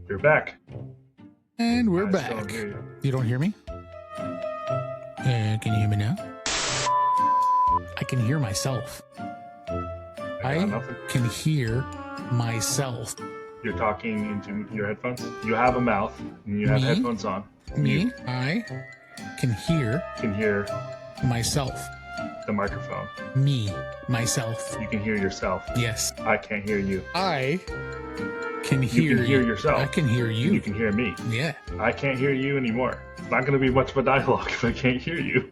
You're back. And we're I still back. don't hear you. You don't hear me? Can you hear me now? I can hear myself. I got nothing. can hear myself. You're talking into your headphones. You have a mouth and you have Me? headphones on. Me? I can hear Can hear myself. the microphone. Me. Myself. You can hear yourself. Yes. I can't hear you. I can hear You can hear yourself. I can hear you. You can hear me. Yeah. I can't hear you anymore. It's not going to be much of a dialogue if I can't hear you.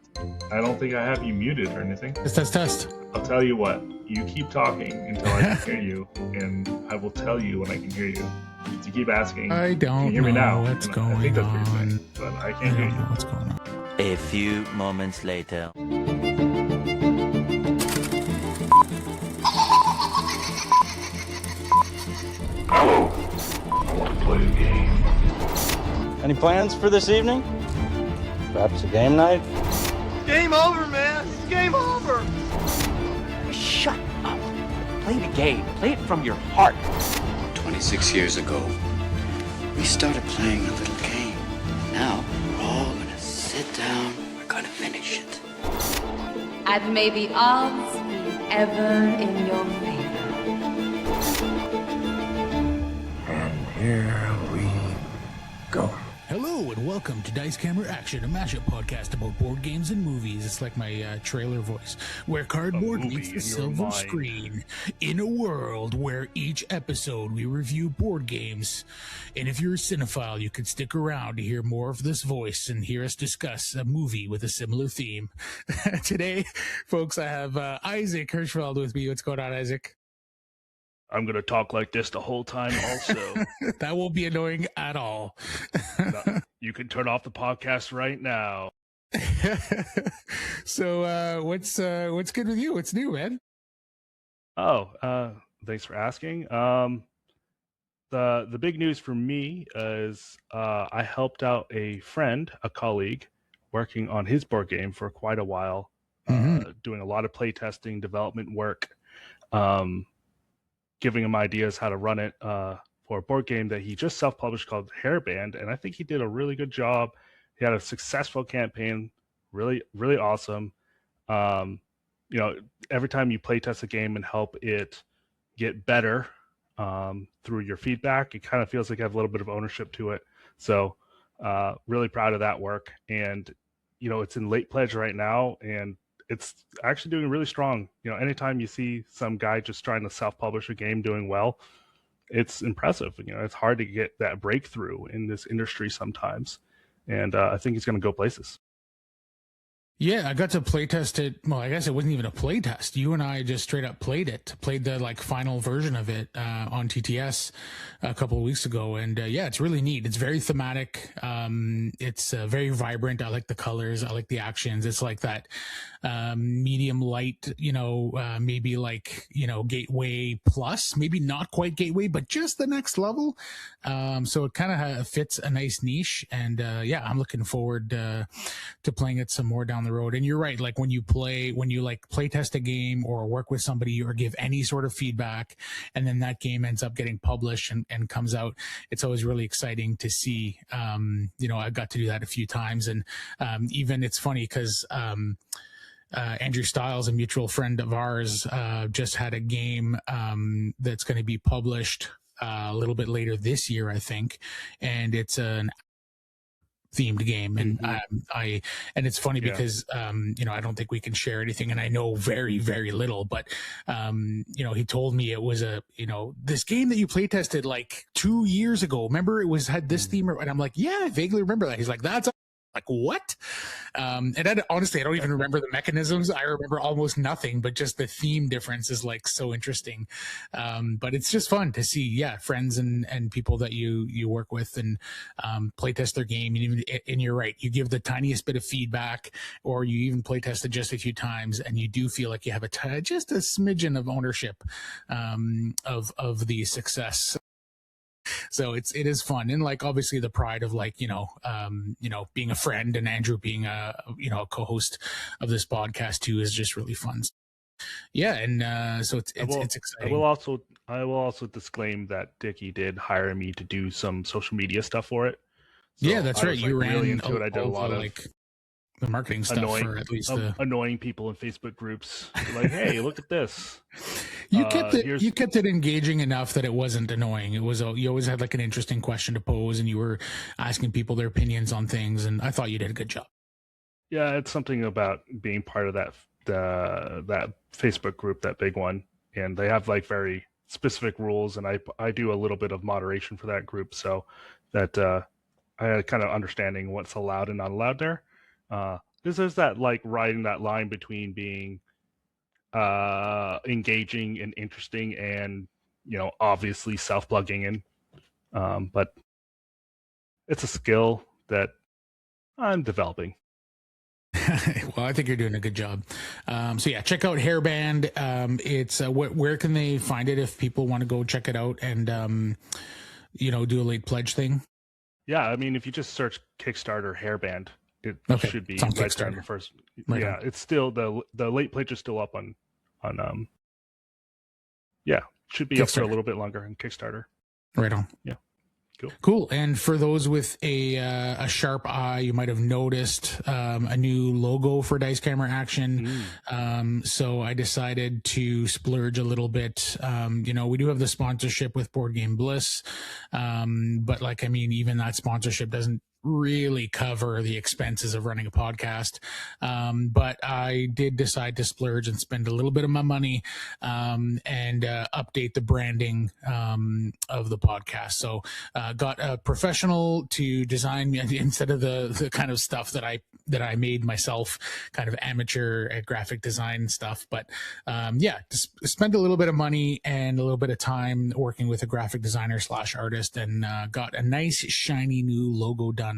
I don't think I have you muted or anything. Test. I'll tell you what. You keep talking until I can hear you, and I will tell you when I can hear you. If you keep asking, I can don't you hear me know now? what's And going I think that's what you're on. saying, but I I can't hear don't know you. what's going on. A few moments later. Hello. I want to play a game. Any plans for this evening? Perhaps a game night? Game over, man. It's game over. Shut up. Play the game. Play it from your heart. 26 years ago, we started playing a little game. Now, we're all gonna sit down, we're gonna finish it. And may the odds be ever in your favor. And here we go. Hello and welcome to Dice Camera Action, a mashup podcast about board games and movies. It's like my trailer voice, where cardboard movie meets the in your silver mind. screen. In a world where each episode we review board games. And if you're a cinephile, you could stick around to hear more of this voice and hear us discuss a movie with a similar theme. Today, folks, I have Isaac Hirschfeld with me. What's going on, Isaac? I'm going to talk like this the whole time also. That won't be annoying at all. No, you can turn off the podcast right now. So what's good with you? What's new, man? Thanks for asking. The big news for me is I helped out a friend, a colleague, working on his board game for quite a while, doing a lot of play testing, development work, giving him ideas how to run it for a board game that he just self-published called Hairband, and I think he did a really good job. He had a successful campaign, really, really awesome. Every time you play test a game and help it get better through your feedback, it kind of feels like you have a little bit of ownership to it. So really proud of that work. And, it's in late pledge right now, and it's actually doing really strong. Anytime you see some guy just trying to self-publish a game doing well, it's impressive. It's hard to get that breakthrough in this industry sometimes. And I think he's going to go places. Yeah, I got to play test it. Well, I guess it wasn't even a play test. You and I just straight up played the final version of it on TTS a couple of weeks ago. And yeah, it's really neat. It's very thematic. It's very vibrant. I like the colors. I like the actions. It's like that medium light, maybe like, Gateway Plus, maybe not quite Gateway, but just the next level. So it kind of fits a nice niche. And yeah, I'm looking forward to playing it some more down the road. And you're right, like when you play test a game or work with somebody or give any sort of feedback, and then that game ends up getting published and comes out, it's always really exciting to see. I got to do that a few times, and even it's funny because Andrew Stiles, a mutual friend of ours, just had a game that's going to be published a little bit later this year, I think, and it's an themed game, and and it's funny because I don't think we can share anything, and I know very, very little, but he told me it was this game that you play tested like 2 years ago, remember, had this theme, and I'm like, yeah, I vaguely remember that. He's like, that's like, what? And honestly, I don't even remember the mechanisms. I remember almost nothing, but just the theme difference is like so interesting. But it's just fun to see, friends and people that you work with and play test their game. And you're right, you give the tiniest bit of feedback, or you even play test it just a few times, and you do feel like you have just a smidgen of ownership of the success. So it is fun, and like obviously the pride of being a friend, and Andrew being a co-host of this podcast too is just really fun. Yeah, and so it's I will, it's I exciting. will also I will also disclaim that Dickie did hire me to do some social media stuff for it. So Yeah, that's I right. was like You really ran into it. I did a all lot the of like the marketing stuff annoying for at least the. annoying people in Facebook groups. Like, hey, look at this. You kept it. Here's You kept it engaging enough that it wasn't annoying. It was. You always had like an interesting question to pose, and you were asking people their opinions on things. And I thought you did a good job. yeah, it's something about being part of that Facebook group, that big one, and they have like very specific rules, and I do a little bit of moderation for that group, so that I had kind of understanding what's allowed and not allowed there. This is that like riding that line between being engaging and interesting, and obviously self-plugging in, but it's a skill that I'm developing. Well, I think you're doing a good job. So yeah, check out Hairband. It's where can they find it if people want to go check it out and do a late pledge thing? Yeah, I mean, if you just search Kickstarter Hairband, it should be it's on right there in Kickstarter. the first. Right yeah, on. it's still the late pledge is still up on yeah, should be up for a Kickstarter. little bit longer on Kickstarter. Right on. Yeah. Cool. And for those with a sharp eye, you might have noticed a new logo for Dice Camera Action. So I decided to splurge a little bit. We do have the sponsorship with Board Game Bliss, but even that sponsorship doesn't really cover the expenses of running a podcast. But I did decide to splurge and spend a little bit of my money and update the branding of the podcast. So got a professional to design instead of the kind of stuff that I made myself, kind of amateur graphic design stuff. But just spent a little bit of money and a little bit of time working with a graphic designer / artist, and got a nice shiny new logo done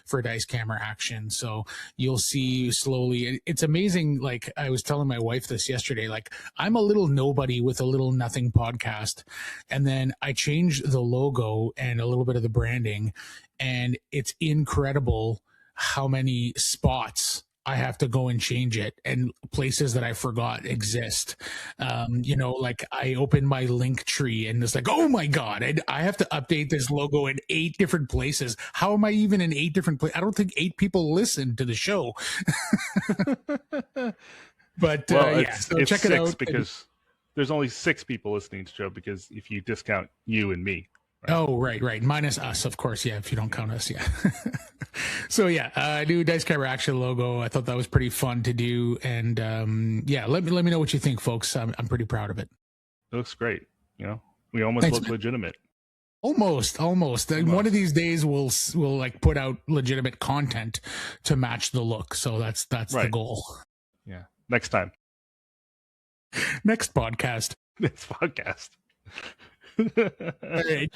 for Dice Camera Action. So you'll see slowly. It's amazing. Like I was telling my wife this yesterday, like I'm a little nobody with a little nothing podcast. And then I changed the logo and a little bit of the branding, and it's incredible how many spots I have to go and change it, and places that I forgot exist. Like I opened my link tree and it's like, oh my God, I have to update this logo in 8 different places. How am I even in 8 different places? I don't think 8 people listen to the show. But so it's check it out. Because there's only 6 people listening to the show, because if you discount you and me. Right? Oh, right. Minus us, of course. Yeah, if you don't count us, yeah. So new Dice Camera Action logo. I thought that was pretty fun to do, and let me know what you think, folks. I'm pretty proud of it. It looks great. We almost look man. legitimate. Almost. One of these days we'll like put out legitimate content to match the look. So that's right. The goal. Yeah. Next time. Next podcast. Next podcast. All right.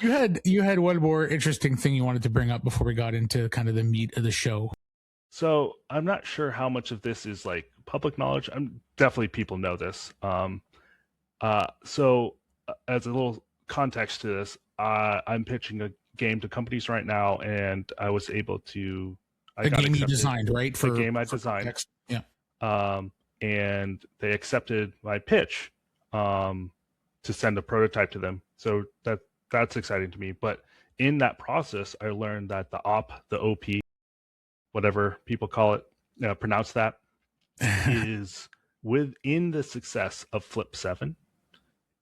You had one more interesting thing you wanted to bring up before we got into kind of the meat of the show. So I'm not sure how much of this is like public knowledge. Definitely people know this. So as a little context to this, I'm pitching a game to companies right now, and I was able to. The game you designed, right? For the game I designed. Context. Yeah. And they accepted my pitch to send a prototype to them. So that's exciting to me. But in that process, I learned that the OP, whatever people call it, pronounce that, is within the success of Flip 7,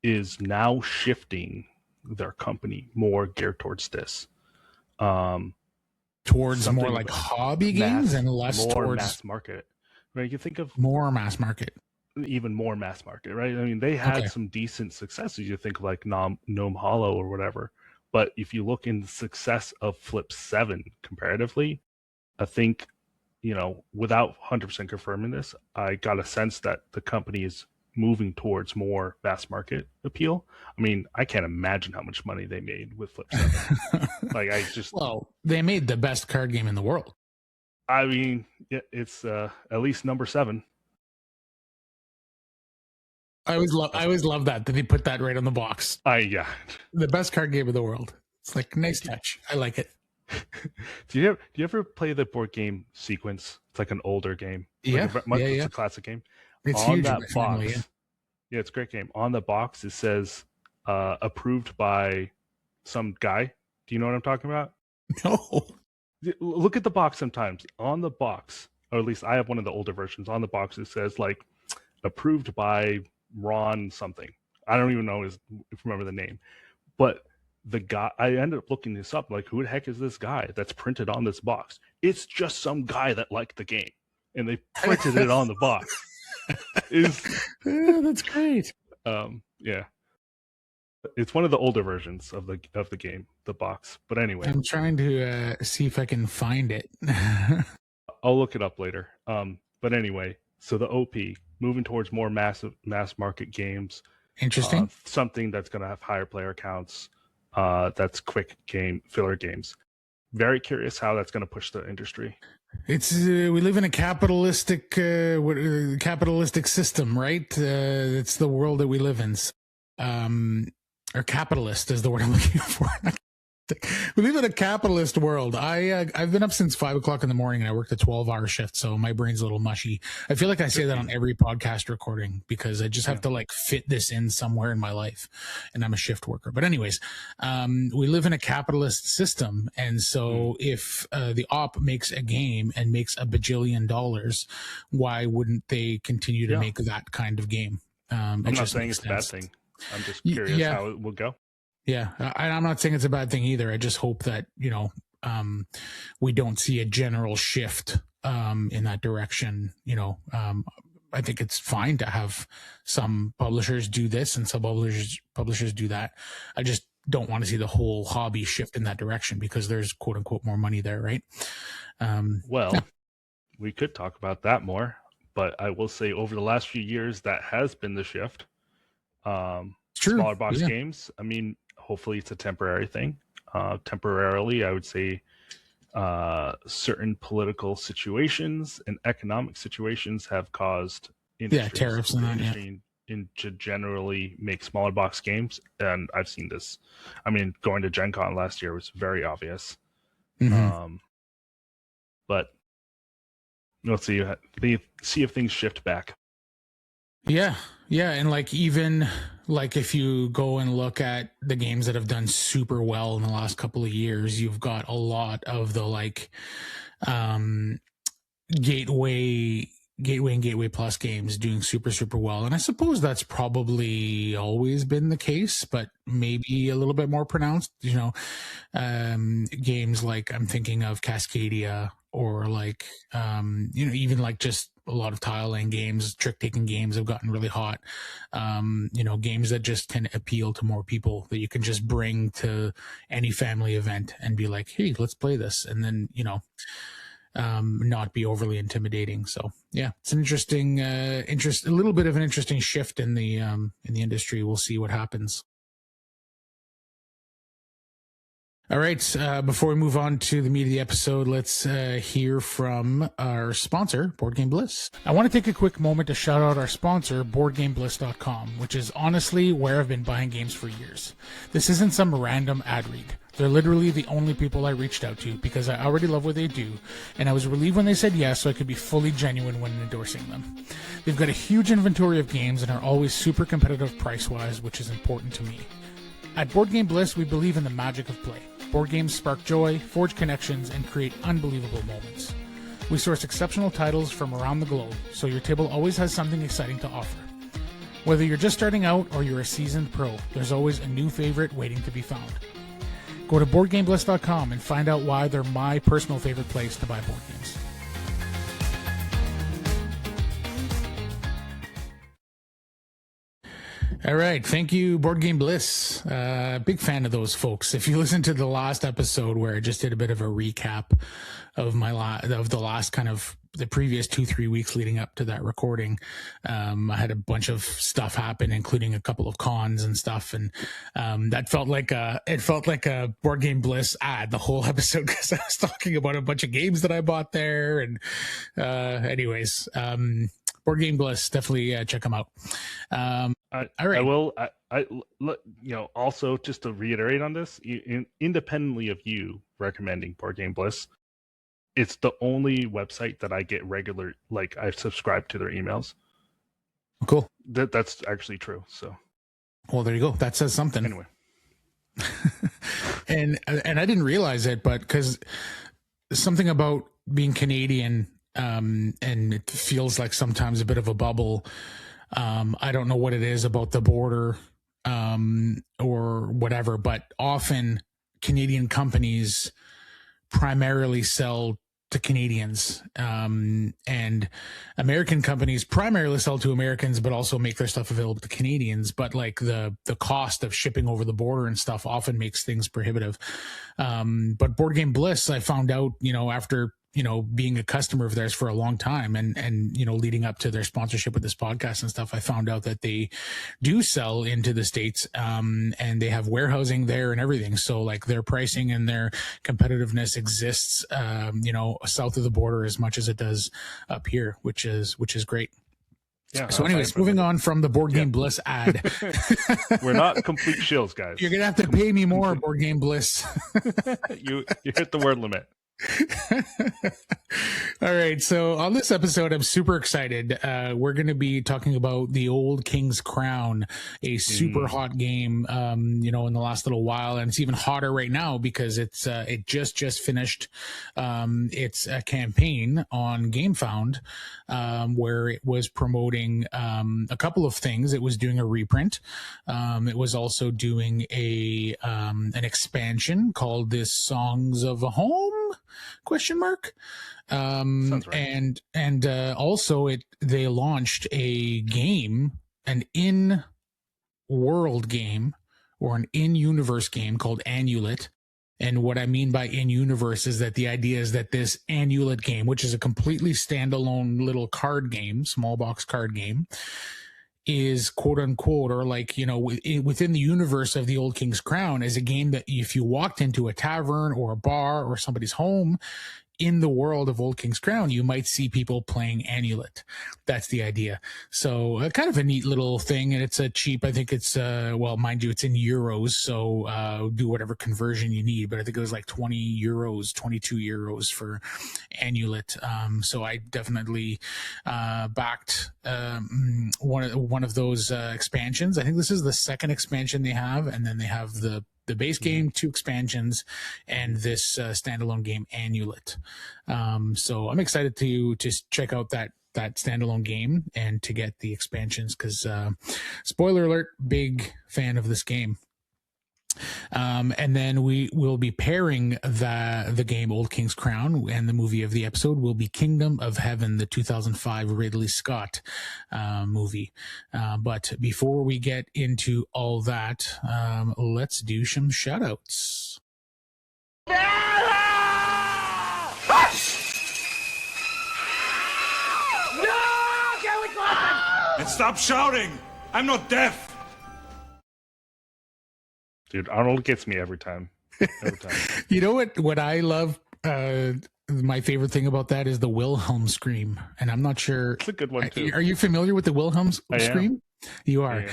is now shifting their company more geared towards this. Towards more like hobby games and less towards mass market. Right? You think of more mass market. Even more mass market, right? I mean, they had some decent successes. You think of like Gnome Hollow or whatever. But if you look in the success of Flip 7 comparatively, I think, without 100% confirming this, I got a sense that the company is moving towards more mass market appeal. I mean, I can't imagine how much money they made with Flip 7. Well, they made the best card game in the world. I mean, it's at least number 7. I always love that they put that right on the box. Yeah. The best card game of the world. It's like nice touch. I like it. Do you ever play the board game Sequence? It's like an older game. Yeah. It's a classic game. It's on huge that in my box. family, yeah. Yeah, it's a great game. On the box, it says approved by some guy. Do you know what I'm talking about? No. Look at the box sometimes. On the box, or at least I have one of the older versions. On the box, it says like approved by Ron something. I don't even know remember the name. But the guy, I ended up looking this up. Like, who the heck is this guy that's printed on this box? It's just some guy that liked the game, and they printed it on the box. That's great. Yeah, it's one of the older versions of the game, the box. But anyway, I'm trying to see if I can find it. I'll look it up later. But anyway, so the OP moving towards more mass market games. Interesting. Something that's going to have higher player counts. That's quick game filler games. Very curious how that's going to push the industry. It's we live in a capitalistic system, right? It's the world that we live in. Or capitalist is the word I'm looking for. We live in a capitalist world. I've been up since 5 o'clock in the morning and I worked a 12-hour shift, so my brain's a little mushy. I feel like I say that on every podcast recording because I just have to like fit this in somewhere in my life, and I'm a shift worker. But anyways, we live in a capitalist system, and so if the op makes a game and makes $1 bajillion, why wouldn't they continue to make that kind of game? I'm not saying it's a bad thing. I'm just curious how it will go. Yeah, I'm not saying it's a bad thing either. I just hope that, we don't see a general shift in that direction. I think it's fine to have some publishers do this and some publishers do that. I just don't want to see the whole hobby shift in that direction because there's quote unquote more money there, right? We could talk about that more, but I will say over the last few years, that has been the shift. True. Smaller box games. I mean, hopefully it's a temporary thing. Temporarily, I would say certain political situations and economic situations have caused tariffs and that, to generally make smaller box games. And I've seen this. I mean, going to Gen Con last year was very obvious. Mm-hmm. But let's see if things shift back. Yeah, and even if you go and look at the games that have done super well in the last couple of years, you've got a lot of the gateway and gateway plus games doing super well, and I suppose that's probably always been the case, but maybe a little bit more pronounced. Games like I'm thinking of Cascadia or even just a lot of tile laying games, trick taking games have gotten really hot. Games that just can appeal to more people that you can just bring to any family event and be like, hey, let's play this. And then, not be overly intimidating. So yeah, it's an interesting, a little bit of an interesting shift in the industry. We'll see what happens. All right. Before we move on to the meat of the episode, let's hear from our sponsor, Board Game Bliss. I want to take a quick moment to shout out our sponsor, BoardGameBliss.com, which is honestly where I've been buying games for years. This isn't some random ad read. They're literally the only people I reached out to because I already love what they do, and I was relieved when they said yes so I could be fully genuine when endorsing them. They've got a huge inventory of games and are always super competitive price-wise, which is important to me. At Board Game Bliss, we believe in the magic of play. Board games spark joy, forge connections, and create unbelievable moments. We source exceptional titles from around the globe, so your table always has something exciting to offer. Whether you're just starting out or you're a seasoned pro, there's always a new favorite waiting to be found. Go to BoardGameBliss.com and find out why they're my personal favorite place to buy board games. All right. Thank you, Board Game Bliss. Big fan of those folks. If you listen to the last episode where I just did a bit of a recap of the previous 2-3 weeks leading up to that recording, I had a bunch of stuff happen, including a couple of cons and stuff. And that felt like a Board Game Bliss ad, the whole episode, because I was talking about a bunch of games that I bought there. And anyways, Board Game Bliss, definitely check them out. All right. I will. Also just to reiterate on this, independently of you recommending Board Game Bliss, it's the only website that I get regular. Like, I subscribe to their emails. Cool. That's actually true. So, well, there you go. That says something. Anyway. and I didn't realize it, but because something about being Canadian, and it feels like sometimes a bit of a bubble. I don't know what it is about the border, or whatever, but often Canadian companies primarily sell to Canadians, and American companies primarily sell to Americans, but also make their stuff available to Canadians. But like the cost of shipping over the border and stuff often makes things prohibitive. But Board Game Bliss, I found out, after being a customer of theirs for a long time, and leading up to their sponsorship with this podcast and stuff, I found out that they do sell into the States, and they have warehousing there and everything. So like their pricing and their competitiveness exists, south of the border as much as it does up here, which is great. Yeah. So anyways, moving on from the Board Game Bliss ad. We're not complete shills, guys. You're going to have to pay me more, Board Game Bliss. You hit the word limit. All right, so on this episode, I'm super excited. We're going to be talking about the Old King's Crown, a super hot game, in the last little while, and it's even hotter right now because it just finished its campaign on GameFound, where it was promoting a couple of things. It was doing a reprint. It was also doing an expansion called "This Songs of a Home?" ? Sounds right. And also they launched a game, an in-world game or an in-universe game called Annulet. And what I mean by in-universe is that the idea is that this Annulet game, which is a completely standalone little card game, small box card game, is quote unquote, or like, within the universe of the Old King's Crown, is a game that if you walked into a tavern or a bar or somebody's home in the world of Old King's Crown, you might see people playing Annulet. That's the idea. So kind of a neat little thing. And it's a cheap, I think it's, mind you, it's in euros. So do whatever conversion you need. But I think it was like 20 euros, 22 euros for Annulet. So I definitely backed one of those expansions. I think this is the second expansion they have. And then they have the base game, 2 expansions, and this standalone game, Annulet. So I'm excited to check out that standalone game and to get the expansions because, spoiler alert, big fan of this game. And then we will be pairing the game Old King's Crown, and the movie of the episode will be Kingdom of Heaven, the 2005 Ridley Scott movie. But before we get into all that, let's do some shoutouts. And stop shouting! I'm not deaf! Dude, Arnold gets me every time. Every time. You know what I love? My favorite thing about that is the Wilhelm scream. And I'm not sure. It's a good one, too. Are you familiar with the Wilhelm scream? You are.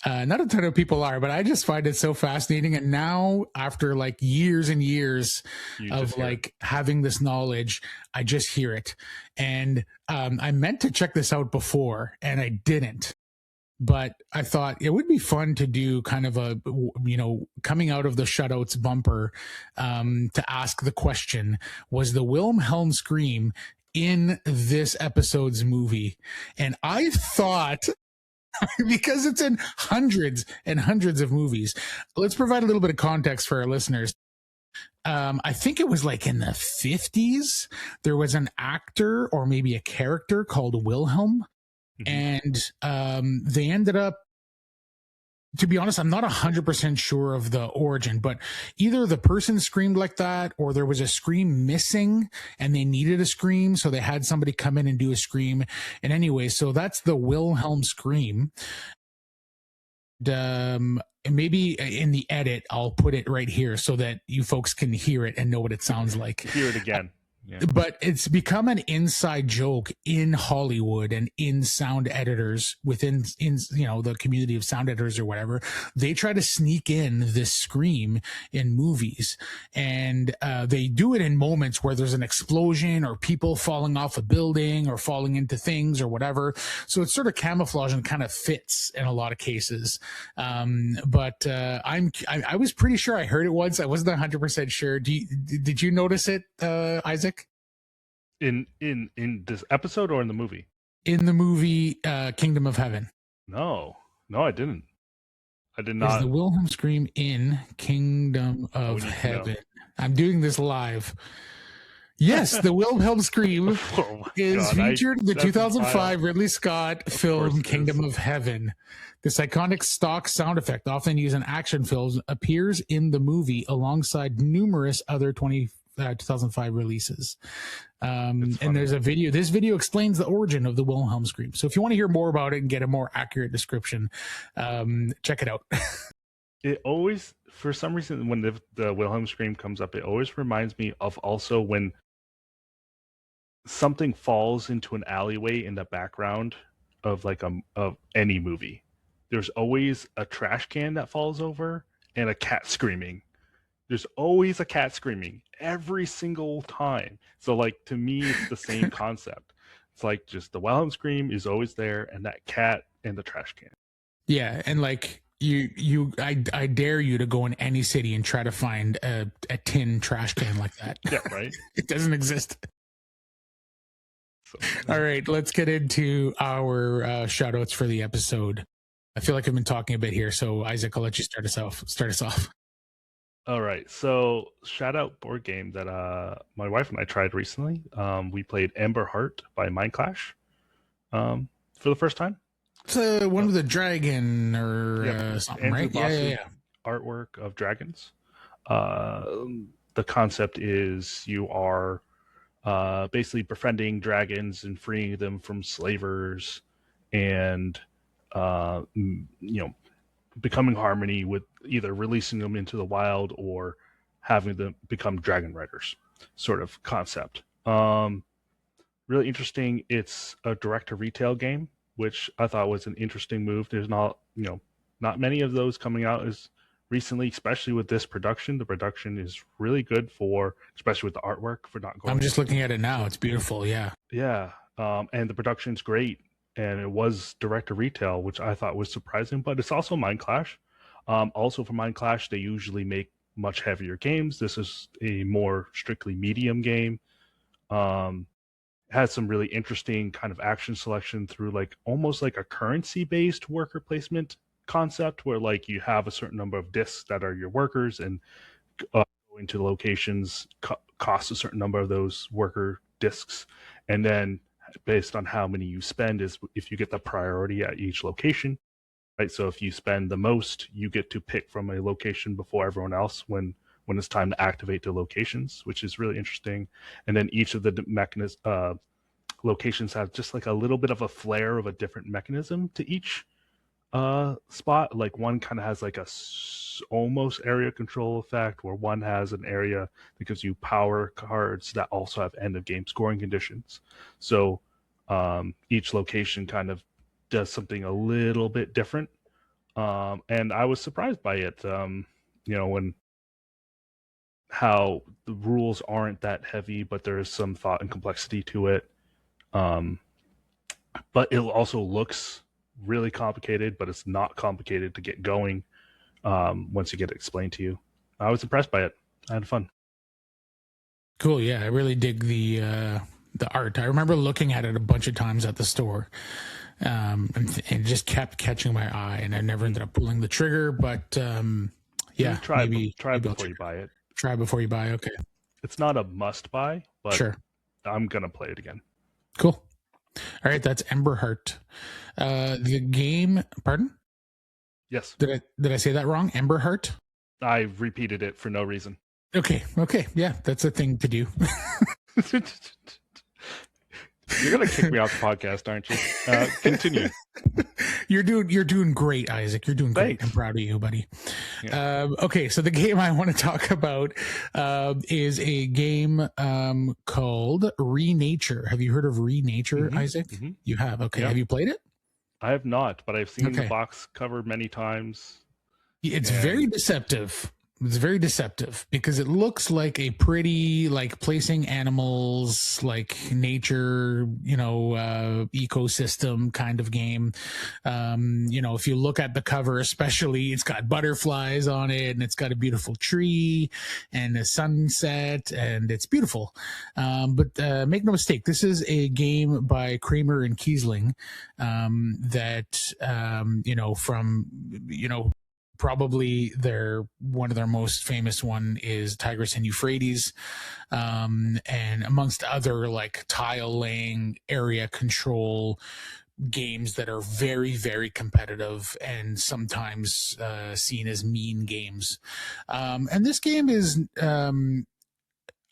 Not a ton of people are, but I just find it so fascinating. And now, after like years and years of like having this knowledge, I just hear it. And I meant to check this out before, and I didn't. But I thought it would be fun to do kind of a, coming out of the shutouts bumper, to ask the question, was the Wilhelm scream in this episode's movie? And I thought, because it's in hundreds and hundreds of movies, let's provide a little bit of context for our listeners. I think it was like in the 50s, there was an actor or maybe a character called Wilhelm. And they ended up, to be honest, I'm not 100% sure of the origin, but either the person screamed like that or there was a scream missing and they needed a scream. So they had somebody come in and do a scream. And anyway, so that's the Wilhelm scream. And maybe in the edit, I'll put it right here so that you folks can hear it and know what it sounds like. Hear it again. Yeah. But it's become an inside joke in Hollywood and in sound editors within the community of sound editors or whatever. They try to sneak in this scream in movies, and they do it in moments where there's an explosion or people falling off a building or falling into things or whatever. So it's sort of camouflage and kind of fits in a lot of cases. But I was pretty sure I heard it once. I wasn't 100% sure. Did you notice it, Isaac? In this episode or in the movie? In the movie Kingdom of Heaven. No, I didn't. I did not. Is the Wilhelm scream in Kingdom of Heaven? I'm doing this live. Yes, the Wilhelm scream is featured in the 2005 Ridley Scott film Kingdom of Heaven. This iconic stock sound effect, often used in action films, appears in the movie alongside numerous other 2005 releases. And there's a video. This video explains the origin of the Wilhelm scream. So if you want to hear more about it and get a more accurate description, check it out. It always, for some reason, when the Wilhelm scream comes up, it always reminds me of also when something falls into an alleyway in the background of of any movie. There's always a trash can that falls over and a cat screaming. There's always a cat screaming every single time. So to me, it's the same concept. It's like just the Wilhelm scream is always there, and that cat and the trash can. Yeah, and I dare you to go in any city and try to find a tin trash can like that. Yeah, right. It doesn't exist. All right, let's get into our shout outs for the episode. I feel like I've been talking a bit here, so Isaac, I'll let you start us off. All right, so shout out board game that my wife and I tried recently. We played Ember Heart by Mind Clash for the first time. It's one with a dragon or something, right? Yeah. Artwork of dragons. The concept is you are basically befriending dragons and freeing them from slavers, and becoming harmony with either releasing them into the wild or having them become dragon riders, sort of concept. Really interesting. It's a direct to retail game, which I thought was an interesting move. There's not many of those coming out as recently, especially with this production. The production is really good especially with the artwork for not going. I'm just looking at it now. It's beautiful. Yeah. Yeah. And the production's great. And it was direct to retail, which I thought was surprising, but it's also Mind Clash. Also for Mind Clash, they usually make much heavier games. This is a more strictly medium game. Has some really interesting kind of action selection through almost like a currency based worker placement concept, where you have a certain number of discs that are your workers, and go into locations cost a certain number of those worker discs, and then based on how many you spend is if you get the priority at each location, right? So if you spend the most, you get to pick from a location before everyone else when it's time to activate the locations, which is really interesting. And then each of the locations have just a little bit of a flair of a different mechanism to each spot. One kind of has a almost area control effect, where one has an area that gives you power cards that also have end of game scoring conditions. So each location kind of does something a little bit different, and I was surprised by it. When how the rules aren't that heavy, but there is some thought and complexity to it. But it also looks really complicated, but it's not complicated to get going once you get it explained to you. I was impressed by it. I had fun. Cool. Yeah, I really dig the art. I remember looking at it a bunch of times at the store, and it just kept catching my eye, and I never ended up pulling the trigger. But try before you buy it. Try before you buy. Okay. It's not a must buy, but sure, I'm gonna play it again. Cool. All right, that's Ember Heart. The game. Pardon? Yes. Did I say that wrong? Ember Heart. I repeated it for no reason. Okay. Yeah, that's a thing to do. You're gonna kick me off the podcast, aren't you? Continue. You're doing great, Isaac. You're doing great. Thanks. I'm proud of you, buddy. Yeah. Okay, so the game I want to talk about is a game called Renature. Have you heard of Renature, Isaac? Mm-hmm. You have. Okay. Yeah. Have you played it? I have not, but I've seen the Okay. box cover many times. It's very deceptive. It's very deceptive because it looks like a pretty, like, placing animals, like nature, ecosystem kind of game. If you look at the cover, especially, it's got butterflies on it and it's got a beautiful tree and a sunset and it's beautiful. But make no mistake, this is a game by Kramer and Kiesling probably one of their most famous one is Tigris and Euphrates, and amongst other like tile laying, area control games that are very, very competitive and sometimes seen as mean games. And this game is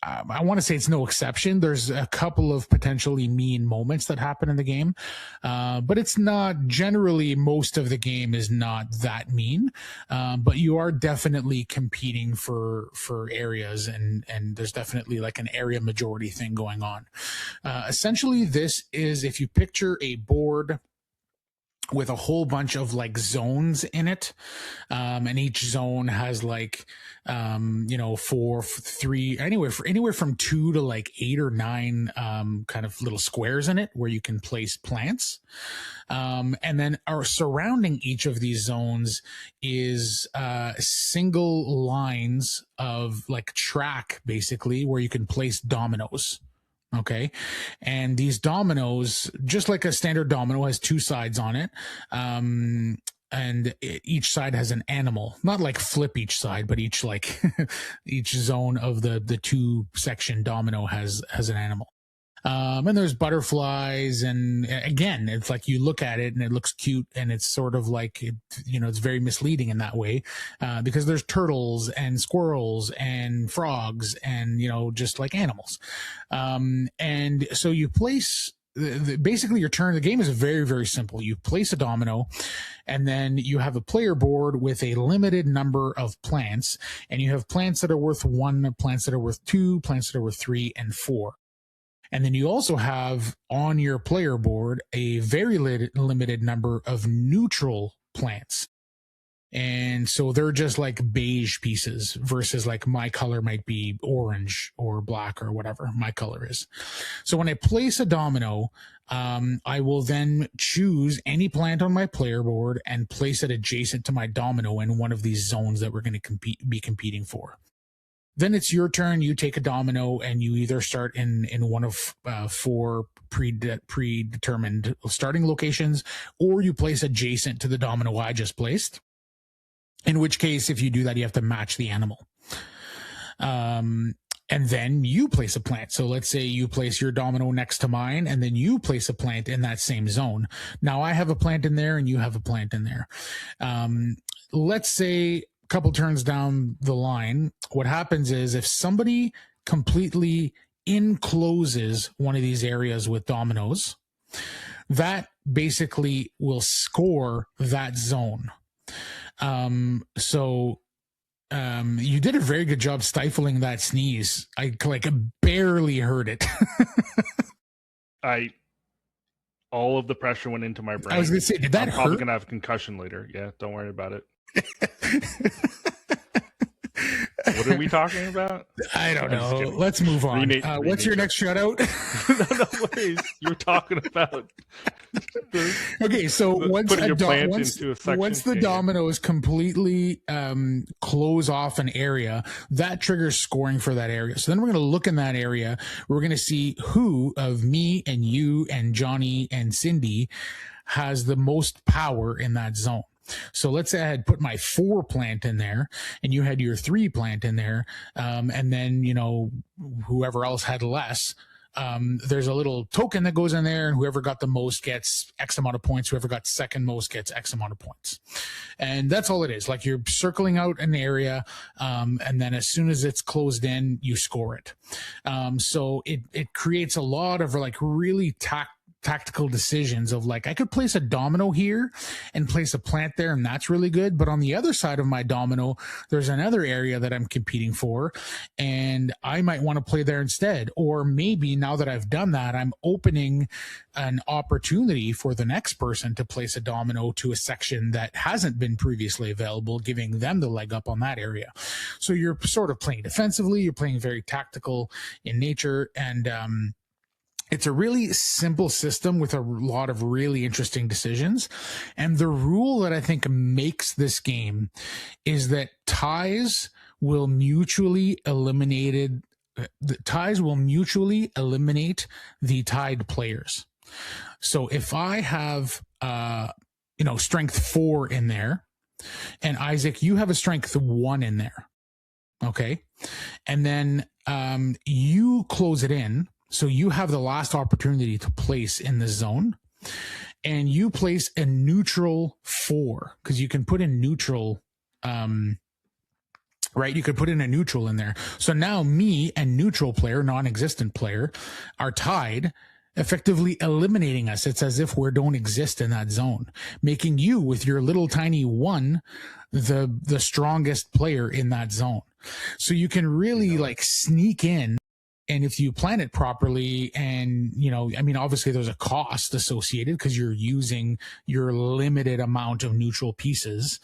I want to say it's no exception. There's a couple of potentially mean moments that happen in the game, but it's not generally, most of the game is not that mean, but you are definitely competing for areas, and there's definitely like an area majority thing going on. Essentially, this is, if you picture a board with a whole bunch of like zones in it, and each zone has like anywhere from 2 to like 8 or 9 kind of little squares in it where you can place plants, and then surrounding each of these zones is single lines of like track, basically, where you can place dominoes. Okay. And these dominoes, just like a standard domino, has 2 sides on it. And each side has an animal, not like flip each side, but each like each zone of the 2 section domino has an animal. And there's butterflies, and again, it's like you look at it and it looks cute, and it's sort of like it's very misleading in that way, because there's turtles and squirrels and frogs and just like animals, and so you place basically your turn. The game is very, very simple. You place a domino, and then you have a player board with a limited number of plants, and you have plants that are worth 1, plants that are worth 2, plants that are worth 3 and 4. And then you also have on your player board a very limited number of neutral plants. And so they're just like beige pieces versus like my color might be orange or black or whatever my color is. So when I place a domino, I will then choose any plant on my player board and place it adjacent to my domino in one of these zones that we're going to be competing for. Then it's your turn. You take a domino and you either start in one of 4 predetermined starting locations, or you place adjacent to the domino I just placed. In which case, if you do that, you have to match the animal. And then you place a plant. So let's say you place your domino next to mine, and then you place a plant in that same zone. Now I have a plant in there and you have a plant in there. Let's say couple turns down the line, what happens is if somebody completely encloses one of these areas with dominoes, that basically will score that zone. So you did a very good job stifling that sneeze. I barely heard it. All of the pressure went into my brain. I was going to say, did that hurt? I'm probably going to have a concussion later. Yeah, don't worry about it. What are we talking about? I don't know. Let's move on. What's your next shout out? No worries. You're talking about once the game. dominoes completely close off an area, that triggers scoring for that area. So then we're going to look in that area. We're going to see who of me and you and Johnny and Cindy has the most power in that zone. So let's say I had put my 4 plant in there and you had your 3 plant in there. And then, whoever else had less, there's a little token that goes in there, and whoever got the most gets X amount of points. Whoever got second most gets X amount of points. And that's all it is. Like, you're circling out an area, and then as soon as it's closed in, you score it. So it creates a lot of like really tactical decisions of like, I could place a domino here and place a plant there, and that's really good. But on the other side of my domino, there's another area that I'm competing for, and I might want to play there instead. Or maybe now that I've done that, I'm opening an opportunity for the next person to place a domino to a section that hasn't been previously available, giving them the leg up on that area. So you're sort of playing defensively, you're playing very tactical in nature, and it's a really simple system with a lot of really interesting decisions. And the rule that I think makes this game is that ties will mutually eliminate the tied players. So if I have strength 4 in there, and Isaac, you have a strength 1 in there, okay, and then you close it in. So you have the last opportunity to place in the zone, and you place a neutral 4, because you can put in neutral, right? You could put in a neutral in there. So now me and neutral player, non-existent player, are tied, effectively eliminating us. It's as if we don't exist in that zone, making you with your little tiny 1 the strongest player in that zone. So you can really like sneak in. And if you plan it properly, and, obviously there's a cost associated because you're using your limited amount of neutral pieces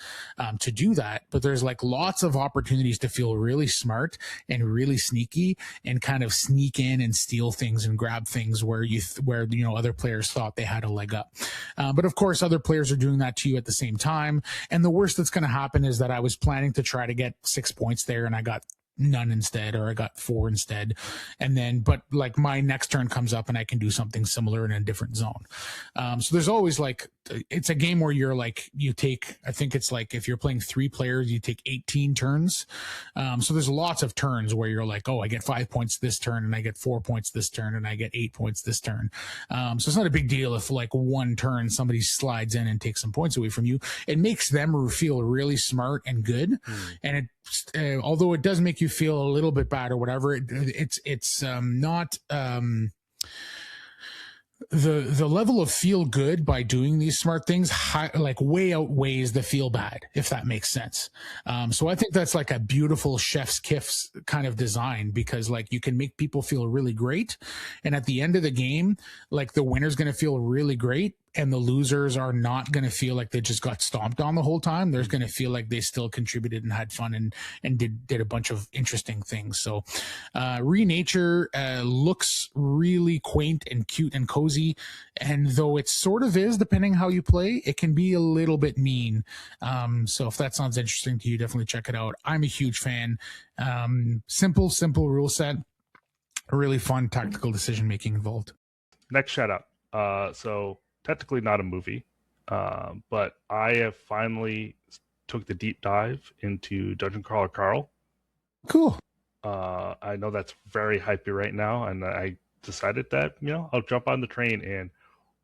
to do that. But there's like lots of opportunities to feel really smart and really sneaky and kind of sneak in and steal things and grab things where other players thought they had a leg up. But of course, other players are doing that to you at the same time. And the worst that's going to happen is that I was planning to try to get 6 points there, and I got none instead, or I got 4 instead. And then, but like my next turn comes up and I can do something similar in a different zone. So there's always like, it's a game where you're like, I think it's like, if you're playing 3 players, you take 18 turns. So there's lots of turns where you're like, oh, I get 5 points this turn, and I get 4 points this turn, and I get 8 points this turn. So it's not a big deal if like one turn somebody slides in and takes some points away from you. It makes them feel really smart and good. And although it does make you feel a little bit bad or whatever, it's not the level of feel good by doing these smart things way outweighs the feel bad, if that makes sense. So I think that's like a beautiful chef's kiss kind of design, because like you can make people feel really great, and at the end of the game, like the winner's going to feel really great, and the losers are not going to feel like they just got stomped on the whole time. They're going to feel like they still contributed and had fun and did a bunch of interesting things. So Renature looks really quaint and cute and cozy. And though it sort of is, depending how you play, it can be a little bit mean. So if that sounds interesting to you, definitely check it out. I'm a huge fan. Simple rule set. Really fun tactical decision-making involved. Next shout out. So technically not a movie, but I have finally took the deep dive into Dungeon Crawler Carl. Cool. I know that's very hypey right now, and I decided that, I'll jump on the train, and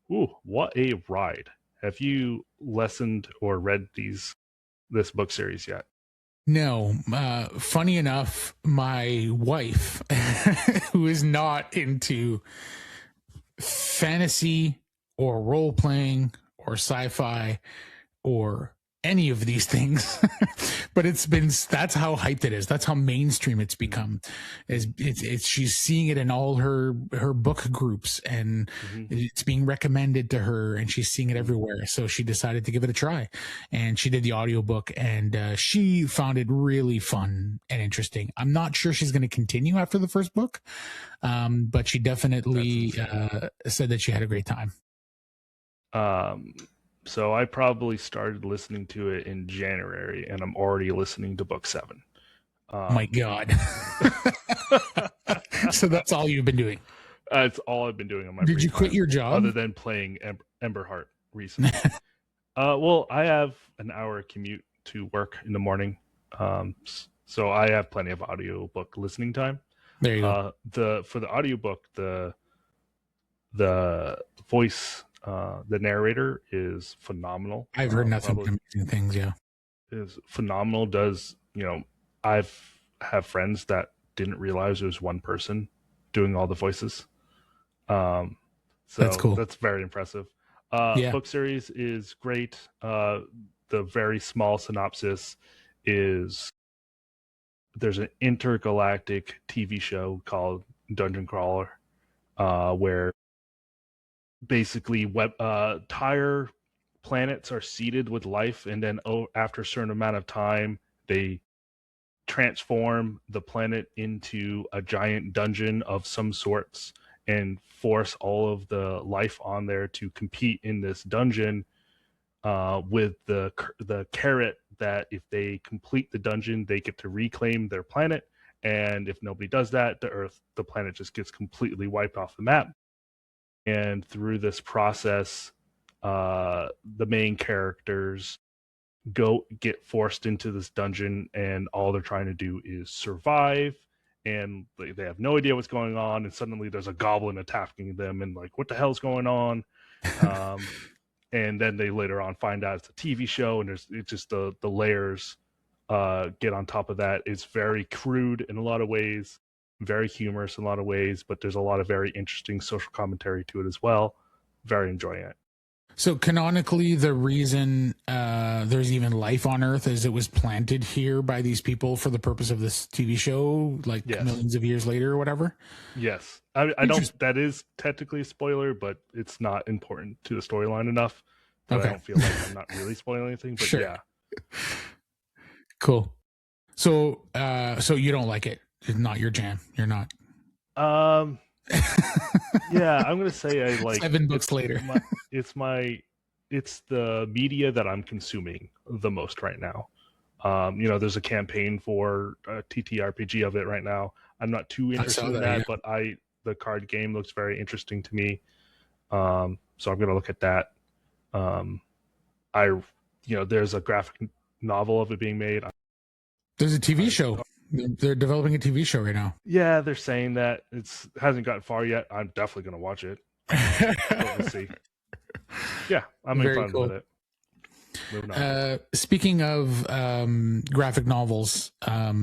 what a ride. Have you listened or read this book series yet? No. Funny enough, my wife, who is not into fantasy or role playing or sci-fi or any of these things, but that's how hyped it is. That's how mainstream it's become. She's seeing it in all her book groups, and it's being recommended to her, and she's seeing it everywhere. So she decided to give it a try, and she did the audiobook, and she found it really fun and interesting. I'm not sure she's going to continue after the first book, but she definitely said that she had a great time. So I probably started listening to it in January, and I'm already listening to book 7. My God. So that's all you've been doing? It's all I've been doing on my Did you quit your job? Other than playing Ember Heart recently. Well, I have an hour commute to work in the morning. So I have plenty of audiobook listening time. There you go. For the audiobook, the voice, the narrator is phenomenal. I've heard nothing but amazing things. Yeah, is phenomenal. I've have friends that didn't realize there was one person doing all the voices. So That's cool. That's very impressive. Yeah. Book series is great. The very small synopsis is there's an intergalactic TV show called Dungeon Crawler, where basically entire planets are seeded with life, and then after a certain amount of time, they transform the planet into a giant dungeon of some sorts and force all of the life on there to compete in this dungeon, with the carrot that if they complete the dungeon, they get to reclaim their planet, and if nobody does that, the planet just gets completely wiped off the map. And through this process, the main characters get forced into this dungeon, and all they're trying to do is survive, and they have no idea what's going on, and suddenly there's a goblin attacking them, and like, what the hell's going on? And then they later on find out it's a TV show, and it's just the layers get on top of that. It's very crude in a lot of ways, very humorous in a lot of ways, but there's a lot of very interesting social commentary to it as well. Very enjoying it. So canonically, the reason there's even life on Earth is it was planted here by these people for the purpose of this TV show, like millions of years later or whatever. Yes, I don't. That is technically a spoiler, but it's not important to the storyline enough that I don't feel like I'm not really spoiling anything. But yeah, cool. So, so you don't like it? It's not your jam. You're not. Yeah, I'm gonna say I like 7 books later. It's the media that I'm consuming the most right now. There's a campaign for a TTRPG of it right now. I'm not too interested in that, but the card game looks very interesting to me. So I'm gonna look at that. There's a graphic novel of it being made. There's a TV show. They're developing a TV show right now. Yeah, they're saying that it hasn't gotten far yet. I'm definitely going to watch it. We'll see. Yeah, I'm having fun with it. Moving on. Speaking of graphic novels, a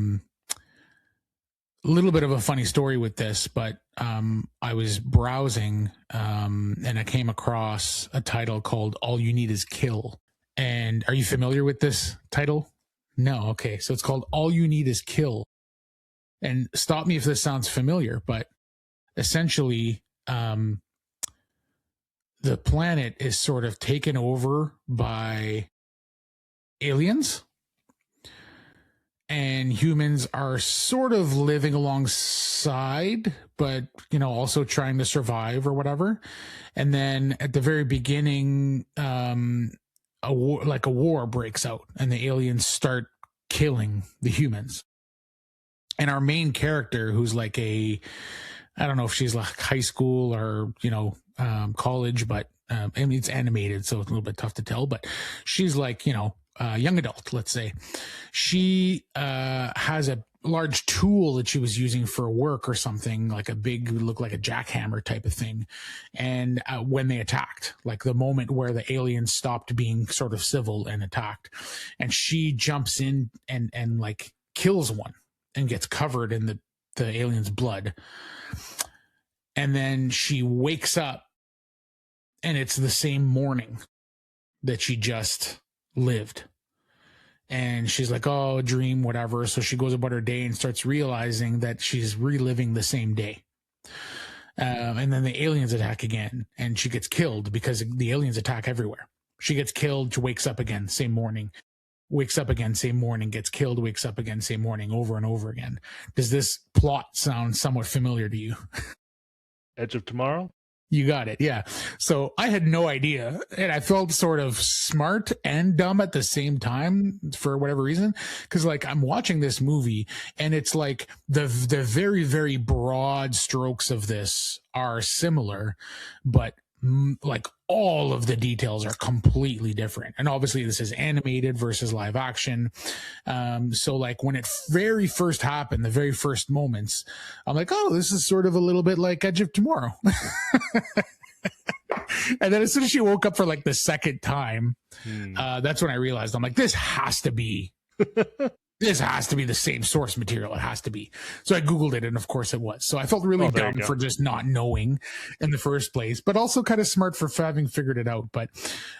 little bit of a funny story with this, but I was browsing and I came across a title called All You Need Is Kill. And are you familiar with this title? No. Okay. So it's called All You Need Is Kill. And stop me if this sounds familiar, but essentially, the planet is sort of taken over by aliens, and humans are sort of living alongside, but, also trying to survive or whatever. And then at the very beginning, a war breaks out, and the aliens start killing the humans. And our main character, who's like I don't know if she's like high school or college, but it's animated, so it's a little bit tough to tell. But she's like young adult, let's say. She has a large tool that she was using for work or something, like a big, look like a jackhammer type of thing. And when they attacked, like the moment where the aliens stopped being sort of civil and attacked, and she jumps in and like kills one and gets covered in the alien's blood. And then she wakes up, and it's the same morning that she just lived. And she's like, oh, a dream, whatever. So she goes about her day and starts realizing that she's reliving the same day. And then the aliens attack again, and she gets killed because the aliens attack everywhere. She gets killed, she wakes up again, same morning. Wakes up again, same morning, gets killed, wakes up again, same morning, over and over again. Does this plot sound somewhat familiar to you? Edge of Tomorrow? You got it. Yeah. So I had no idea, and I felt sort of smart and dumb at the same time for whatever reason. Cause like I'm watching this movie, and it's like the very, very broad strokes of this are similar, but like all of the details are completely different. And obviously this is animated versus live action. So like when it very first happened, the very first moments, I'm like, oh, this is sort of a little bit like Edge of Tomorrow. And then as soon as she woke up for like the second time, that's when I realized, I'm like, this has to be this has to be the same source material. It has to be. So I Googled it, and of course it was. So I felt really dumb for just not knowing in the first place, but also kind of smart for having figured it out. But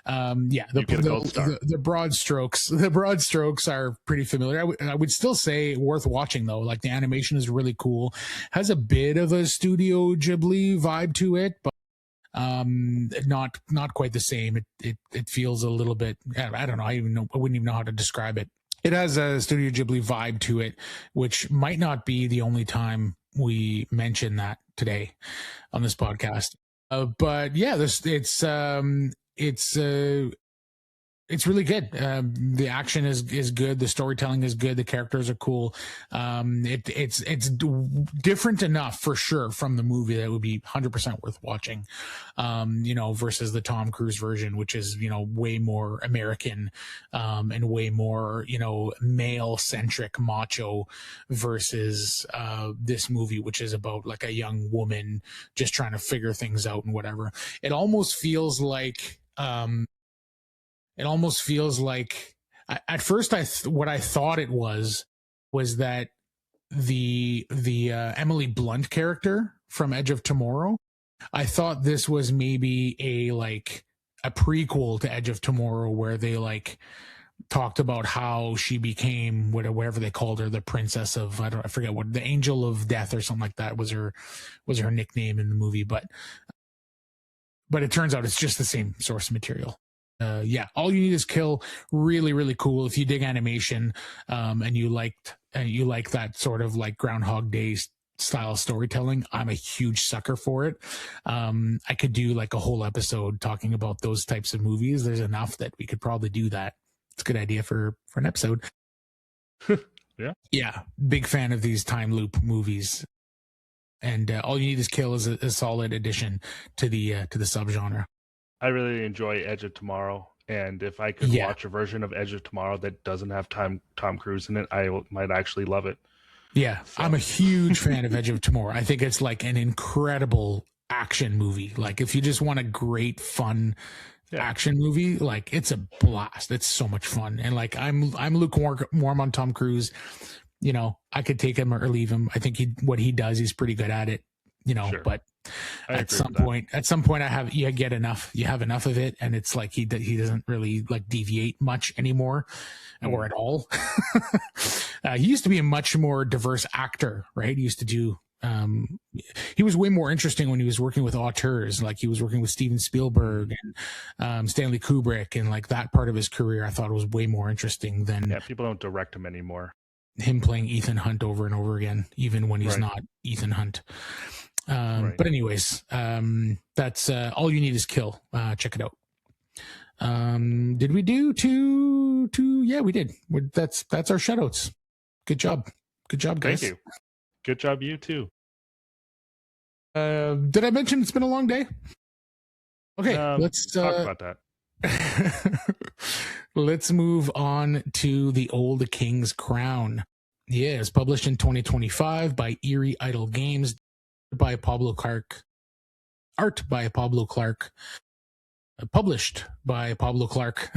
the broad strokes are pretty familiar. I would still say worth watching though. Like the animation is really cool, has a bit of a Studio Ghibli vibe to it, but not quite the same. It feels a little bit, I don't know. I wouldn't even know how to describe it. It has a Studio Ghibli vibe to it, which might not be the only time we mention that today on this podcast. But yeah, it's really good. The action is good. The storytelling is good. The characters are cool. It's different enough for sure from the movie that would be 100% worth watching. Versus the Tom Cruise version, which is, way more American, and way more, male centric macho versus, this movie, which is about like a young woman just trying to figure things out and whatever. It almost feels like, at first what I thought it was that the Emily Blunt character from Edge of Tomorrow, I thought this was maybe a prequel to Edge of Tomorrow where they talked about how she became whatever they called her, the princess of, I forget what, the Angel of Death or something like that was her nickname in the movie, but it turns out it's just the same source material. All You Need Is Kill, really, really cool. If you dig animation, and you like that sort of like Groundhog Day style storytelling, I'm a huge sucker for it. I could do like a whole episode talking about those types of movies. There's enough that we could probably do that. It's a good idea for an episode. Yeah. Big fan of these time loop movies. And All You Need Is Kill is a solid addition to the subgenre. I really enjoy Edge of Tomorrow, and if I could watch a version of Edge of Tomorrow that doesn't have Tom Cruise in it, I might actually love it. Yeah, so. I'm a huge fan of Edge of Tomorrow. I think it's like an incredible action movie. Like if you just want a great, fun action movie, like it's a blast. It's so much fun, and like I'm lukewarm on Tom Cruise. I could take him or leave him. I think what he does, he's pretty good at it. But at some point, you have enough of it, and it's like he doesn't really like deviate much anymore, or at all. He used to be a much more diverse actor, right? He used to do. He was way more interesting when he was working with auteurs, like he was working with Steven Spielberg and Stanley Kubrick, and like that part of his career, I thought it was way more interesting than people don't direct him anymore. Him playing Ethan Hunt over and over again, even when he's not Ethan Hunt. But anyways, that's All You Need Is Kill. Check it out. Did we do two? Yeah, we did. That's our shoutouts. Good job, guys. Thank you. Good job, you too. Did I mention it's been a long day? Okay, let's talk about that. Let's move on to The Old King's Crown. Yeah, it's published in 2025 by Eerie Idle Games, by Pablo Clark, art by Pablo Clark, published by Pablo Clark,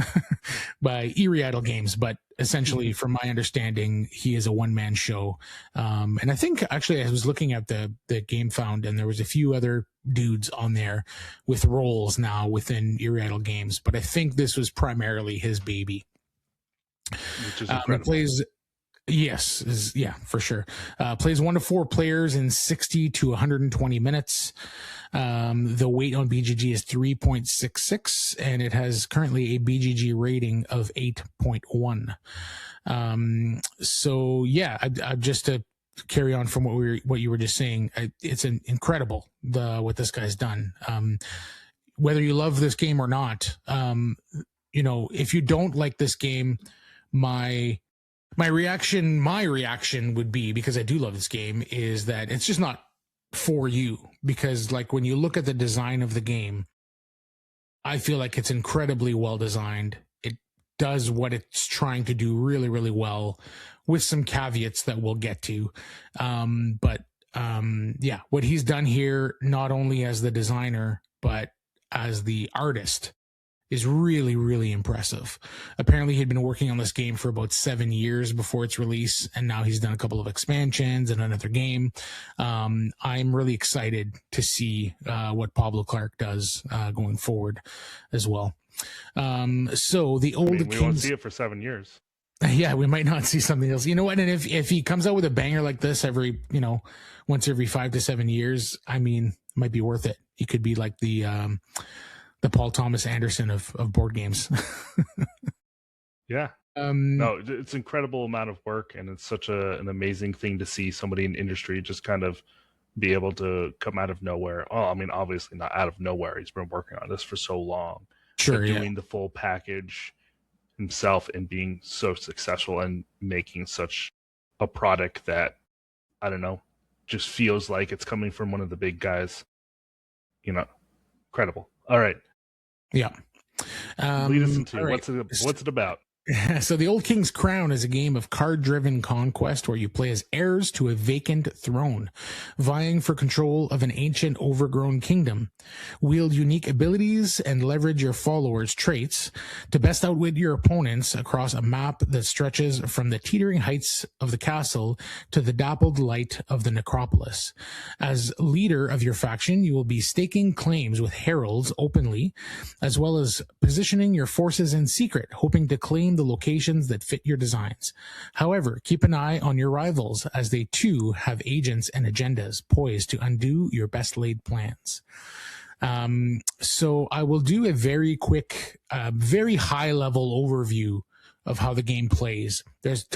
by Eerie Idle Games. But essentially, from my understanding, he is a one-man show. And I think actually I was looking at the Game Found, and there was a few other dudes on there with roles now within Eerie Idle Games. But I think this was primarily his baby. Which is incredible. For sure. Plays 1 to 4 players in 60 to 120 minutes. The weight on BGG is 3.66, and it has currently a BGG rating of 8.1. I just to carry on from what you were just saying, it's incredible what this guy's done. Whether you love this game or not, if you don't like this game, my reaction would be, because I do love this game, is that it's just not for you. Because like when you look at the design of the game, I feel like it's incredibly well designed. It does what it's trying to do really, really well, with some caveats that we'll get to. What he's done here, not only as the designer, but as the artist, is really, really impressive. Apparently he'd been working on this game for about 7 years before its release, and now he's done a couple of expansions and another game. I'm really excited to see what Pablo Clark does going forward as well. So the old we won't see it for 7 years. Yeah, we might not see something else. You know what? And if he comes out with a banger like this once every 5 to 7 years, I mean, it might be worth it. He could be like the Paul Thomas Anderson of board games. Yeah. No, it's incredible amount of work, and it's such an amazing thing to see somebody in industry just kind of be able to come out of nowhere. Oh, I mean, obviously not out of nowhere. He's been working on this for so long. Sure, doing the full package himself and being so successful and making such a product that, I don't know, just feels like it's coming from one of the big guys. Incredible. All right. Yeah. Lead us into right. what's it about? So the Old King's Crown is a game of card-driven conquest where you play as heirs to a vacant throne, vying for control of an ancient overgrown kingdom. Wield unique abilities and leverage your followers' traits to best outwit your opponents across a map that stretches from the teetering heights of the castle to the dappled light of the necropolis. As leader of your faction, you will be staking claims with heralds openly, as well as positioning your forces in secret, hoping to claim the locations that fit your designs. However, keep an eye on your rivals, as they too have agents and agendas poised to undo your best laid plans. So I will do a very quick, very high level overview of how the game plays. There's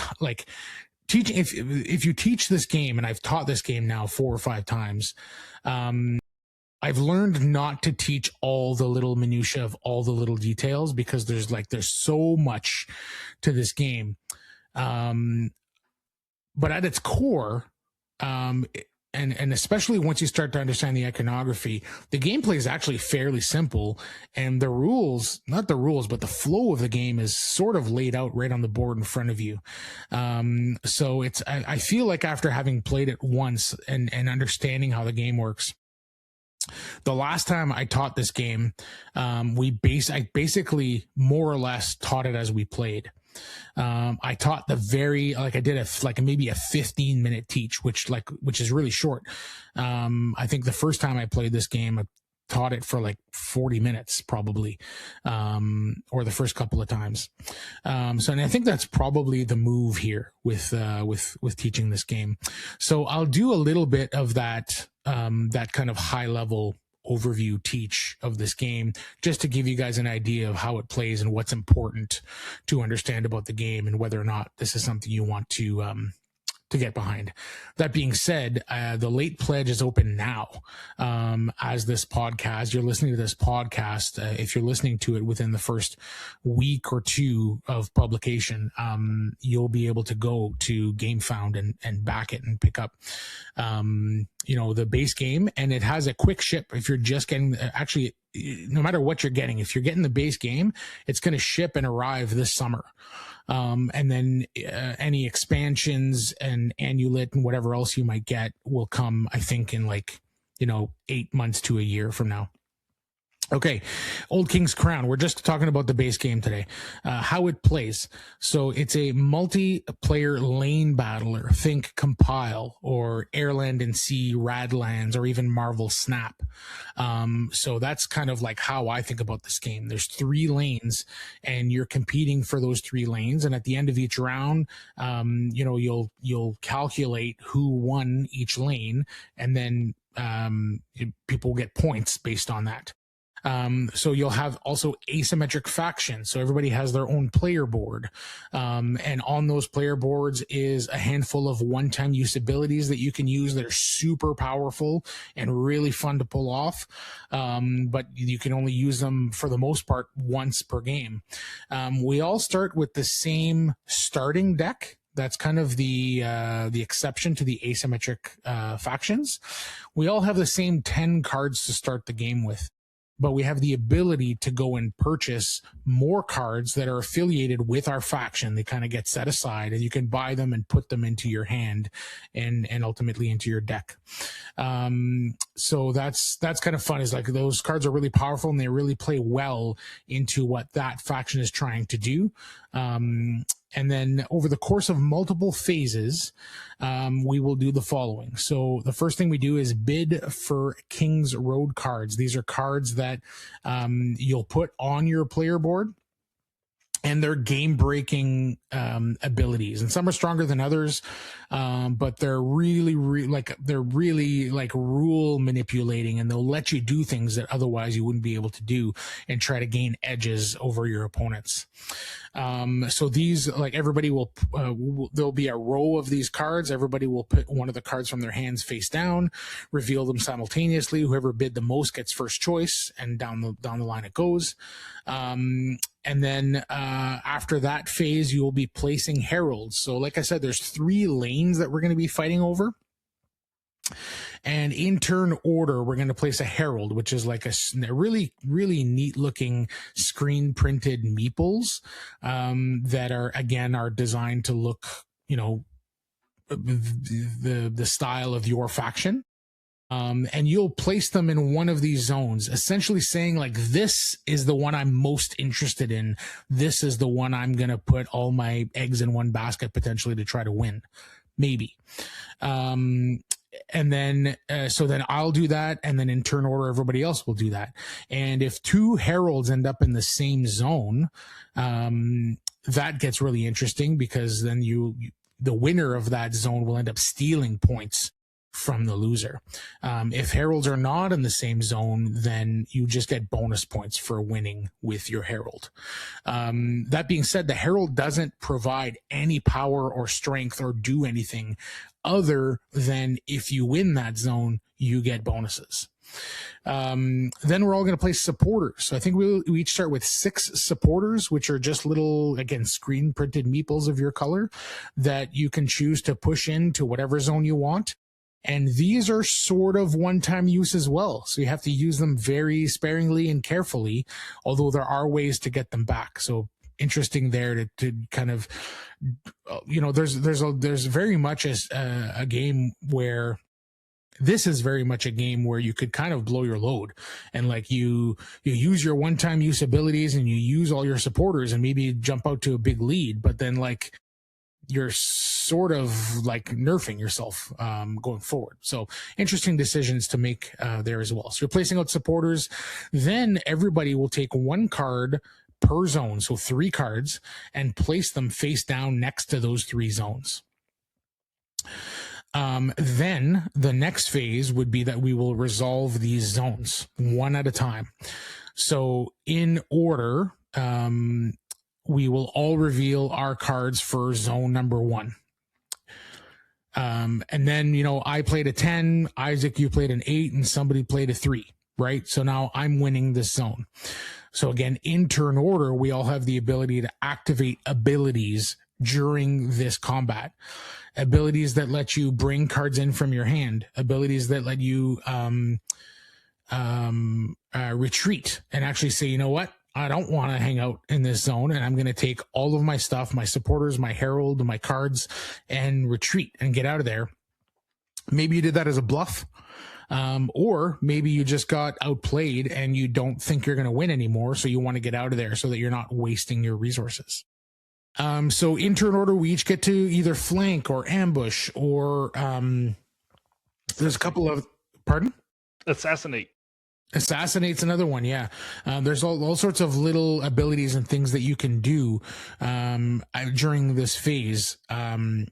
teaching. If you teach this game, and I've taught this game now 4 or 5 times, I've learned not to teach all the little minutia of all the little details, because there's so much to this game. But at its core, and especially once you start to understand the iconography, the gameplay is actually fairly simple, and the rules, not the rules, but the flow of the game is sort of laid out right on the board in front of you. So I feel like after having played it once and understanding how the game works, the last time I taught this game, I basically more or less taught it as we played. I taught I did maybe a 15-minute teach, which is really short. I think the first time I played this game, I taught it for like 40 minutes probably, or the first couple of times. And I think that's probably the move here with teaching this game. So I'll do a little bit of that kind of high level overview teach of this game, just to give you guys an idea of how it plays and what's important to understand about the game, and whether or not this is something you want to get behind. That being said, the late pledge is open now. As this podcast, you're listening to this podcast, if you're listening to it within the first week or 2 of publication, you'll be able to go to GameFound and back it and pick up, the base game. And it has a quick ship. If you're just getting, no matter what you're getting, if you're getting the base game, it's going to ship and arrive this summer. And then any expansions and Annulet and whatever else you might get will come, I think, in 8 months to a year from now. Okay, Old King's Crown. We're just talking about the base game today, how it plays. So it's a multiplayer lane battler. Think Compile or Airland and Sea Radlands, or even Marvel Snap. So that's kind of like how I think about this game. There's 3 lanes, and you're competing for those 3 lanes. And at the end of each round, you'll calculate who won each lane, and then people get points based on that. So you'll have also asymmetric factions. So everybody has their own player board. And on those player boards is a handful of one-time use abilities that you can use that are super powerful and really fun to pull off. But you can only use them for the most part once per game. We all start with the same starting deck. That's kind of the exception to the asymmetric factions. We all have the same 10 cards to start the game with. but we have the ability to go and purchase more cards that are affiliated with our faction. They kind of get set aside, and you can buy them and put them into your hand and ultimately into your deck. So that's kind of fun. Is like those cards are really powerful, and they really play well into what that faction is trying to do. And then over the course of multiple phases, we will do the following. So the first thing we do is bid for King's Road cards. These are cards that you'll put on your player board, and they're game-breaking abilities, and some are stronger than others, but they're really rule manipulating, and they'll let you do things that otherwise you wouldn't be able to do, and try to gain edges over your opponents. So these, like, everybody will there'll be a row of these cards. Everybody will put one of the cards from their hands face down, reveal them simultaneously. Whoever bid the most gets first choice, and down the line it goes. And then after that phase, you will be placing heralds. So like I said, there's 3 lanes that we're going to be fighting over. And in turn order, we're going to place a herald, which is like a really, really neat looking screen printed meeples that are designed to look, the style of your faction. And you'll place them in one of these zones, essentially saying, like, this is the one I'm most interested in. This is the one I'm going to put all my eggs in one basket potentially to try to win. Maybe. And then, so then I'll do that. And then in turn order, everybody else will do that. And if 2 heralds end up in the same zone, that gets really interesting, because then the winner of that zone will end up stealing points from the loser. If heralds are not in the same zone, then you just get bonus points for winning with your herald. That being said, the herald doesn't provide any power or strength or do anything other than if you win that zone, you get bonuses. Then we're all going to place supporters. So I think we each start with 6 supporters, which are just little, again, screen printed meeples of your color that you can choose to push into whatever zone you want. And these are sort of one-time use as well. So you have to use them very sparingly and carefully, although there are ways to get them back. So interesting there to kind of, there's very much a game where this is very much a game where you could kind of blow your load, and like you use your one-time use abilities and you use all your supporters and maybe jump out to a big lead, but then like you're sort of like nerfing yourself going forward. So interesting decisions to make there as well. So you're placing out supporters. Then everybody will take 1 card per zone, so 3 cards, and place them face down next to those 3 zones. Then the next phase would be that we will resolve these zones one at a time. So in order, we will all reveal our cards for zone number 1. And then, I played a 10, Isaac, you played an 8, and somebody played a 3, right? So now I'm winning this zone. So again, in turn order, we all have the ability to activate abilities during this combat. Abilities that let you bring cards in from your hand. Abilities that let you retreat and actually say, you know what? I don't want to hang out in this zone, and I'm going to take all of my stuff, my supporters, my herald, my cards, and retreat and get out of there. Maybe you did that as a bluff, or maybe you just got outplayed and you don't think you're going to win anymore, so you want to get out of there so that you're not wasting your resources. So in turn order, we each get to either flank or ambush, or there's a couple of, pardon? Assassinate. Assassinate's another one, yeah. There's all sorts of little abilities and things that you can do during this phase that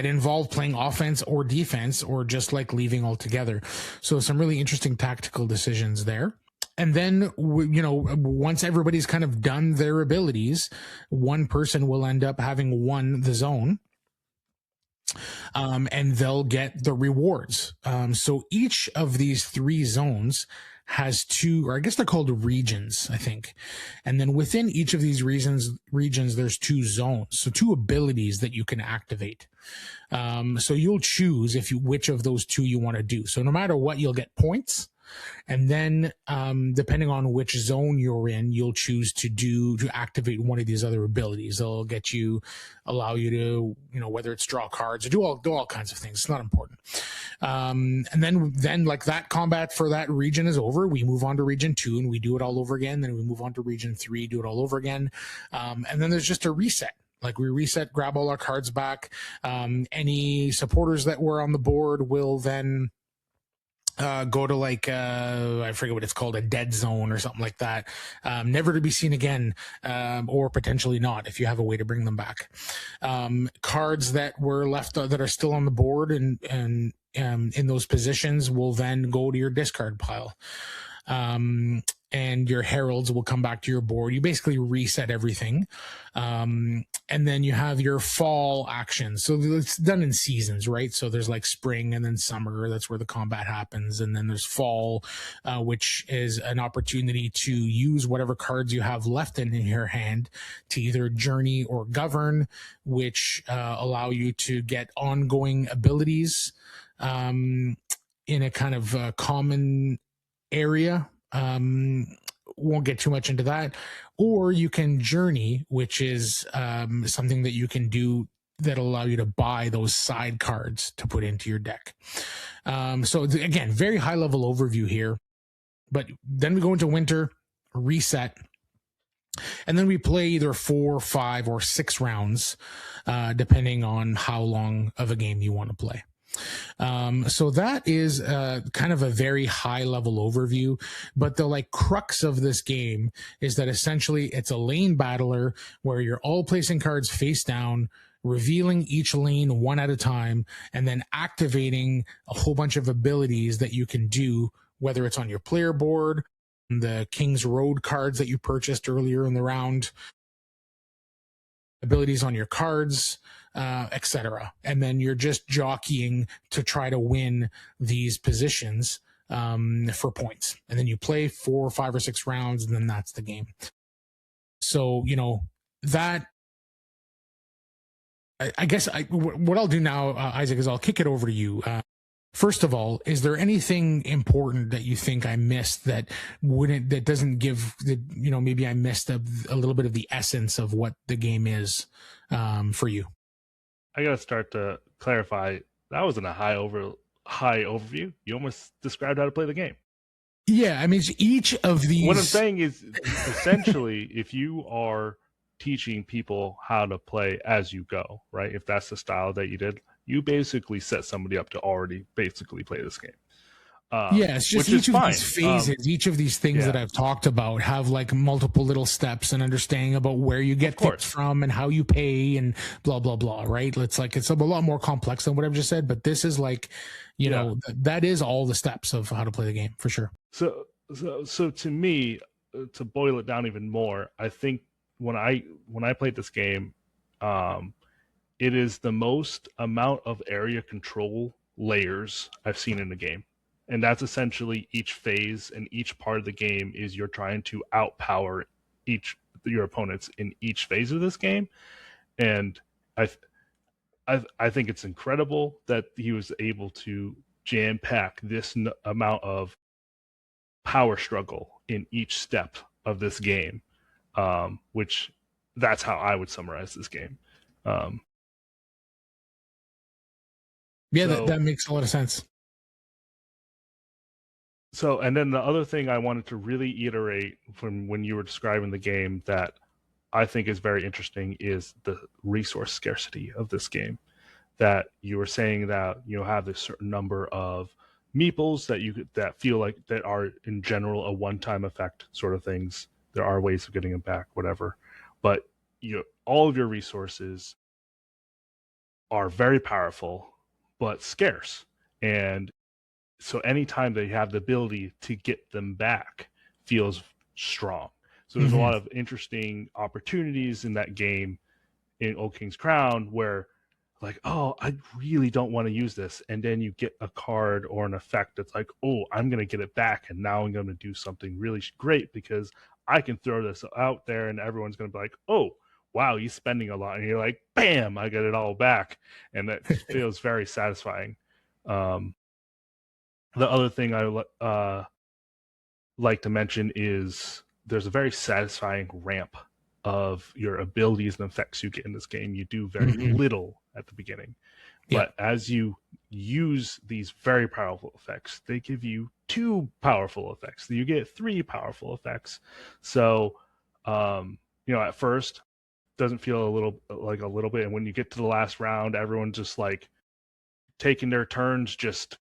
involve playing offense or defense, or just like leaving altogether. So some really interesting tactical decisions there. And then, once everybody's kind of done their abilities, one person will end up having won the zone. And they'll get the rewards. So each of these 3 zones has 2, or I guess they're called regions, I think. And then within each of these regions, there's 2 zones. So 2 abilities that you can activate. So you'll choose which of those 2 you want to do. So no matter what, you'll get points. And then, depending on which zone you're in, you'll choose to activate one of these other abilities. They'll allow you to, whether it's draw cards or do all kinds of things. It's not important. And then like that combat for that region is over. We move on to region 2 and we do it all over again. Then we move on to region 3, do it all over again. And then there's just a reset. Like we reset, grab all our cards back. Any supporters that were on the board will then go to like I forget what it's called, a dead zone or something like that, never to be seen again, or potentially not if you have a way to bring them back. Cards that were left that are still on the board and in those positions will then go to your discard pile. And your heralds will come back to your board. You basically reset everything. And then you have your fall actions. So it's done in seasons, right? So there's like spring and then summer. That's where the combat happens. And then there's fall, which is an opportunity to use whatever cards you have left in your hand to either journey or govern, which allow you to get ongoing abilities in a kind of common area. Won't get too much into that. Or you can journey, which is something that you can do that'll allow you to buy those side cards to put into your deck. So again, very high level overview here. But then we go into winter, reset, and then we play either 4, 5, or 6 rounds, depending on how long of a game you want to play. So that is kind of a very high level overview, but the like crux of this game is that essentially it's a lane battler where you're all placing cards face down, revealing each lane one at a time, and then activating a whole bunch of abilities that you can do, whether it's on your player board, the King's Road cards that you purchased earlier in the round, abilities on your cards, etc. And then you're just jockeying to try to win these positions for points. And then you play 4, 5, or 6 rounds, and then that's the game. So, that, I guess what I'll do now, Isaac, is I'll kick it over to you. First of all, is there anything important that you think I missed that doesn't give maybe I missed a little bit of the essence of what the game is for you? I got to start to clarify. That wasn't a high overview. You almost described how to play the game. Yeah, I mean, each of these. What I'm saying is, essentially, if you are teaching people how to play as you go, right? If that's the style that you did, you basically set somebody up to already basically play this game. It's just each of these phases, each of these things that I've talked about have like multiple little steps and understanding about where you get tips from and how you pay and blah, blah, blah, right? It's a lot more complex than what I've just said, but this is like, that is all the steps of how to play the game for sure. So to me, to boil it down even more, I think when I played this game, it is the most amount of area control layers I've seen in the game. And that's essentially each phase and each part of the game is you're trying to outpower your opponents in each phase of this game. And I think it's incredible that he was able to jam pack this amount of power struggle in each step of this game, which that's how I would summarize this game. That makes a lot of sense. So, and then the other thing I wanted to really iterate from when you were describing the game that I think is very interesting is the resource scarcity of this game. That you were saying that you have this certain number of meeples that feel like that are in general a one-time effect sort of things. There are ways of getting them back, whatever. But all of your resources are very powerful, but scarce. And so anytime they have the ability to get them back feels strong. So there's a lot of interesting opportunities in that game in Old King's Crown where like, oh, I really don't want to use this. And then you get a card or an effect that's like, oh, I'm going to get it back. And now I'm going to do something really great because I can throw this out there and everyone's going to be like, oh, wow, he's spending a lot. And you're like, bam, I get it all back. And that feels very satisfying. The other thing like to mention is there's a very satisfying ramp of your abilities and effects you get in this game. You do very little at the beginning, but as you use these very powerful effects, they give you 2 powerful effects. You get 3 powerful effects. So, at first, doesn't feel a little bit, and when you get to the last round, everyone's just like taking their turns, just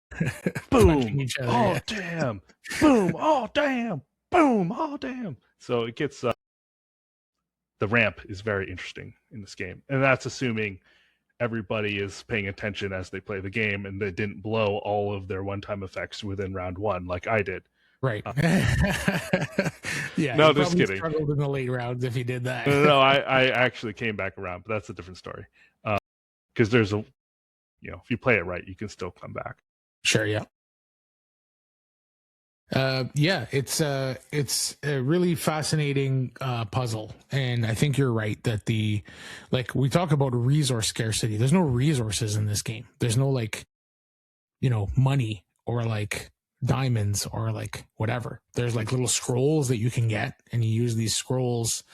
boom, each other, oh damn, boom, oh damn, boom, oh damn. So it gets the ramp is very interesting in this game, and that's assuming everybody is paying attention as they play the game and they didn't blow all of their one-time effects within round 1 like I did. Right. Yeah. No, just kidding. Struggled in the late rounds if you did that. No, I actually came back around, but that's a different story. Because there's if you play it right, you can still come back. Sure. Yeah. It's a really fascinating puzzle, and I think you're right that we talk about resource scarcity. There's no resources in this game. There's no money or diamonds or whatever. There's little scrolls that you can get, and you use these scrolls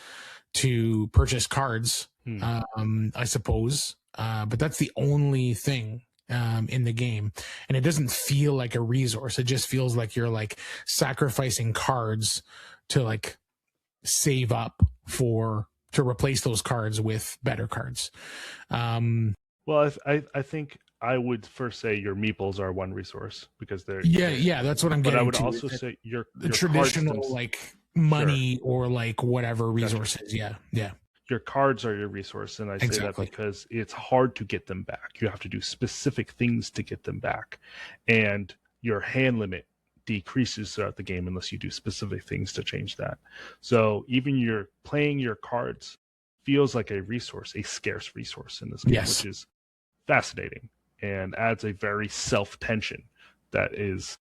to purchase cards. I suppose, but that's the only thing in the game, and it doesn't feel like a resource. It just feels like you're sacrificing cards to save up to replace those cards with better cards. Well, I think I would first say your meeples are one resource because they're that's what I'm getting. But I would to. also say your traditional money or whatever resources. Gotcha. Yeah. Your cards are your resource, and I say that because it's hard to get them back. You have to do specific things to get them back, and your hand limit decreases throughout the game unless you do specific things to change that. So even playing your cards feels like a resource, a scarce resource in this game, which is fascinating and adds a very self-tension that is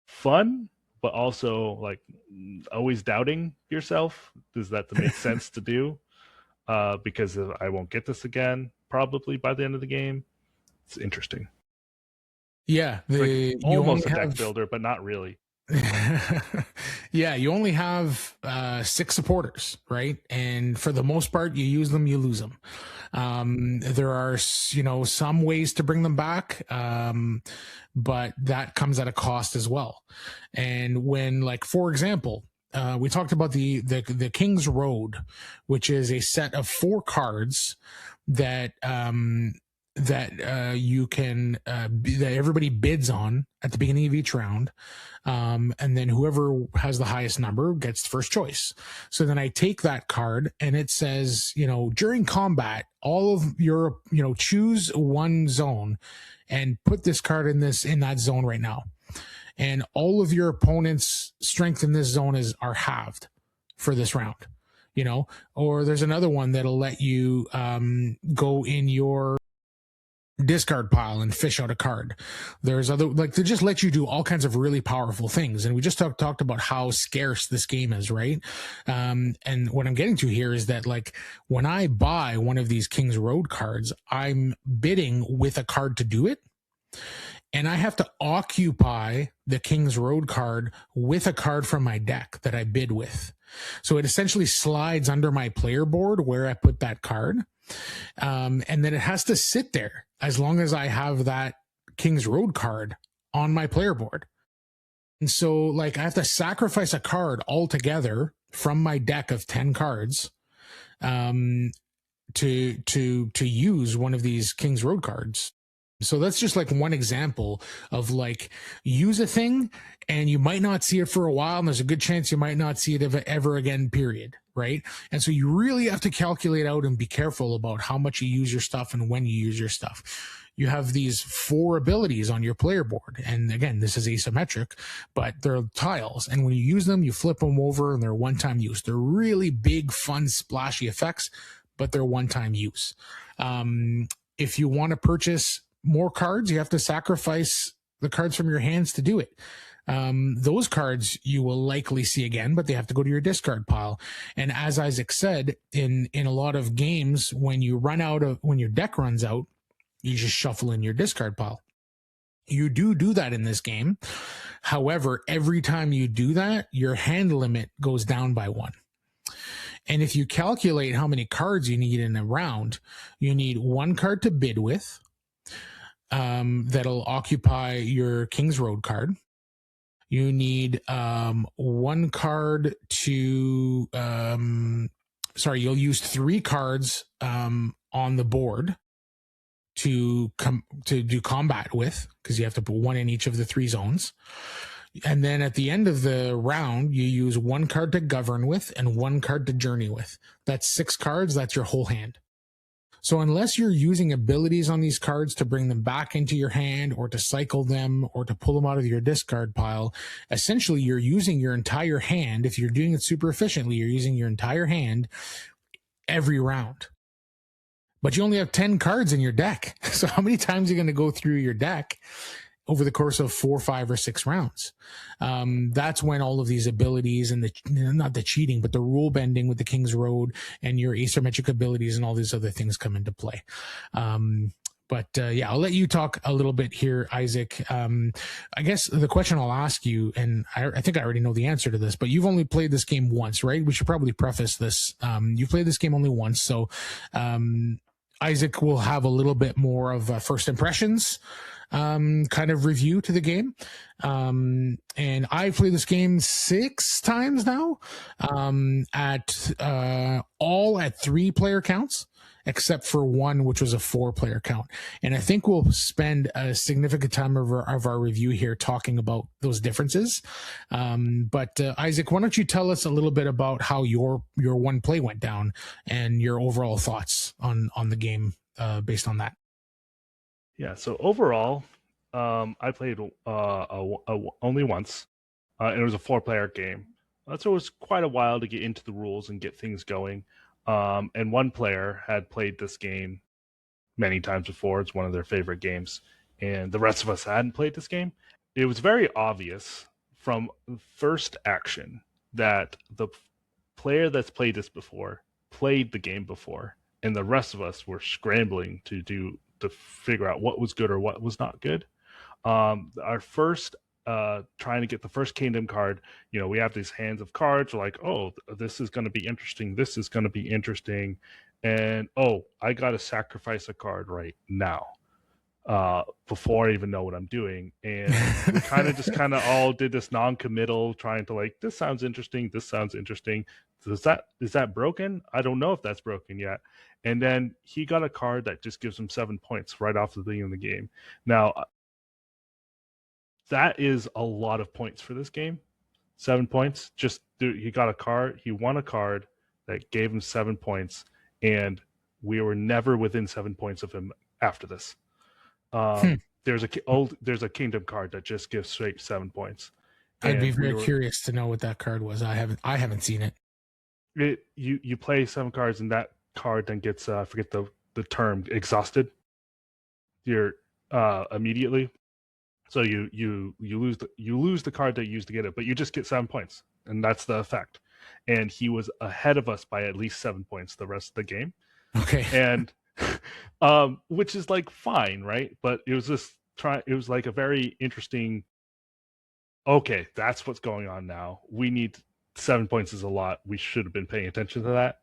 fun, but also always doubting yourself. Does that make sense to do? Because I won't get this again, probably by the end of the game. It's interesting. Yeah, almost a deck builder, but not really. Yeah, you only have 6 supporters, right? And for the most part, you use them, you lose them. There are some ways to bring them back, but that comes at a cost as well. And when, for example, we talked about the King's Road, which is a set of 4 cards that you can that everybody bids on at the beginning of each round, and then whoever has the highest number gets first choice. So then I take that card, and it says, during combat, all of your choose one zone and put this card in that zone right now, and all of your opponent's strength in this zone are halved for this round. Or there's another one that'll let you go in your discard pile and fish out a card. There's other they just let you do all kinds of really powerful things, and we just talked about how scarce this game is, right? And what I'm getting to here is that when I buy one of these King's Road cards, I'm bidding with a card to do it, and I have to occupy the King's Road card with a card from my deck that I bid with. So it essentially slides under my player board where I put that card. And then it has to sit there as long as I have that King's Road card on my player board. And so I have to sacrifice a card altogether from my deck of 10 cards to use one of these King's Road cards. So that's just one example of use a thing and you might not see it for a while, and there's a good chance you might not see it ever again, period. Right? And so you really have to calculate out and be careful about how much you use your stuff and when you use your stuff. You have these 4 abilities on your player board. And again, this is asymmetric, but they're tiles. And when you use them, you flip them over and they're one-time use. They're really big, fun, splashy effects, but they're one-time use. If you want to purchase more cards, you have to sacrifice the cards from your hands to do it. Those cards you will likely see again, but they have to go to your discard pile. And as Isaac said, in a lot of games, when your deck runs out, you just shuffle in your discard pile. You do that in this game. However, every time you do that, your hand limit goes down by 1. And if you calculate how many cards you need in a round, you need 1 card to bid with, that'll occupy your King's Road card. You need 1 card to you'll use 3 cards on the board to do combat with, because you have to put 1 in each of the 3 zones. And then at the end of the round, you use 1 card to govern with and 1 card to journey with. That's 6 cards. That's your whole hand. So unless you're using abilities on these cards to bring them back into your hand or to cycle them or to pull them out of your discard pile, essentially you're using your entire hand. If you're doing it super efficiently, you're using your entire hand every round. But you only have 10 cards in your deck. So how many times are you going to go through your deck over the course of 4, 5, or 6 rounds? That's when all of these abilities and not the cheating, but the rule bending with the King's Road and your asymmetric abilities and all these other things come into play. But I'll let you talk a little bit here, Isaac. I guess the question I'll ask you, and I think I already know the answer to this, but you've only played this game once, right? We should probably preface this. You played this game only once, so Isaac will have a little bit more of first impressions kind of review to the game. And I've played this game 6 times now, at 3-player counts, except for 1, which was a 4-player count. And I think we'll spend a significant time of our review here talking about those differences. But Isaac, why don't you tell us a little bit about how your 1 play went down and your overall thoughts on the game based on that? Yeah, so overall, I played only once, and it was a 4-player game. So it was quite a while to get into the rules and get things going. And 1 player had played this game many times before. It's one of their favorite games. And the rest of us hadn't played this game. It was very obvious from first action that the player that's played this before played the game before. And the rest of us were scrambling to figure out what was good or what was not good. Our first trying to get the first kingdom card, we have these hands of cards. We're like, oh, this is going to be interesting. This is going to be interesting. And, oh, I got to sacrifice a card right now before I even know what I'm doing. And we kind of all did this non-committal, trying to this sounds interesting. This sounds interesting. Is that broken? I don't know if that's broken yet. And then he got a card that just gives him 7 points right off the beginning of the game. Now, that is a lot of points for this game. 7 points. He got a card. He won a card that gave him 7 points, and we were never within 7 points of him after this. There's a kingdom card that just gives straight 7 points. I'd be very curious to know what that card was. I haven't seen it. You play 7 cards, and that card then gets I forget the term, exhausted. You're immediately. So you lose the card that you used to get it, but you just get 7 points, and that's the effect. And he was ahead of us by at least 7 points the rest of the game. Okay. And which is fine, right? But it was it was a very interesting. Okay, that's what's going on now. We need 7 points is a lot. We should have been paying attention to that.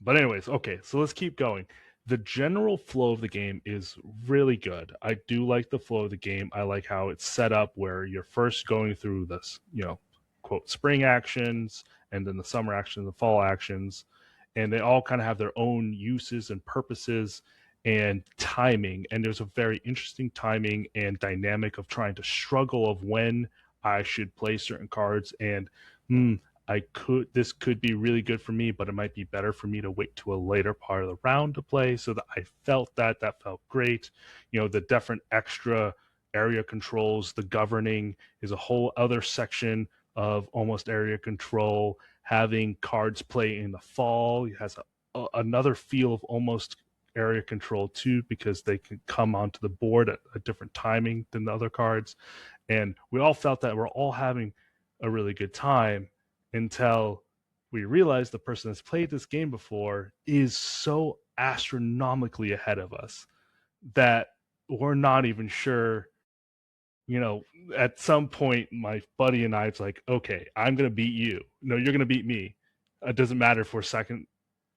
But anyways, okay, so let's keep going. The general flow of the game is really good. I do like the flow of the game. I like how it's set up where you're first going through this, quote, spring actions, and then the summer actions, the fall actions, and they all kind of have their own uses and purposes and timing. And there's a very interesting timing and dynamic of trying to struggle of when I should play certain cards, and this could be really good for me, but it might be better for me to wait to a later part of the round to play. So that I felt that felt great. The different extra area controls, the governing is a whole other section of almost area control. Having cards play in the fall, it has another feel of almost area control too, because they can come onto the board at a different timing than the other cards. And we all felt that we're all having a really good time until we realized the person that's played this game before is so astronomically ahead of us that we're not even sure you know, at some point, my buddy and I, it's like, okay, I'm going to beat you. No, you're going to beat me. It doesn't matter if we're second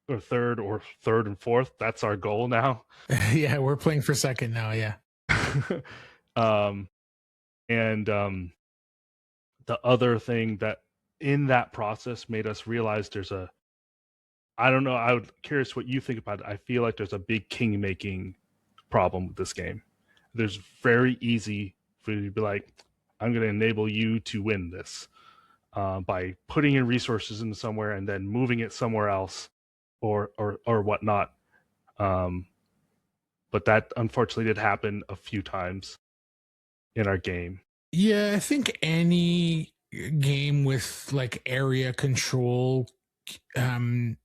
or third and fourth. That's our goal now. Yeah, we're playing for second now. Yeah. um, and the other thing that in that process made us realize I don't know, I would curious what you think about it. I feel like there's a big king making problem with this game. There's very easy for you to be like, I'm going to enable you to win this by putting in resources into somewhere and then moving it somewhere else or whatnot. But that unfortunately did happen a few times in our game. Yeah, I think any game with like area control can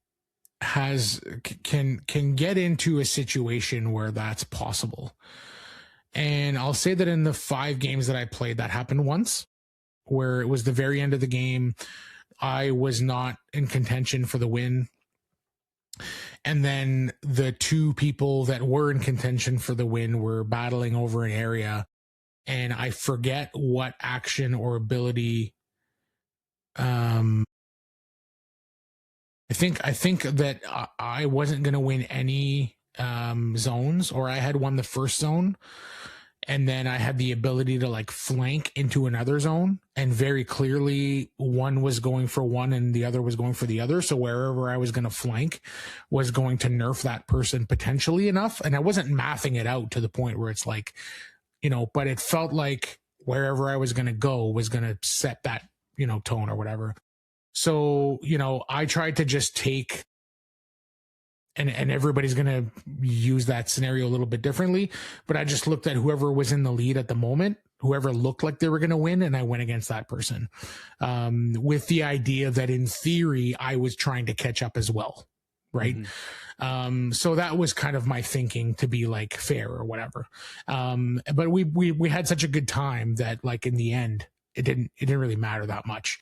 get into a situation where that's possible. And I'll say that in the 5 games that I played, that happened once, where it was the very end of the game. I was not in contention for the win. And then the 2 people that were in contention for the win were battling over an area. And I forget what action or ability. I think that I wasn't going to win any zones, or I had won the first zone, and then I had the ability to like flank into another zone, and very clearly one was going for one and the other was going for the other. So wherever I was going to flank was going to nerf that person potentially enough. And I wasn't mathing it out to the point where it's like, you know, but it felt like wherever I was going to go was going to set that, you know, tone or whatever. So, you know, I tried to just take, and everybody's going to use that scenario a little bit differently, but I just looked at whoever was in the lead at the moment, whoever looked like they were going to win, and I went against that person with the idea that in theory, I was trying to catch up as well. Right. Mm-hmm. So that was kind of my thinking, to be like fair or whatever. But we had such a good time that like in the end, it didn't really matter that much.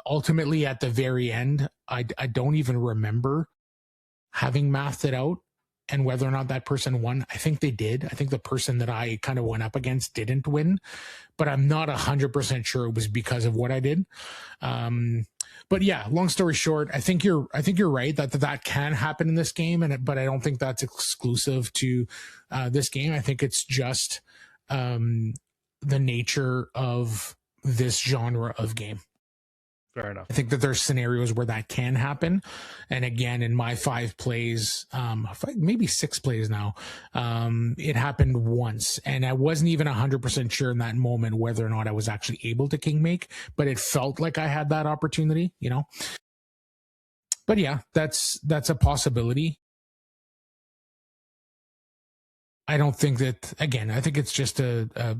Ultimately at the very end, I don't even remember having mathed it out and whether or not that person won. I think they did. I think the person that I kind of went up against didn't win, but I'm not 100% sure it was because of what I did. But yeah, long story short, I think you're right that can happen in this game, but I don't think that's exclusive to this game. I think it's just the nature of this genre of game. Fair enough. I think that there's scenarios where that can happen. And again, in my 5 plays, maybe 6 plays now, it happened once. And I wasn't even 100% sure in that moment whether or not I was actually able to king make, but it felt like I had that opportunity, you know? But yeah, that's a possibility. I don't think that, again, I think it's just a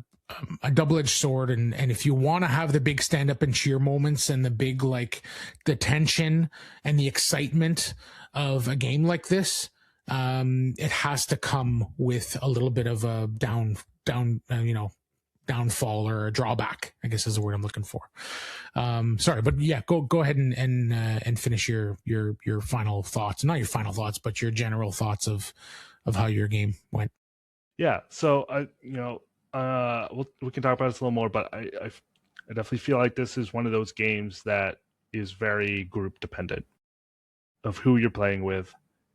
double-edged sword, and if you want to have the big stand-up and cheer moments and the big like the tension and the excitement of a game like this, it has to come with a little bit of a downfall or a drawback, I guess is the word I'm looking for. Sorry, but yeah, go ahead and finish your final thoughts. Not your final thoughts, but your general thoughts of how your game went. Yeah, so we can talk about this a little more, but I definitely feel like this is one of those games that is very group dependent of who you're playing with.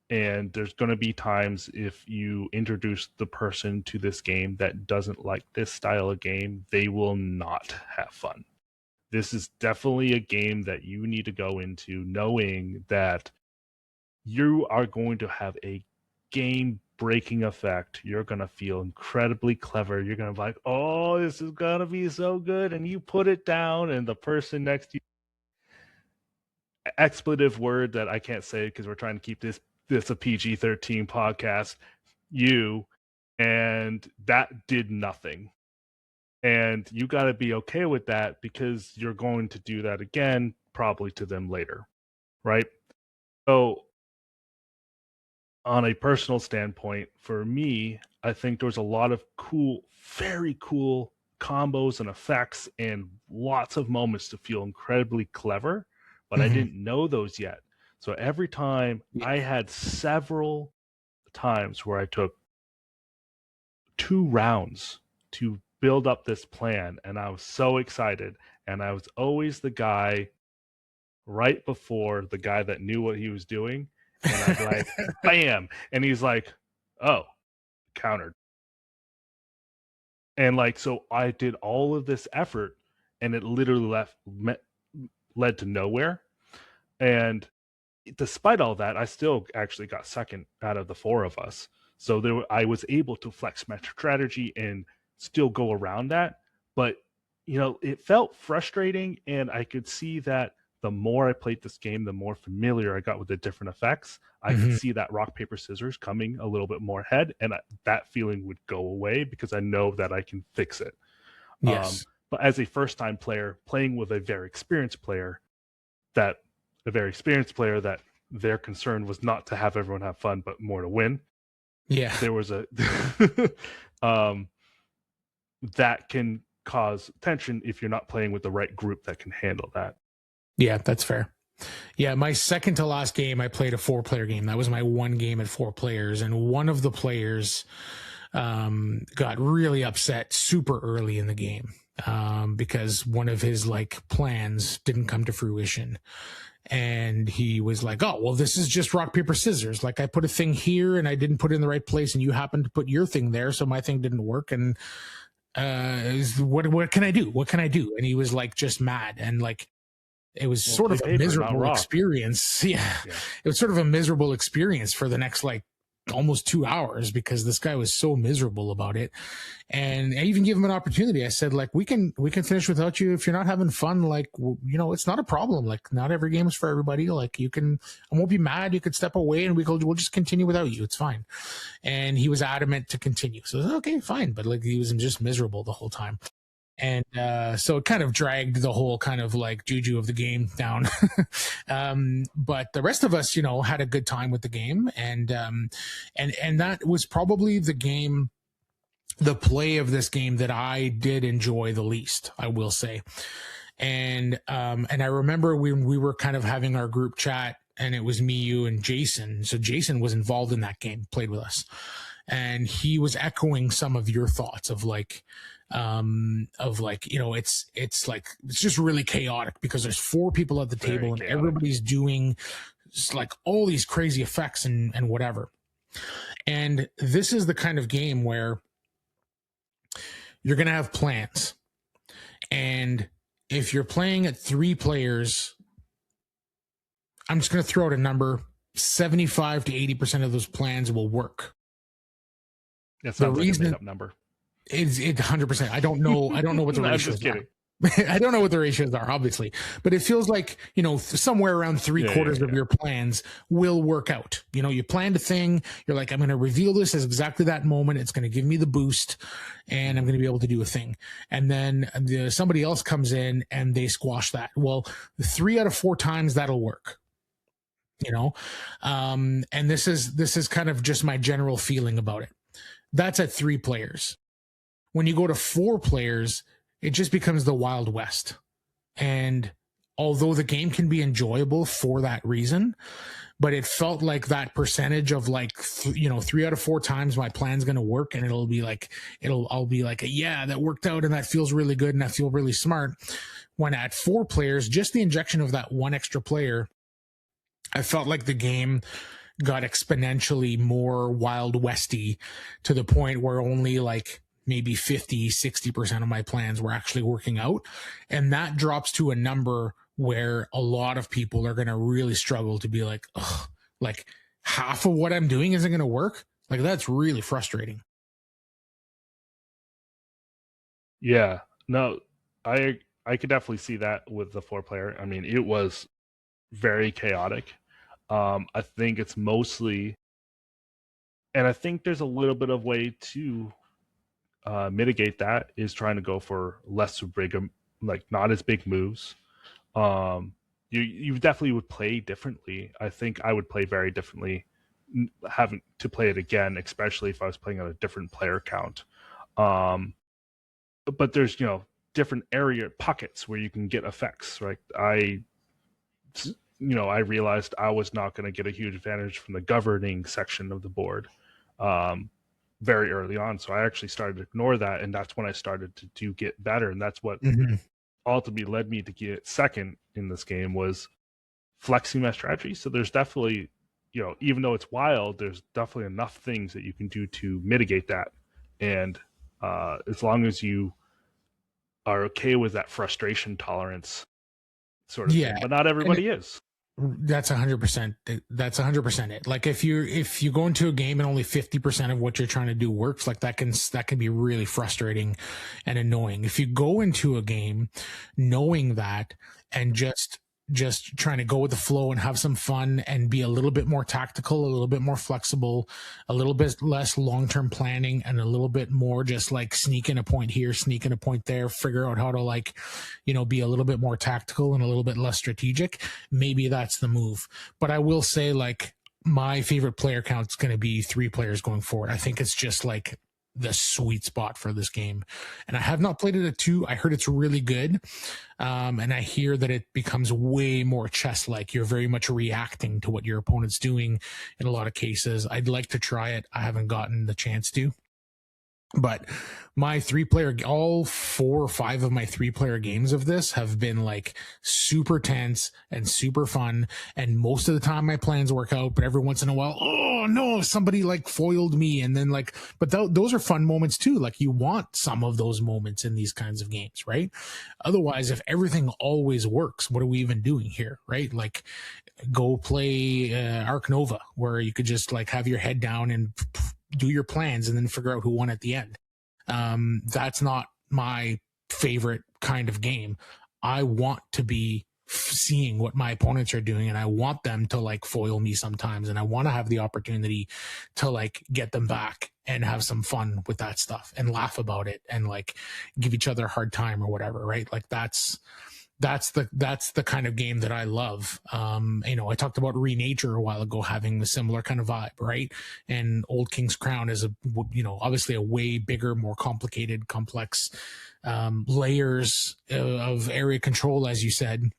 And there's going to be times if you introduce the person to this game that doesn't like this style of game, they will not have fun. This is definitely a game that you need to go into knowing that you are going to have a game breaking effect. You're going to feel incredibly clever. You're going to be like, oh, this is going to be so good. And you put it down and the person next to you, expletive word that I can't say because we're trying to keep this a PG-13 podcast, and that did nothing. And you got to be okay with that because you're going to do that again, probably to them later. Right? So on a personal standpoint, for me, I think there's a lot of cool, very cool combos and effects and lots of moments to feel incredibly clever, but I didn't know those yet. So every time I had several times where I took 2 rounds to build up this plan, and I was so excited, and I was always the guy right before the guy that knew what he was doing, and I'd be like, bam, and he's like, oh, countered. And like, so I did all of this effort, and it literally led to nowhere. And despite all that, I still actually got second out of the four of us. So I was able to flex my strategy and still go around that. But, it felt frustrating, and I could see that the more I played this game, the more familiar I got with the different effects. I could see that rock, paper, scissors coming a little bit more ahead, and that feeling would go away because I know that I can fix it. Yes. But as a first-time player, playing with a very experienced player, that their concern was not to have everyone have fun, but more to win. Yeah. There was that can cause tension if you're not playing with the right group that can handle that. Yeah, that's fair. Yeah, my second to last game, I played a 4-player game. That was my one game at 4 players, and one of the players got really upset super early in the game because one of his plans didn't come to fruition. And he was like, oh, well, this is just rock, paper, scissors. Like, I put a thing here and I didn't put it in the right place, and you happened to put your thing there, so my thing didn't work. And what can I do? What can I do? And he was just mad. And it was sort of a miserable experience. Yeah. It was sort of a miserable experience for the next almost 2 hours because this guy was so miserable about it. And I even gave him an opportunity. I said, we can finish without you if you're not having fun. It's not a problem. Not every game is for everybody. I won't be mad. You could step away and we'll just continue without you. It's fine. And he was adamant to continue. So I was, okay, fine. But he was just miserable the whole time. And so it kind of dragged the whole kind of juju of the game down. But the rest of us, had a good time with the game. And that was probably the play of this game that I did enjoy the least, I will say. And I remember when we were kind of having our group chat, and it was me, you, and Jason. So Jason was involved in that game, played with us. And he was echoing some of your thoughts of it's just really chaotic because there's 4 people at the table and everybody's doing all these crazy effects and whatever. And this is the kind of game where you're going to have plans. And if you're playing at 3 players, I'm just going to throw out a number, 75 to 80% of those plans will work. That sounds like a made-up number. It's 100%. I don't know what the ratios are. I don't know what the ratios are, obviously, but it feels somewhere around 3/4 of your plans will work out. You planned a thing. You're like, I'm going to reveal this as exactly that moment. It's going to give me the boost, and I'm going to be able to do a thing. And then somebody else comes in and they squash that. Well, 3 out of 4 times that'll work. And this is kind of just my general feeling about it. That's at 3 players. When you go to 4 players, it just becomes the Wild West. And although the game can be enjoyable for that reason, but it felt like that percentage of 3 out of 4 times my plan's going to work, and I'll be like, yeah, that worked out and that feels really good and I feel really smart. When at 4 players, just the injection of that one extra player, I felt like the game got exponentially more Wild Westy to the point where only maybe 50-60% of my plans were actually working out. And that drops to a number where a lot of people are going to really struggle to be half of what I'm doing isn't going to work. That's really frustrating. Yeah, no, I could definitely see that with the 4-player. I mean, it was very chaotic. I think it's mostly, and I think there's a little bit of way to mitigate that is trying to go for less big, not as big moves. You definitely would play differently. I think I would play very differently, having to play it again, especially if I was playing on a different player count. But there's different area pockets where you can get effects, right? I realized I was not going to get a huge advantage from the governing section of the board. very early on. So I actually started to ignore that, and that's when I started to get better. And that's what ultimately led me to get second in this game, was flexing my strategy. So there's definitely, even though it's wild, there's definitely enough things that you can do to mitigate that. And as long as you are okay with that frustration tolerance sort of thing, but not everybody is. That's 100%. That's 100% it. Like if you go into a game and only 50% of what you're trying to do works, like that can be really frustrating and annoying. If you go into a game knowing that and just trying to go with the flow and have some fun and be a little bit more tactical, a little bit more flexible, a little bit less long-term planning, and a little bit more just like sneaking a point here, sneaking a point there, figure out how to be a little bit more tactical and a little bit less strategic, maybe that's the move. But I will say, like, my favorite player count is going to be 3 players going forward. I think it's just like the sweet spot for this game. And I have not played it at 2. I heard it's really good. And I hear that it becomes way more chess-like. You're very much reacting to what your opponent's doing in a lot of cases. I'd like to try it. I haven't gotten the chance to. But my 3-player, all 4 or 5 of my 3-player games of this have been like super tense and super fun. And most of the time my plans work out, but every once in a while, oh no, somebody like foiled me. And then those are fun moments too. Like you want some of those moments in these kinds of games, right? Otherwise, if everything always works, what are we even doing here, right? Like go play Arc Nova, where you could just like have your head down and do your plans and then figure out who won at the end. That's not my favorite kind of game. I want to be seeing what my opponents are doing, and I want them to like foil me sometimes, and I want to have the opportunity to like get them back and have some fun with that stuff and laugh about it and like give each other a hard time or whatever, right? Like that's the kind of game that I love. I talked about Renature a while ago having a similar kind of vibe, right? And Old King's Crown is obviously a way bigger, more complicated, complex layers of area control, as you said.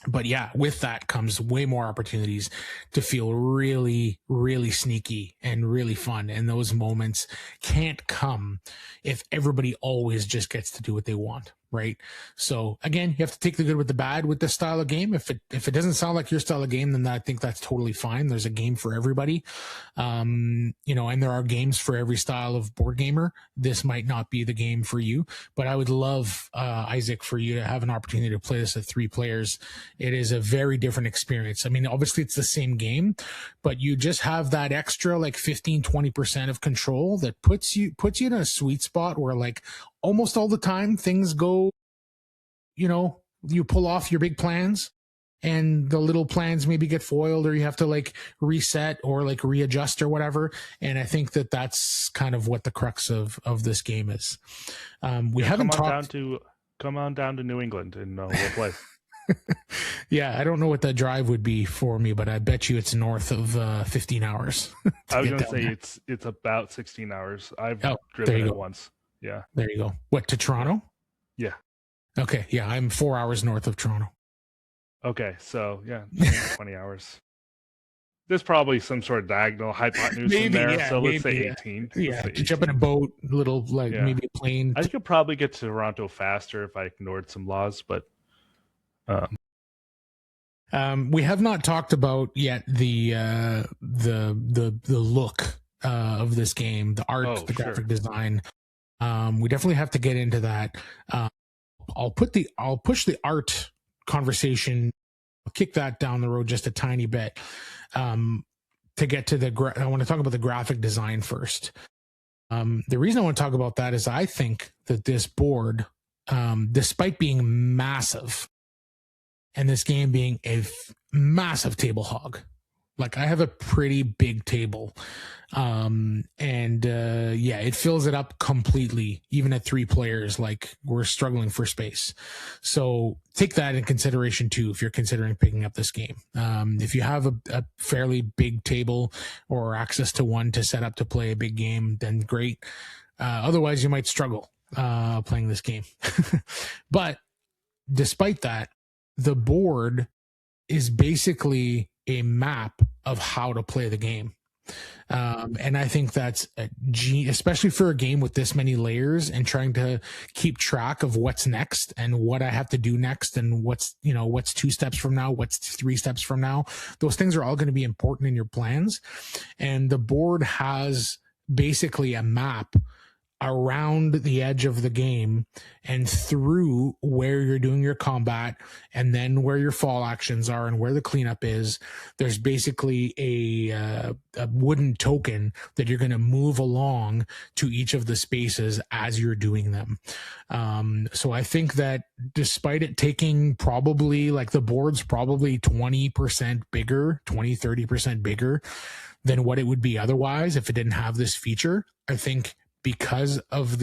But yeah, with that comes way more opportunities to feel really, really sneaky and really fun. And those moments can't come if everybody always just gets to do what they want, right? So again, you have to take the good with the bad with this style of game. If it doesn't sound like your style of game, then I think that's totally fine. There's a game for everybody. And there are games for every style of board gamer. This might not be the game for you, but I would love, Isaac, for you to have an opportunity to play this at 3 players. It is a very different experience. I mean, obviously it's the same game, but you just have that extra like 15-20% of control that puts you in a sweet spot where like almost all the time things go, you pull off your big plans and the little plans maybe get foiled, or you have to like reset or like readjust or whatever. And I think that that's kind of what the crux of this game is. We haven't talked. Come on down to New England and we'll play. Yeah, I don't know what that drive would be for me, but I bet you it's north of 15 hours. I was going to say it's about 16 hours. I've driven it once. Yeah. There you go. What, to Toronto? Yeah. Okay. Yeah, I'm 4 hours north of Toronto. Okay, so yeah, 20 hours. There's probably some sort of diagonal hypotenuse in there, so let's say 18. Yeah, jump in a boat, maybe a plane. I could probably get to Toronto faster if I ignored some laws, but we have not talked about yet the look of this game, the art, the graphic design. We definitely have to get into that. I'll push the art conversation, I'll kick that down the road just a tiny bit to get to I want to talk about the graphic design first. The reason I want to talk about that is I think that this board, despite being massive and this game being a massive table hog, like I have a pretty big table, it fills it up completely. Even at 3 players, like we're struggling for space. So take that in consideration too if you're considering picking up this game. If you have a fairly big table or access to one to set up to play a big game, then great. Otherwise, you might struggle playing this game. But despite that, the board is basically a map of how to play the game. And I think that's especially for a game with this many layers and trying to keep track of what's next and what I have to do next and what's 2 steps from now, what's 3 steps from now. Those things are all going to be important in your plans. And the board has basically a map around the edge of the game and through where you're doing your combat and then where your fall actions are and where the cleanup is. There's basically a wooden token that you're going to move along to each of the spaces as you're doing them. So I think that despite it taking probably like the board's probably 20% bigger, 30% bigger than what it would be otherwise if it didn't have this feature, I think because of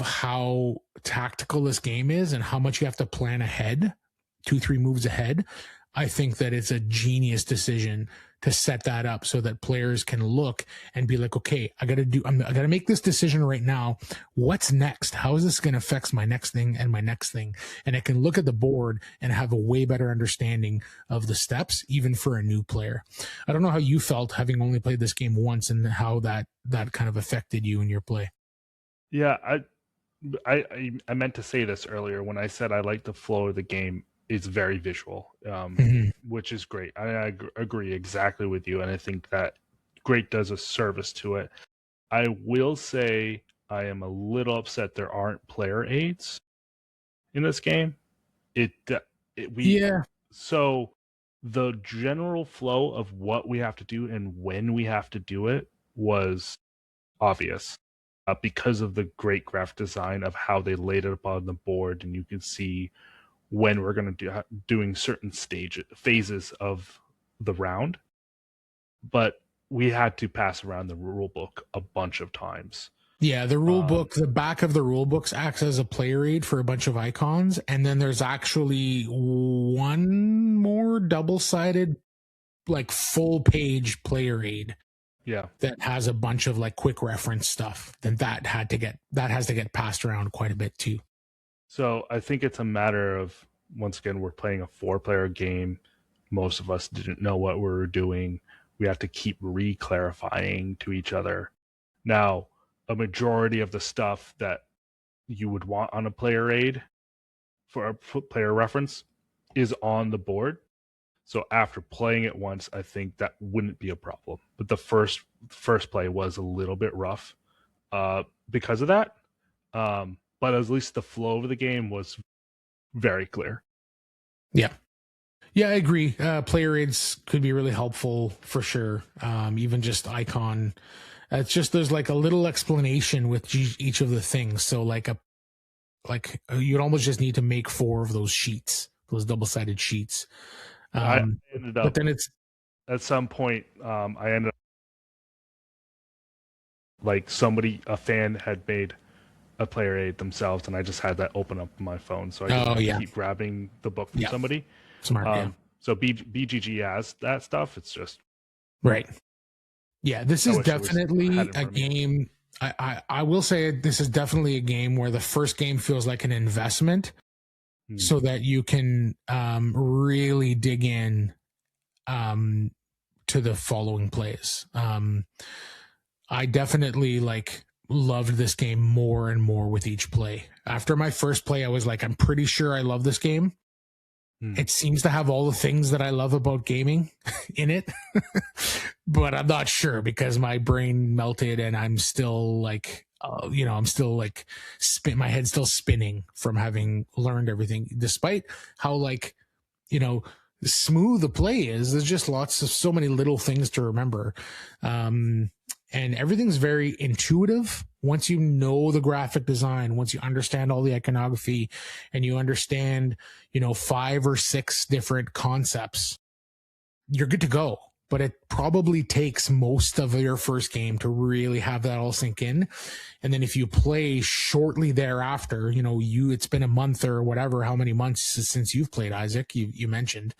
how tactical this game is and how much you have to plan ahead, 2-3 moves ahead, I think that it's a genius decision to set that up so that players can look and be like, okay, I got to make this decision right now. What's next? How is this going to affect my next thing and my next thing? And I can look at the board and have a way better understanding of the steps, even for a new player. I don't know how you felt having only played this game once and how that kind of affected you in your play. Yeah, I meant to say this earlier when I said I like the flow of the game. It's very visual, which is great. I agree exactly with you, and I think that great does a service to it. I will say I am a little upset there aren't player aids in this game. So the general flow of what we have to do and when we have to do it was obvious because of the great graphic design of how they laid it up on the board, and you can see when we're going to doing certain phases of the round. But we had to pass around the rule book a bunch of times. Yeah, the rule book, the back of the rule books acts as a player aid for a bunch of icons, and then there's actually one more double-sided, like full page player aid. Yeah, that has a bunch of like quick reference stuff. Then that has to get passed around quite a bit too. So I think it's a matter of, once again, we're playing a 4-player game. Most of us didn't know what we were doing. We have to keep re-clarifying to each other. Now, a majority of the stuff that you would want on a player aid for a player reference is on the board. So after playing it once, I think that wouldn't be a problem. But the first play was a little bit rough because of that. But at least the flow of the game was very clear. Yeah, I agree. Player aids could be really helpful for sure. Even just icon. It's just there's like a little explanation with each of the things. So like you'd almost just need to make 4 of those sheets, those double-sided sheets. I ended up, but then it's at some point I ended up like a fan had made a player aid themselves, and I just had that open up on my phone, so I could keep grabbing the book from somebody. Smart. So BGG has that stuff. It's just right. Yeah, this is definitely a game. I will say this is definitely a game where the first game feels like an investment, so that you can really dig in to the following plays. I definitely loved this game more and more with each play. After my first play, I was like, I'm pretty sure I love this game. It seems to have all the things that I love about gaming in it, but I'm not sure because my brain melted and I'm still my head's still spinning from having learned everything, despite how smooth the play is. There's just so many little things to remember. And everything's very intuitive once you know the graphic design, once you understand all the iconography and you understand, 5 or 6 different concepts, you're good to go. But it probably takes most of your first game to really have that all sink in. And then if you play shortly thereafter, it's been a month or whatever, how many months since you've played, Isaac, you mentioned,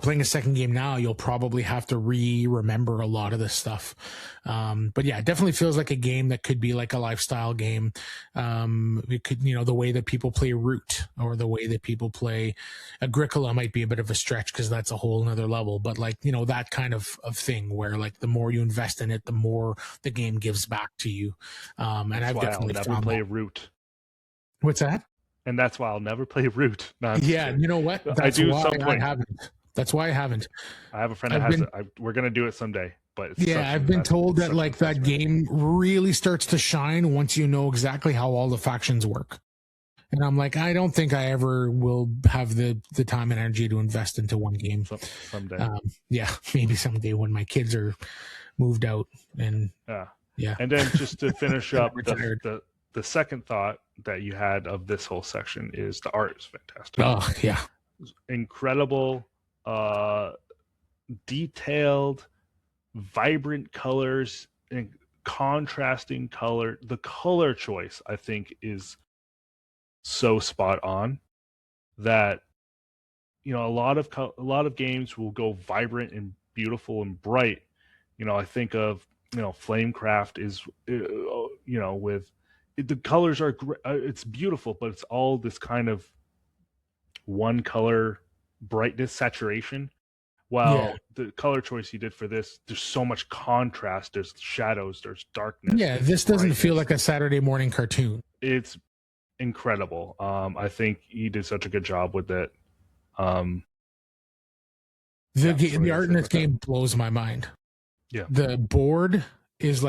playing a second game now, you'll probably have to remember a lot of this stuff. But yeah, it definitely feels like a game that could be like a lifestyle game. It could, the way that people play Root or the way that people play Agricola might be a bit of a stretch because that's a whole nother level. But like, that kind of thing where like the more you invest in it, the more the game gives back to you. And That's I've why definitely I'll never found play that. Root. What's that? And that's why I'll never play Root. No, I'm just Yeah, kidding. you know what? That's I do why some point. I haven't. That's why I haven't. I have a friend that has it. We're gonna do it someday. But it's I've been told that like that game really starts to shine once you know exactly how all the factions work. And I'm like, I don't think I ever will have the time and energy to invest into one game. Someday. Yeah, maybe someday when my kids are moved out. And yeah. And then just to finish up, the second thought that you had of this whole section is the art is fantastic. Oh yeah, incredible, detailed, vibrant colors and contrasting color. The color choice, I think, is so spot on that a lot of games will go vibrant and beautiful and bright. I think of Flamecraft is with the colors are it's beautiful, but it's all this kind of one color brightness saturation. While the color choice you did for this, there's so much contrast. There's shadows, there's darkness. Yeah, this doesn't feel like a Saturday morning cartoon. It's incredible. I think he did such a good job with it. The art in this game blows my mind. Yeah. The board is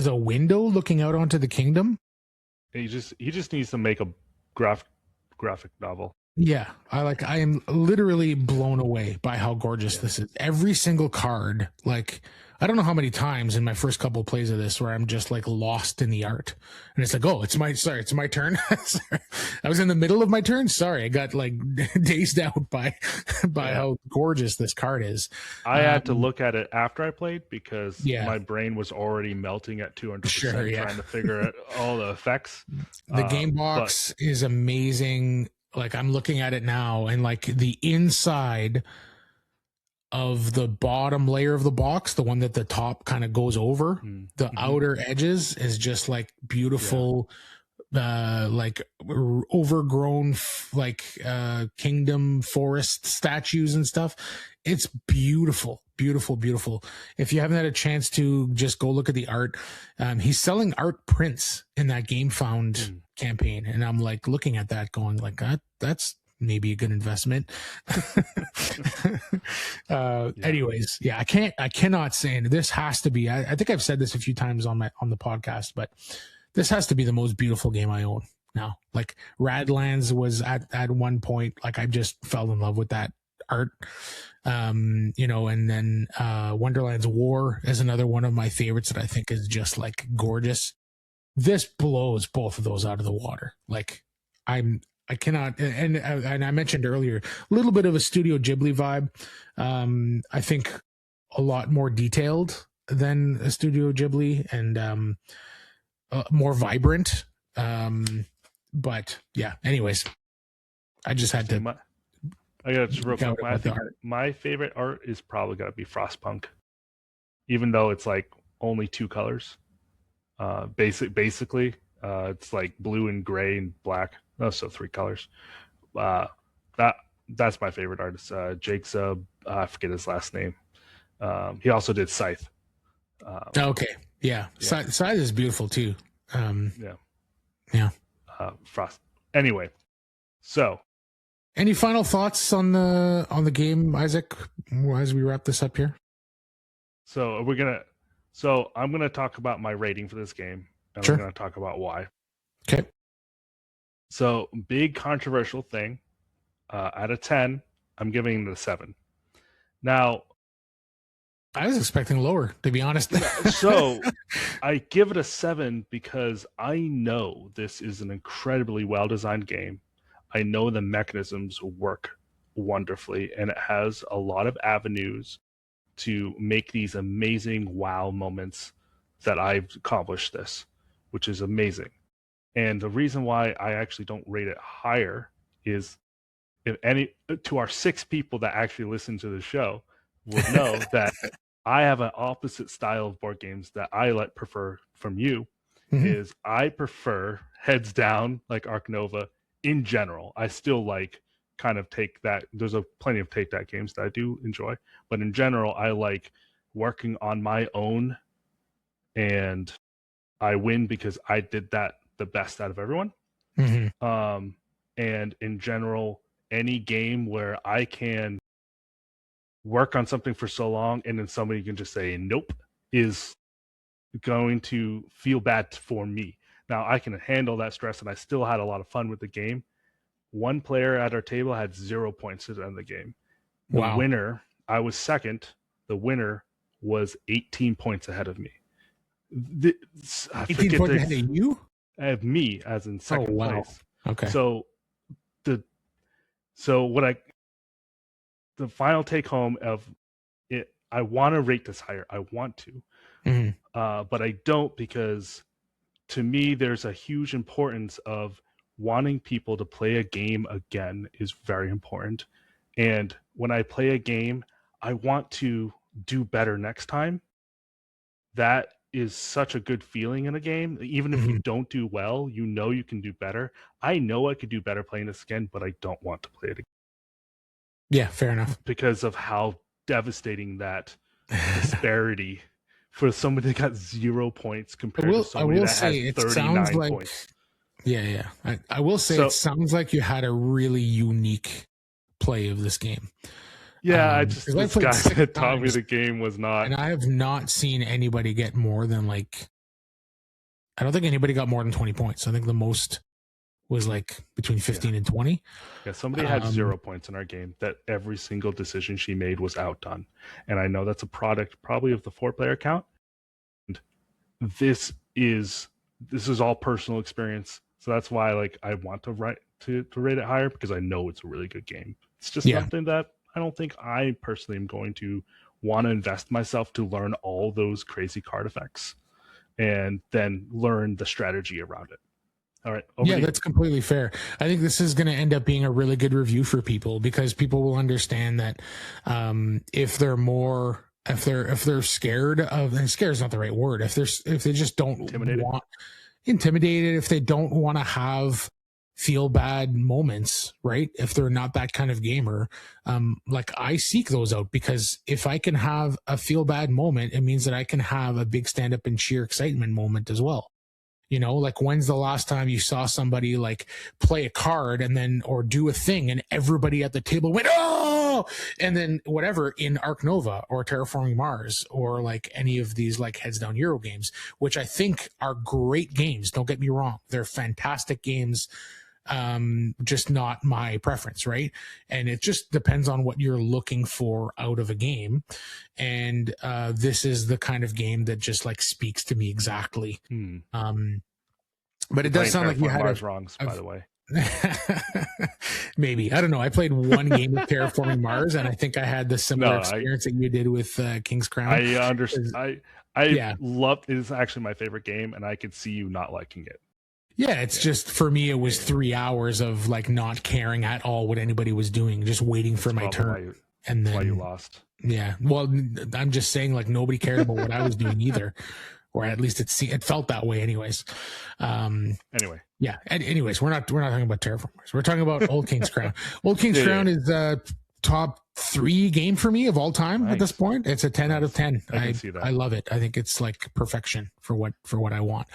a window looking out onto the kingdom. He just needs to make a graphic novel. Yeah, I am literally blown away by how gorgeous this is. Every single card, like I don't know how many times in my first couple of plays of this where I'm just like lost in the art. And it's like, oh, it's my turn. I was in the middle of my turn. Sorry. I got like dazed out by how gorgeous this card is. I had to look at it after I played because my brain was already melting at 200% trying to figure out all the effects. The game box is amazing. Like I'm looking at it now and like the inside of the bottom layer of the box, the one that the top kind of goes over, the outer edges is just like beautiful, like overgrown, like kingdom forest statues and stuff. It's beautiful, beautiful, beautiful. If you haven't had a chance to just go look at the art, he's selling art prints in that Game Found campaign. And I'm like looking at that going like, that's maybe a good investment. Anyways, I cannot say, and this has to be, I think I've said this a few times on the podcast, but this has to be the most beautiful game I own now. Like Radlands was at one point, like I just fell in love with that art. And then Wonderland's War is another one of my favorites that I think is just like gorgeous. This blows both of those out of the water. Like I cannot, and I mentioned earlier, a little bit of a Studio Ghibli vibe. I think a lot more detailed than a Studio Ghibli and more vibrant. But yeah, anyways, I just had to. I got to real quick. My favorite art is probably got to be Frostpunk, even though it's like only two colors. Basically, it's like blue and gray and black. Oh, so three colors. That's my favorite artist. Jake Zub, I forget his last name. He also did Scythe. Okay, yeah. Scythe is beautiful too. Frost. Anyway, so any final thoughts on the game, Isaac, as we wrap this up here? So I'm gonna talk about my rating for this game, and I'm gonna talk about why. Okay. So big controversial thing. Out of 10, I'm giving it a 7. Now, I was expecting lower, to be honest. So I give it a 7 because I know this is an incredibly well-designed game. I know the mechanisms work wonderfully, and it has a lot of avenues to make these amazing wow moments that I've accomplished this, which is amazing. And the reason why I actually don't rate it higher is if any to our 6 people that actually listen to the show will know that I have an opposite style of board games that I prefer from you. Is I prefer heads down like Arc Nova in general. I still like kind of take that. There's plenty of take that games that I do enjoy, but in general, I like working on my own, and I win because I did that the best out of everyone. And in general, any game where I can work on something for so long and then somebody can just say nope is going to feel bad for me. Now I can handle that stress, and I still had a lot of fun with the game. One player at our table had 0 points at the end of the game. The winner, I was second. The winner was 18 points ahead of me. 18 points ahead of you? Of me, as in second place. Okay. So the final take home of it, I want to rate this higher. I want to, but I don't, because to me, there's a huge importance of wanting people to play a game again is very important. And when I play a game, I want to do better next time. That is such a good feeling in a game. Even if you don't do well, you know you can do better. I know I could do better playing this again, but I don't want to play it again. Yeah, fair enough. Because of how devastating that disparity for somebody that got 0 points compared to somebody that has 39 points. Yeah. I will say it sounds like you had a really unique play of this game. Yeah, this guy that taught me the game was not. And I have not seen anybody get more than I don't think anybody got more than 20 points. I think the most was between 15 and 20. Yeah, somebody had 0 points in our game that every single decision she made was outdone. And I know that's a product probably of the 4-player count. And this is all personal experience. So that's why I want to rate it higher, because I know it's a really good game. It's just something that I don't think I personally am going to want to invest myself to learn all those crazy card effects and then learn the strategy around it. All right. That's completely fair. I think this is going to end up being a really good review for people, because people will understand that if they're scared of, and scared is not the right word, if they just don't want intimidated, if they don't want to have feel bad moments, right? If they're not that kind of gamer, I seek those out, because if I can have a feel bad moment, it means that I can have a big stand up and cheer excitement moment as well. When's the last time you saw somebody play a card or do a thing and everybody at the table went, oh, and then whatever in Arc Nova or Terraforming Mars or any of these heads down Euro games, which I think are great games. Don't get me wrong. They're fantastic games. Just not my preference, right? And it just depends on what you're looking for out of a game. And this is the kind of game that just speaks to me exactly. But it does sound like you had Mars wrongs, by the way. Maybe, I don't know. I played one game of Terraforming Mars, and I think I had the similar experience that you did with King's Crown. I understand. I love it. Is actually my favorite game, and I could see you not liking it. Yeah, it's just, for me, it was 3 hours of not caring at all what anybody was doing, just waiting for my turn. And then why you lost. Yeah. Well, I'm just saying nobody cared about what I was doing either, or at least it felt that way anyways. Anyway. Yeah. Anyways, we're not talking about Terraformers. We're talking about Old King's Crown. Old King's Crown is top 3 game for me of all time at this point. It's a 10 out of 10. I can see that. I love it. I think it's perfection for what I want.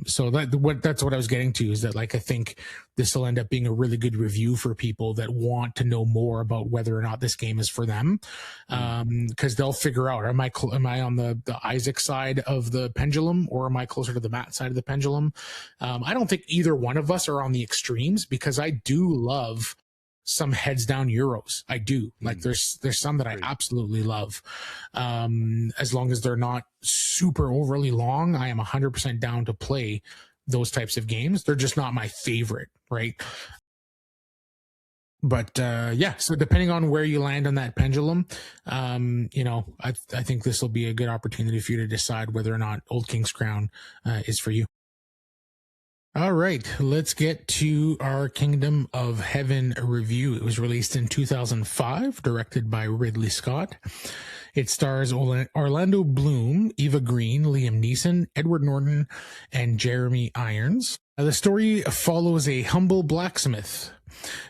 So that's what I was getting to, is that I think this will end up being a really good review for people that want to know more about whether or not this game is for them. Because they'll figure out, am I on the Isaac side of the pendulum, or am I closer to the Matt side of the pendulum? I don't think either one of us are on the extremes, because I do love some heads down Euros. I do. There's some that I absolutely love. As long as they're not super overly long, I am 100% down to play those types of games. They're just not my favorite, right? But so depending on where you land on that pendulum, I think this will be a good opportunity for you to decide whether or not Old King's Crown is for you. All right, let's get to our Kingdom of Heaven review. It was released in 2005, directed by Ridley Scott. It stars Orlando Bloom, Eva Green, Liam Neeson, Edward Norton, and Jeremy Irons. The story follows a humble blacksmith,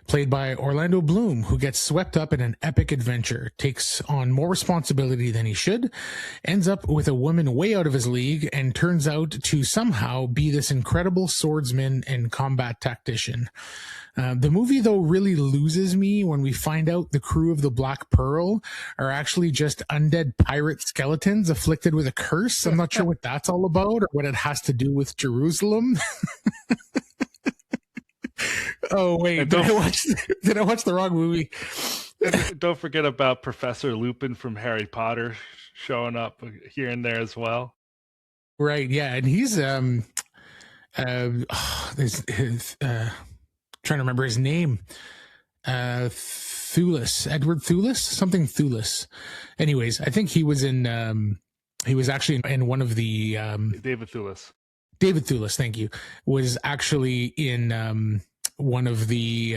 played by Orlando Bloom, who gets swept up in an epic adventure, takes on more responsibility than he should, ends up with a woman way out of his league, and turns out to somehow be this incredible swordsman and combat tactician. The movie, though, really loses me when we find out the crew of the Black Pearl are actually just undead pirate skeletons afflicted with a curse. I'm not sure what that's all about or what it has to do with Jerusalem. Oh, wait, did I watch the wrong movie? Don't forget about Professor Lupin from Harry Potter showing up here and there as well. Right, yeah, and he's trying to remember his name. Thewlis, Edward Thewlis, something Thewlis. Anyways, I think he was actually in one of the David Thewlis. David Thewlis, thank you, was actually in one of the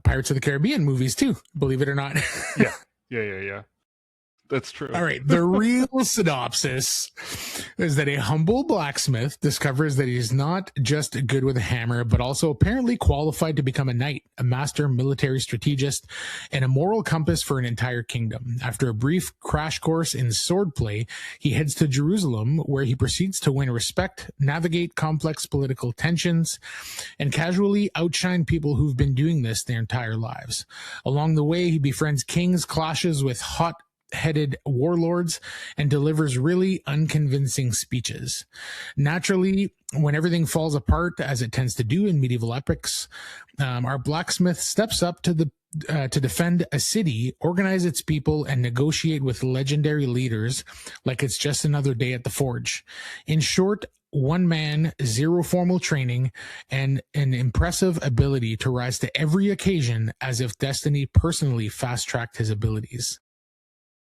Pirates of the Caribbean movies too, believe it or not. Yeah. That's true. All right. The real synopsis is that a humble blacksmith discovers that he's not just good with a hammer, but also apparently qualified to become a knight, a master military strategist, and a moral compass for an entire kingdom. After a brief crash course in swordplay, he heads to Jerusalem, where he proceeds to win respect, navigate complex political tensions, and casually outshine people who've been doing this their entire lives. Along the way, he befriends kings, clashes with hot-headed warlords, and delivers really unconvincing speeches. Naturally, when everything falls apart, as it tends to do in medieval epics, our blacksmith steps up to defend a city, organize its people, and negotiate with legendary leaders like it's just another day at the forge. In short, one man, zero formal training, and an impressive ability to rise to every occasion as if destiny personally fast-tracked his abilities.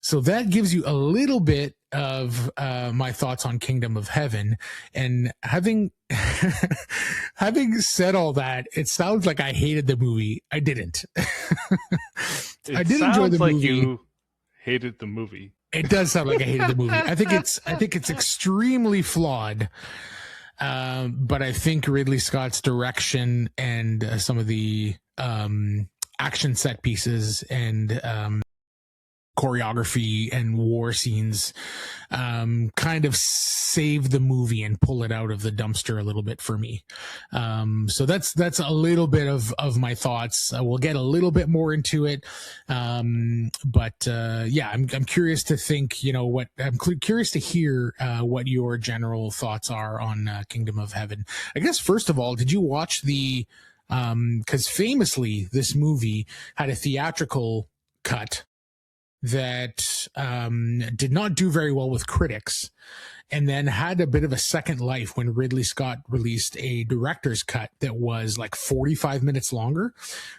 So that gives you a little bit of my thoughts on Kingdom of Heaven. And having said all that, it sounds like I hated the movie. I didn't. I did enjoy the movie. You hated the movie. It does sound like I hated the movie. I think it's extremely flawed. But I think Ridley Scott's direction and some of the action set pieces and choreography and war scenes kind of save the movie and pull it out of the dumpster a little bit for me. So that's a little bit of my thoughts. We'll get a little bit more into it. But I'm curious to think, I'm curious to hear what your general thoughts are on Kingdom of Heaven. I guess, first of all, did you watch because famously this movie had a theatrical cut that did not do very well with critics, and then had a bit of a second life when Ridley Scott released a director's cut that was like 45 minutes longer.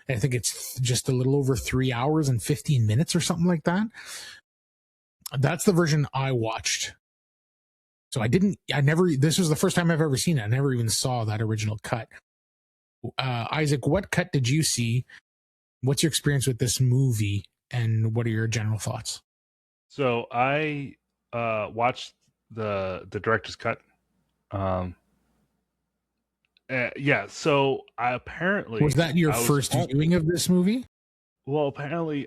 I think it's just a little over 3 hours and 15 minutes or something like that. That's the version I watched. So this was the first time I've ever seen it. I never even saw that original cut. Isaac, what cut did you see? What's your experience with this movie? And what are your general thoughts? So I watched the director's cut. So I apparently... Was that your first viewing of this movie? Well, apparently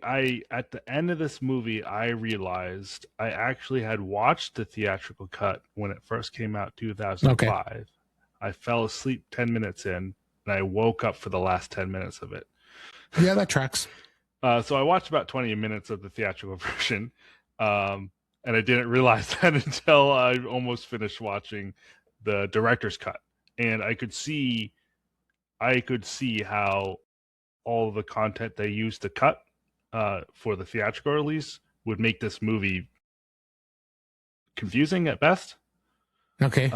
at the end of this movie, I realized I actually had watched the theatrical cut when it first came out, 2005. Okay. I fell asleep 10 minutes in, and I woke up for the last 10 minutes of it. Yeah, that tracks. So I watched about 20 minutes of the theatrical version, and I didn't realize that until I almost finished watching the director's cut. And I could see how all the content they used to cut for the theatrical release would make this movie confusing at best. Okay.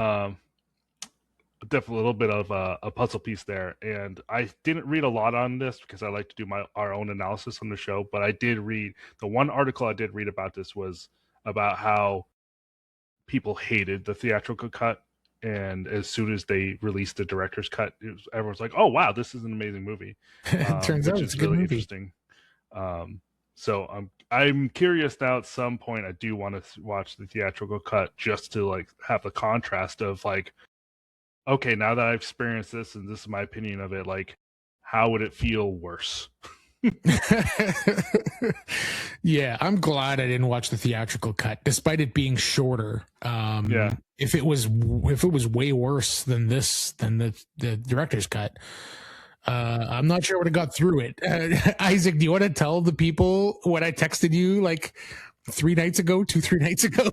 Definitely a little bit of a puzzle piece there, and I didn't read a lot on this because I like to do our own analysis on the show, but I did read the one article I did read about this was about how people hated the theatrical cut and as soon as they released the director's cut, everyone's like, "Oh wow, this is an amazing movie." Turns out which it's is a good really movie. interesting. So I'm curious now. At some point, I do want to watch the theatrical cut just to like have the contrast of like, okay, now that I've experienced this and this is my opinion of it, like, how would it feel worse? Yeah, I'm glad I didn't watch the theatrical cut, despite it being shorter. Yeah. If it was way worse than the director's cut, I'm not sure I would have got through it. Isaac, do you want to tell the people what I texted you like 3 nights ago, 3 nights ago?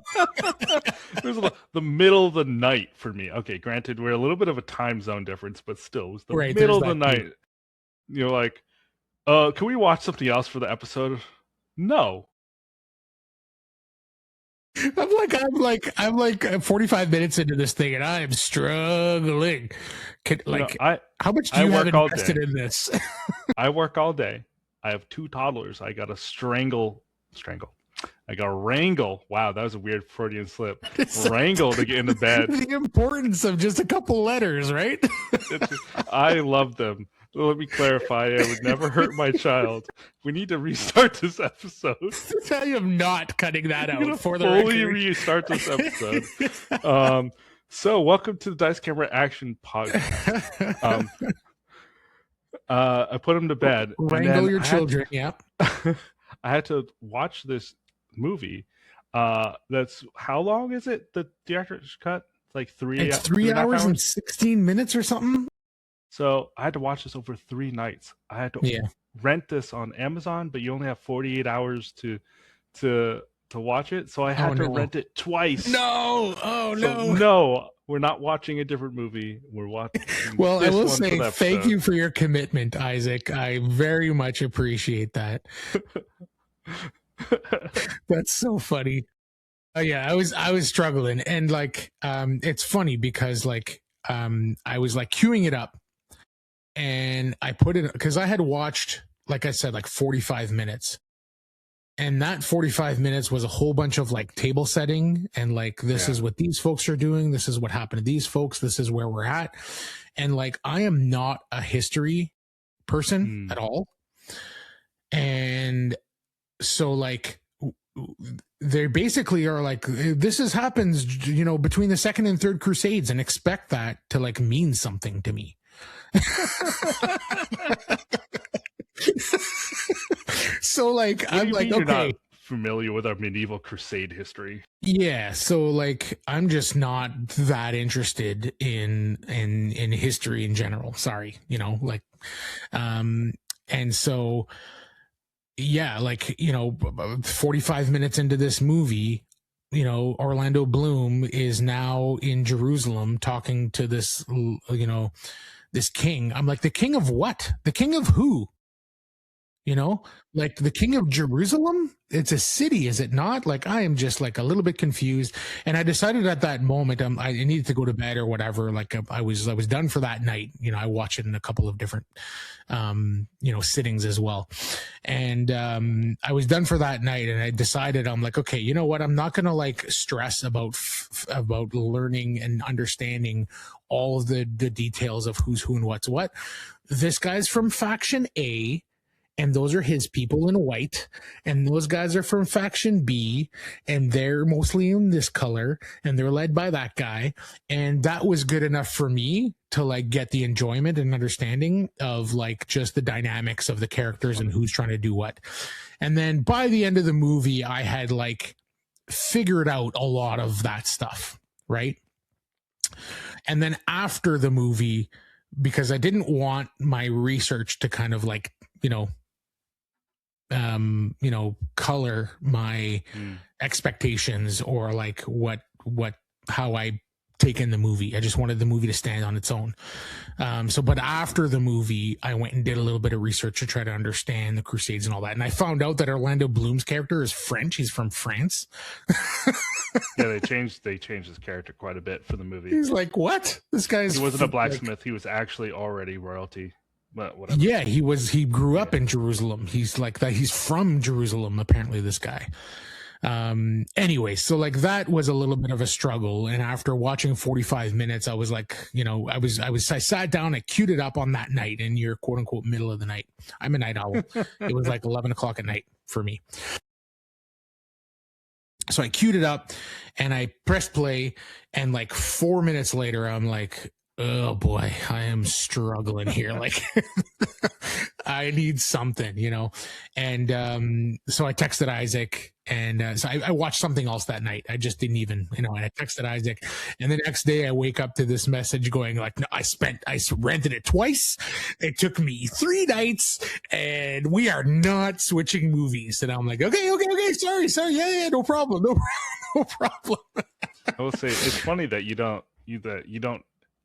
It was the middle of the night for me. Okay, granted, we're a little bit of a time zone difference, but still, it was the Right, middle of there's the that night. You're like, can we watch something else for the episode? No. I'm like 45 minutes into this thing, and I am struggling. How much do you have invested in this? I work all day. I have 2 toddlers. I got to strangle. I got to wrangle. Wow, that was a weird Freudian slip. Wrangle to get into bed. The importance of just a couple letters, right? I love them. Let me clarify. I would never hurt my child. We need to restart this episode. I am not cutting that out for the fully record. Restart this episode. So, welcome to the Dice Camera Action Podcast. I put him to bed. Wrangle your children. Yeah. I had to watch this movie. That's how long is it? The director's cut? It's like 3. It's 3 hours and 16 minutes or something. So I had to watch this over 3 nights. I had to rent this on Amazon, but you only have 48 hours to watch it. So I had to rent it twice. No. Oh, no. No, we're not watching a different movie. We're watching. Well, I will say thank you for your commitment, Isaac. I very much appreciate that. That's so funny. Yeah, I was struggling, and like, it's funny because like, I was like queuing it up. And I put it because I had watched, like I said, like 45 minutes. And that 45 minutes was a whole bunch of like table setting and like, this is what these folks are doing. This is what happened to these folks. This is where we're at. And like, I am not a history person at all. And so like, they basically are like, this happens, between the second and third crusades, and expect that to like mean something to me. So like, I'm like, okay, you're not familiar with our medieval crusade history. Yeah, so like, I'm just not that interested in history in general. Sorry, like, and so yeah, like, 45 minutes into this movie, Orlando Bloom is now in Jerusalem talking to this, this king. I'm like, the king of what? The king of who? Like the king of Jerusalem? It's a city, is it not? Like, I am just like a little bit confused. And I decided at that moment, I needed to go to bed or whatever. Like I was done for that night. I watched it in a couple of different, sittings as well. And, I was done for that night, and I decided, I'm like, okay, you know what? I'm not going to like stress about learning and understanding all of the details of who's who and what's what. This guy's from faction A, and those are his people in white, and those guys are from faction B, and they're mostly in this color, and they're led by that guy. And that was good enough for me to like get the enjoyment and understanding of like just the dynamics of the characters and who's trying to do what. And then by the end of the movie, I had like figured out a lot of that stuff, right? And then after the movie, because I didn't want my research to kind of like, color my expectations or like how I take in the movie. I just wanted the movie to stand on its own. But after the movie, I went and did a little bit of research to try to understand the Crusades and all that. And I found out that Orlando Bloom's character is French. He's from France. Yeah, they changed his character quite a bit for the movie. He's like, what? He wasn't a blacksmith. He was actually already royalty. But whatever. Yeah, he grew up in Jerusalem. He's like that. He's from Jerusalem, apparently, this guy. Anyway, so like that was a little bit of a struggle. And after watching 45 minutes, I was like, I sat down, I queued it up on that night in your quote unquote middle of the night. I'm a night owl. It was like 11 o'clock at night for me. So I queued it up and I pressed play, and like 4 minutes later, I'm like, oh boy, I am struggling here. Like I need something, And so I texted Isaac, and so I watched something else that night. I just didn't even, and I texted Isaac, and the next day I wake up to this message going like, no, I rented it twice. It took me 3 nights, and we are not switching movies. And I'm like, okay, sorry, yeah, no problem. No problem. I will say it's funny that you don't.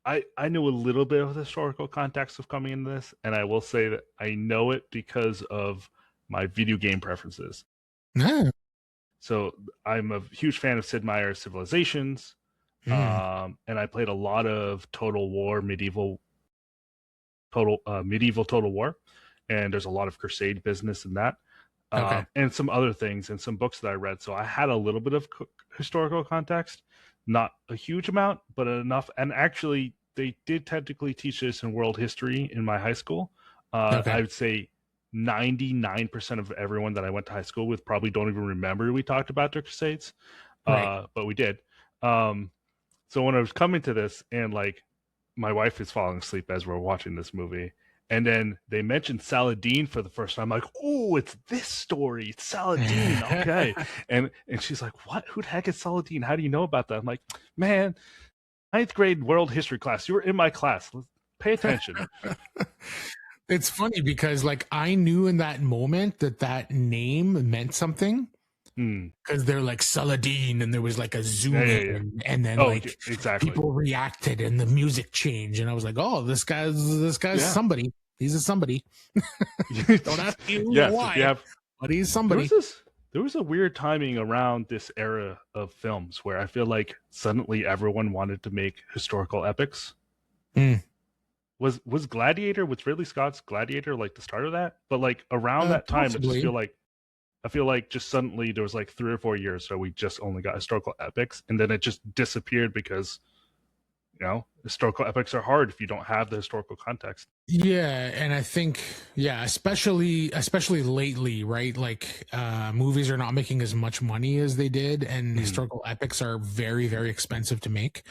I knew a little bit of the historical context of coming into this, and I will say that I know it because of my video game preferences. No. So I'm a huge fan of Sid Meier's Civilizations, and I played a lot of medieval Total War, and there's a lot of Crusade business in that, and some other things and some books that I read. So I had a little bit of historical context, not a huge amount, but enough. And actually, they did technically teach this in world history in my high school. I would say 99% of everyone that I went to high school with probably don't even remember we talked about the Crusades, but we did. So when I was coming to this, and like my wife is falling asleep as we're watching this movie, and then they mentioned Saladin for the first time. I'm like, oh, it's this story. It's Saladin. Okay. and she's like, what? Who the heck is Saladin? How do you know about that? I'm like, man, 9th grade world history class. You were in my class. Pay attention. It's funny because like I knew in that moment that name meant something. Because they're like Saladin, and there was like a zoom in, and then people reacted, and the music changed, and I was like, "Oh, this guy's somebody. He's a somebody." Don't ask me why, but he's somebody. There was a weird timing around this era of films where I feel like suddenly everyone wanted to make historical epics. Was Gladiator, with Ridley Scott's Gladiator, like the start of that? But like around that time, possibly. I feel like just suddenly there was like 3 or 4 years, so we just only got historical epics, and then it just disappeared because, historical epics are hard if you don't have the historical context. Yeah, and I think, especially lately, right? Like movies are not making as much money as they did, and historical epics are very, very expensive to make.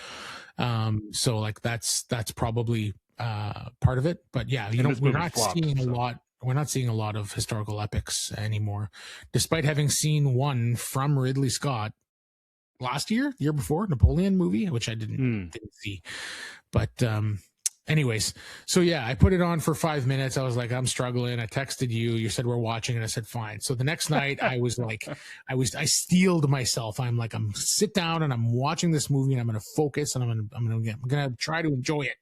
So like that's probably part of it. But yeah, we're not seeing a lot. We're not seeing a lot of historical epics anymore, despite having seen one from Ridley Scott last year, the year before, Napoleon movie, which I didn't see. But anyways, so yeah, I put it on for 5 minutes. I was like, I'm struggling. I texted you. You said we're watching, and I said fine. So the next night, I was like, I steeled myself. I'm like, I'm sit down and I'm watching this movie, and I'm going to focus, and I'm gonna try to enjoy it,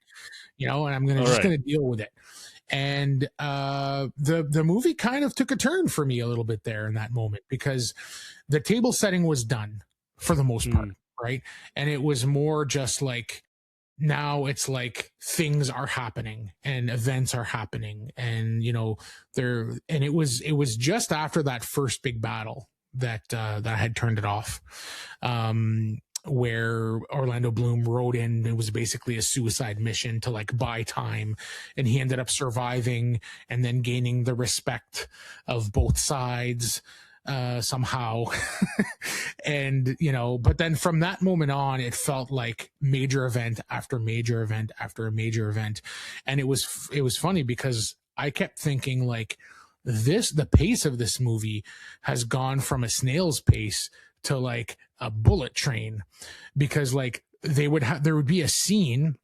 and I'm gonna deal with it. And the movie kind of took a turn for me a little bit there in that moment, because the table setting was done for the most part, right? And it was more just like, now it's like things are happening and events are happening, and it was just after that first big battle that I had turned it off. Where Orlando Bloom rode in. It was basically a suicide mission to like buy time, and he ended up surviving and then gaining the respect of both sides somehow. And but then from that moment on, it felt like major event after major event after a major event. And it was funny because I kept thinking like, the pace of this movie has gone from a snail's pace to like a bullet train, because like there would be a scene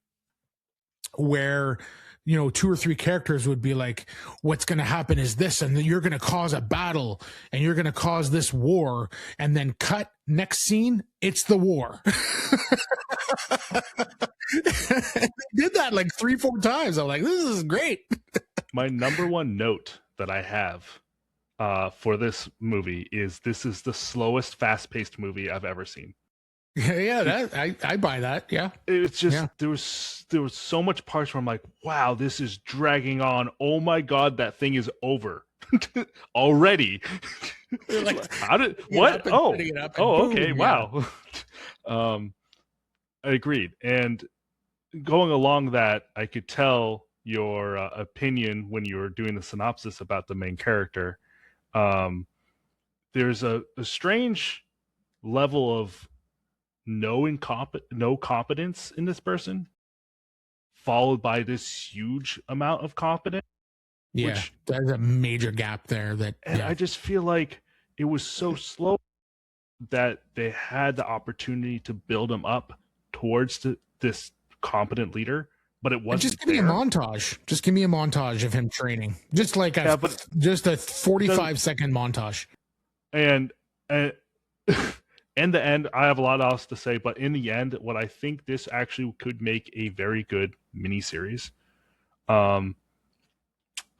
where 2 or 3 characters would be like, what's going to happen is this, and then you're going to cause a battle, and you're going to cause this war, and then cut, next scene, it's the war. They did that like 3-4 times. I'm like, this is great. My number one note that I have for this movie is, this is the slowest fast-paced movie I've ever seen. Yeah, I buy that. Yeah, it's just there was so much parts where I'm like, wow, this is dragging on. Oh my god, that thing is over. Already. Like, how did what? Oh, okay, boom, wow. I agreed. And going along that, I could tell your opinion when you were doing the synopsis about the main character. There's a strange level of no competence in this person, followed by this huge amount of competence. Yeah, there's a major gap there. I just feel like it was so slow that they had the opportunity to build him up towards this competent leader, but it wasn't. Just give me a montage. Just give me a montage of him training. Just like just a 45-second montage. And in the end, I have a lot else to say, but in the end, what I think this actually could make a very good miniseries,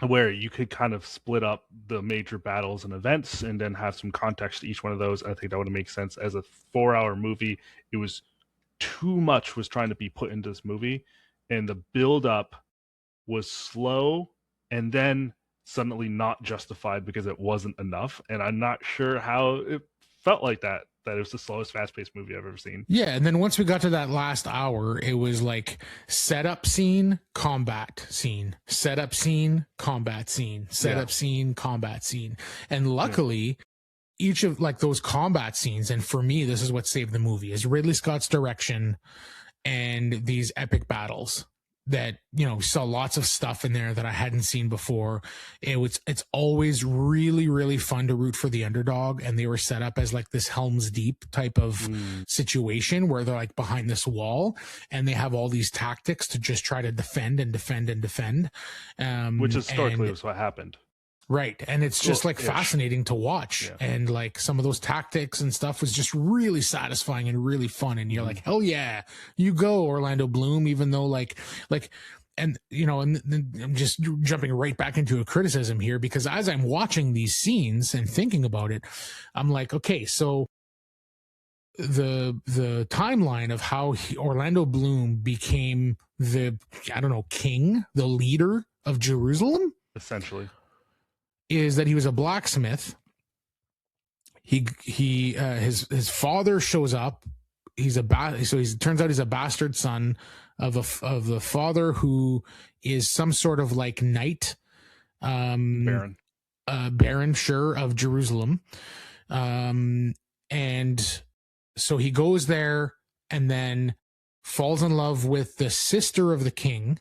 where you could kind of split up the major battles and events and then have some context to each one of those. I think that would make sense. As a 4-hour movie, it was too much was trying to be put into this movie, and the build up was slow and then suddenly not justified because it wasn't enough. And I'm not sure how it felt like that it was the slowest fast-paced movie I've ever seen. Yeah, and then once we got to that last hour, it was like setup scene, combat scene, setup scene, combat scene, setup scene, combat scene. And luckily, each of like those combat scenes, and for me, this is what saved the movie, is Ridley Scott's direction and these epic battles that, you know, saw lots of stuff in there that I hadn't seen before. It's always really, really fun to root for the underdog. And they were set up as like this Helm's Deep type of situation where they're like behind this wall and they have all these tactics to just try to defend and defend and defend. Which historically was what happened. Right. And it's just like fascinating to watch. Yeah. And like some of those tactics and stuff was just really satisfying and really fun. And you're like, hell yeah, you go, Orlando Bloom, even though and you know, and I'm just jumping right back into a criticism here, because as I'm watching these scenes and thinking about it, I'm like, okay, so the timeline of how Orlando Bloom became king, the leader of Jerusalem, essentially, is that he was a blacksmith. His father shows up. Turns out he's a bastard son of the father who is some sort of like knight, baron, sure, of Jerusalem. And so he goes there and then falls in love with the sister of the king.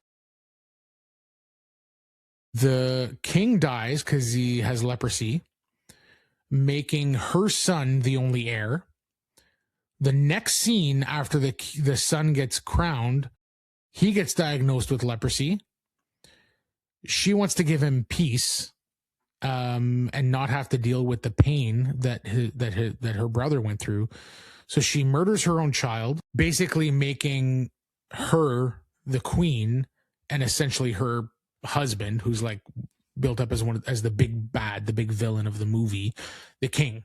The king dies because he has leprosy, making her son the only heir. The next scene after the son gets crowned, he gets diagnosed with leprosy. She wants to give him peace, and not have to deal with the pain that her brother went through. So she murders her own child, basically making her the queen and essentially her husband, who's like built up as the big bad, the big villain of the movie, the king.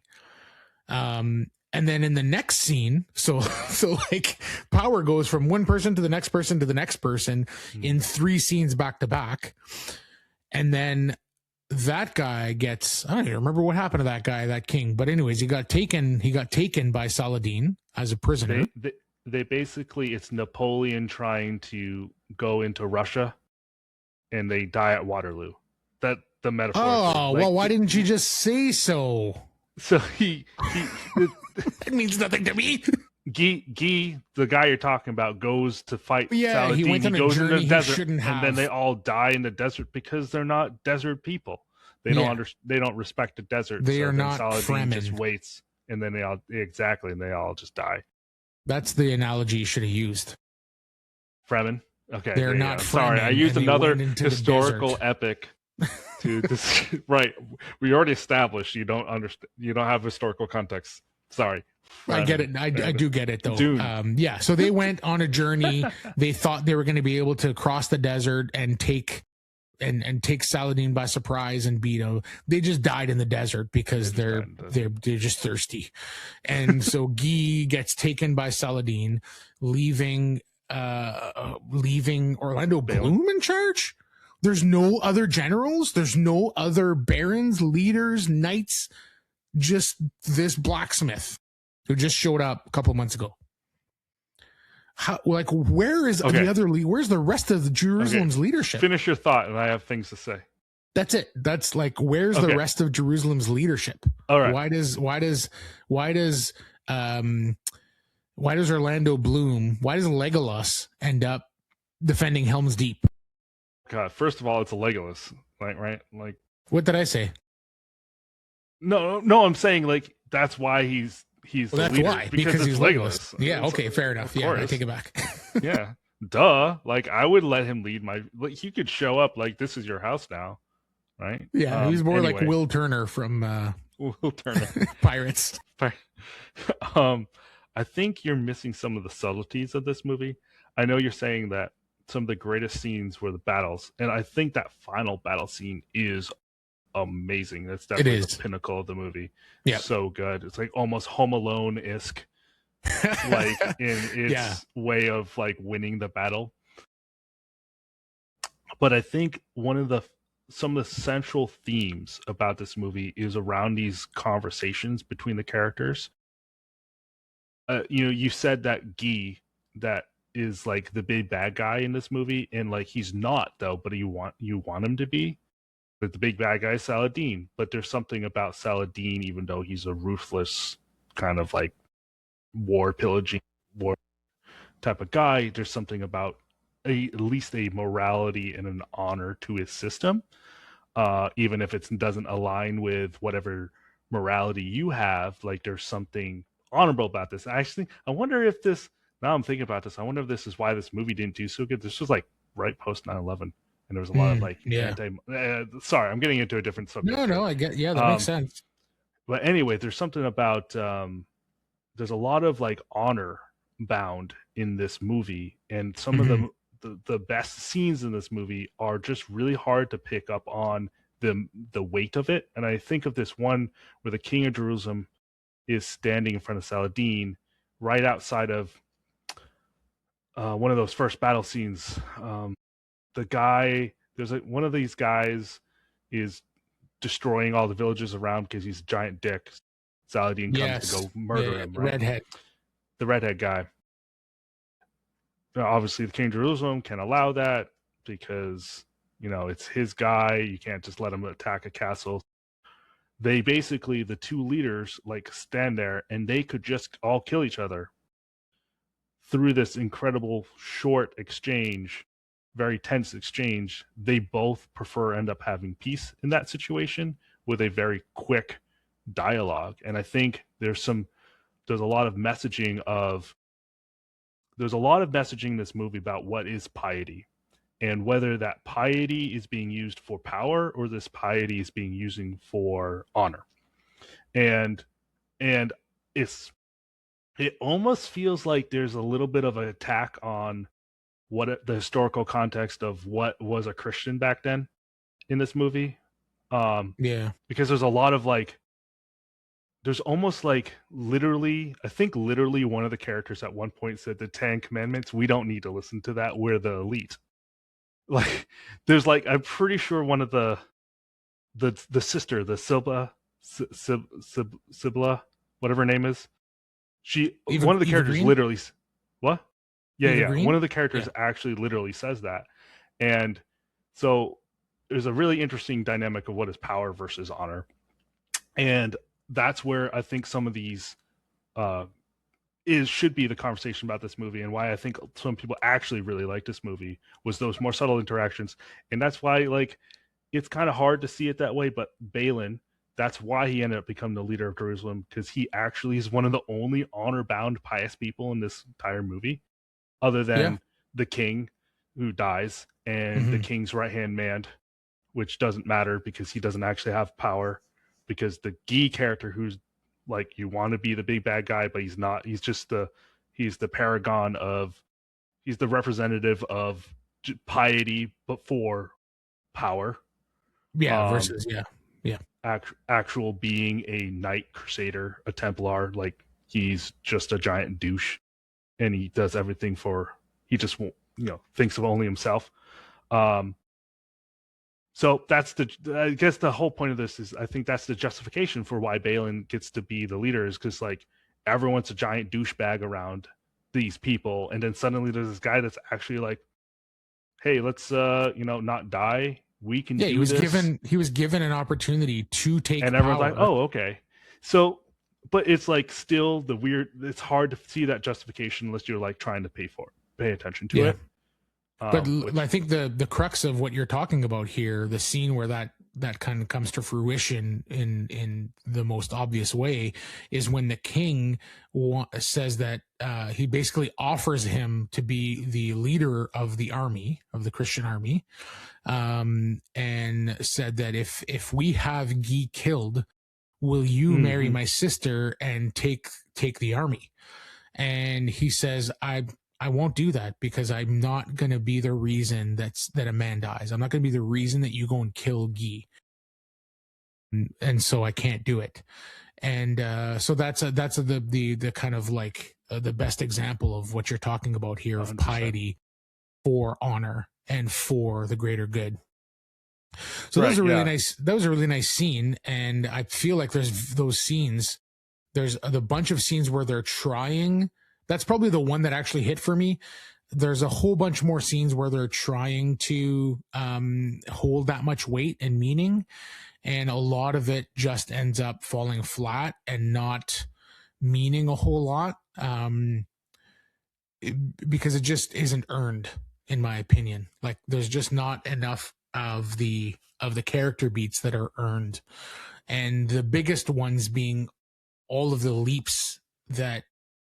And then in the next scene, so like power goes from one person to the next person to the next person in 3 scenes back to back. And then that guy gets, I don't even remember what happened to that guy, that king. But anyways, he got taken by Saladin as a prisoner. They basically, it's Napoleon trying to go into Russia, and they die at Waterloo. That the metaphor. Oh, well, why didn't you just say so? So he that means nothing to me. Guy, the guy you're talking about, goes to fight Saladin. He went on a journey he shouldn't have. And then they all die in the desert because they're not desert people. They don't respect the desert. They are not Saladin Fremen. Just waits, and then they all just die. That's the analogy you should have used. Fremen. Okay, they're not. Sorry, I used another historical epic to this. Right, we already established you don't understand. You don't have historical context. Sorry. I get it. I do get it though. Yeah. So they went on a journey. They thought they were going to be able to cross the desert and take Saladin by surprise and beat him. They just died in the desert because they're just thirsty. And so Guy gets taken by Saladin, leaving Orlando Bloom in charge. There's no other generals. There's no other barons, leaders, knights. Just this blacksmith who just showed up a couple months ago. How, like, where is the other? Where's the rest of Jerusalem's leadership? Finish your thought, and I have things to say. That's it. That's like, where's the rest of Jerusalem's leadership? All right. Why does Orlando Bloom? Why does Legolas end up defending Helm's Deep? God, first of all, it's a Legolas, right? Like, what did I say? No, I'm saying like that's why he's well, the that's leader, why because he's Legolas. Yeah, it's, okay, fair enough. Yeah, I take it back. Yeah, duh. Like I would let him lead my. Like, he could show up like this is your house now, right? Yeah, he's more like Will Turner from Will Turner Pirates. I think you're missing some of the subtleties of this movie. I know you're saying that some of the greatest scenes were the battles, and I think that final battle scene is amazing. That's definitely the pinnacle of the movie. Yeah, so good. It's like almost Home Alone-esque, like in its way of like winning the battle. But I think some of the central themes about this movie is around these conversations between the characters. You said that Guy, that is like the big bad guy in this movie, and like he's not though, but you want him to be. But the big bad guy is Saladin, but there's something about Saladin, even though he's a ruthless kind of like war type of guy, there's something about at least a morality and an honor to his system, even if it doesn't align with whatever morality you have. Like there's something honorable about this. Actually, I wonder if this. Now I'm thinking about this. I wonder if this is why this movie didn't do so good. This was like right post 9/11, and there was a lot of like sorry, I'm getting into a different subject. No, I get. Yeah, that makes sense. But anyway, there's something about there's a lot of like honor bound in this movie, and some of the best scenes in this movie are just really hard to pick up on the weight of it. And I think of this one where the King of Jerusalem is standing in front of Saladin right outside of one of those first battle scenes. The guy, one of these guys is destroying all the villages around because he's a giant dick. Saladin comes to go murder him, right? The redhead guy. Now, obviously, the King of Jerusalem can allow that because, it's his guy. You can't just let him attack a castle. They basically, the two leaders, like stand there and they could just all kill each other through this incredible short exchange, very tense exchange. They both end up having peace in that situation with a very quick dialogue. And I think there's a lot of messaging in this movie about what is piety and whether that piety is being used for power or this piety is being used for honor. And it almost feels like there's a little bit of an attack on the historical context of what was a Christian back then in this movie. Because there's a lot of like, there's almost like literally one of the characters at one point said the 10 Commandments, we don't need to listen to that. We're the elite. Like there's like, I'm pretty sure one of the sister, the Sibla, whatever her name is. One of the characters literally, what? Yeah. One of the characters actually literally says that. And so there's a really interesting dynamic of what is power versus honor. And that's where I think some of these should be the conversation about this movie, and why I think some people actually really like this movie was those more subtle interactions. And that's why like it's kind of hard to see it that way, but Balin, that's why he ended up becoming the leader of Jerusalem, because he actually is one of the only honor-bound, pious people in this entire movie, other than the king who dies and the king's right-hand man, which doesn't matter because he doesn't actually have power, because the Guy character, who's like, you want to be the big bad guy, but he's not. He's just he's the paragon of, he's the representative of piety, but for power. Versus actual being a knight crusader, a Templar. Like he's just a giant douche, and he does everything he just won't, thinks of only himself. So I guess the whole point of this is, I think that's the justification for why Balin gets to be the leader, is because like everyone's a giant douchebag around these people, and then suddenly there's this guy that's actually like, hey, let's not die. We can do this. He was given an opportunity to take and everyone's power. like, oh, okay. So, but it's like still it's hard to see that justification unless you're like trying to pay attention to it. But I think the crux of what you're talking about here, the scene where that kind of comes to fruition in the most obvious way, is when the king says that he basically offers him to be the leader of the army, of the Christian army, and said that if we have Guy killed, will you marry my sister and take the army? And he says, I won't do that, because I'm not going to be the reason that a man dies. I'm not going to be the reason that you go and kill Guy. And so I can't do it. And so that's the kind of like the best example of what you're talking about here, of 100%. Piety for honor and for the greater good. So that was a really nice scene. And I feel like there's those scenes. There's the bunch of scenes where they're trying. That's probably the one that actually hit for me. There's a whole bunch more scenes where they're trying to hold that much weight and meaning, and a lot of it just ends up falling flat and not meaning a whole lot, because it just isn't earned, in my opinion. Like, there's just not enough of the character beats that are earned, and the biggest ones being all of the leaps that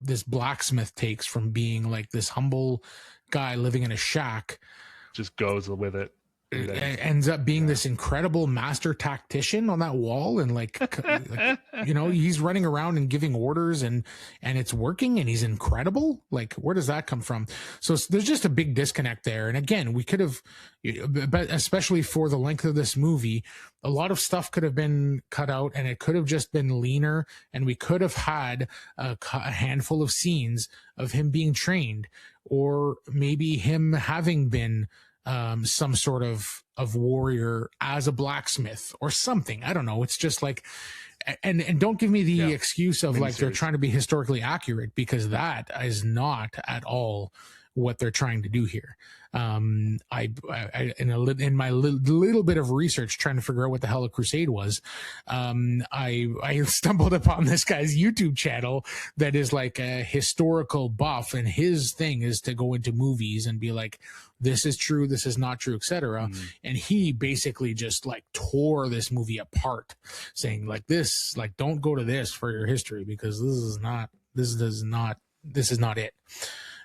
this blacksmith takes from being like this humble guy living in a shack, just goes with it. Ends up being this incredible master tactician on that wall, and like he's running around and giving orders, and it's working, and he's incredible. Like, where does that come from? So there's just a big disconnect there. And again, we could have, but especially for the length of this movie, a lot of stuff could have been cut out, and it could have just been leaner, and we could have had a handful of scenes of him being trained, or maybe him having been some sort of warrior as a blacksmith or something. I don't know. It's just like, and don't give me the excuse of like they're trying to be historically accurate, because that is not at all what they're trying to do here. In my little bit of research trying to figure out what the hell a crusade was, I stumbled upon this guy's YouTube channel that is like a historical buff, and his thing is to go into movies and be like, this is true, this is not true, etc. And he basically just like tore this movie apart, saying like, this, like, don't go to this for your history, because this is not it.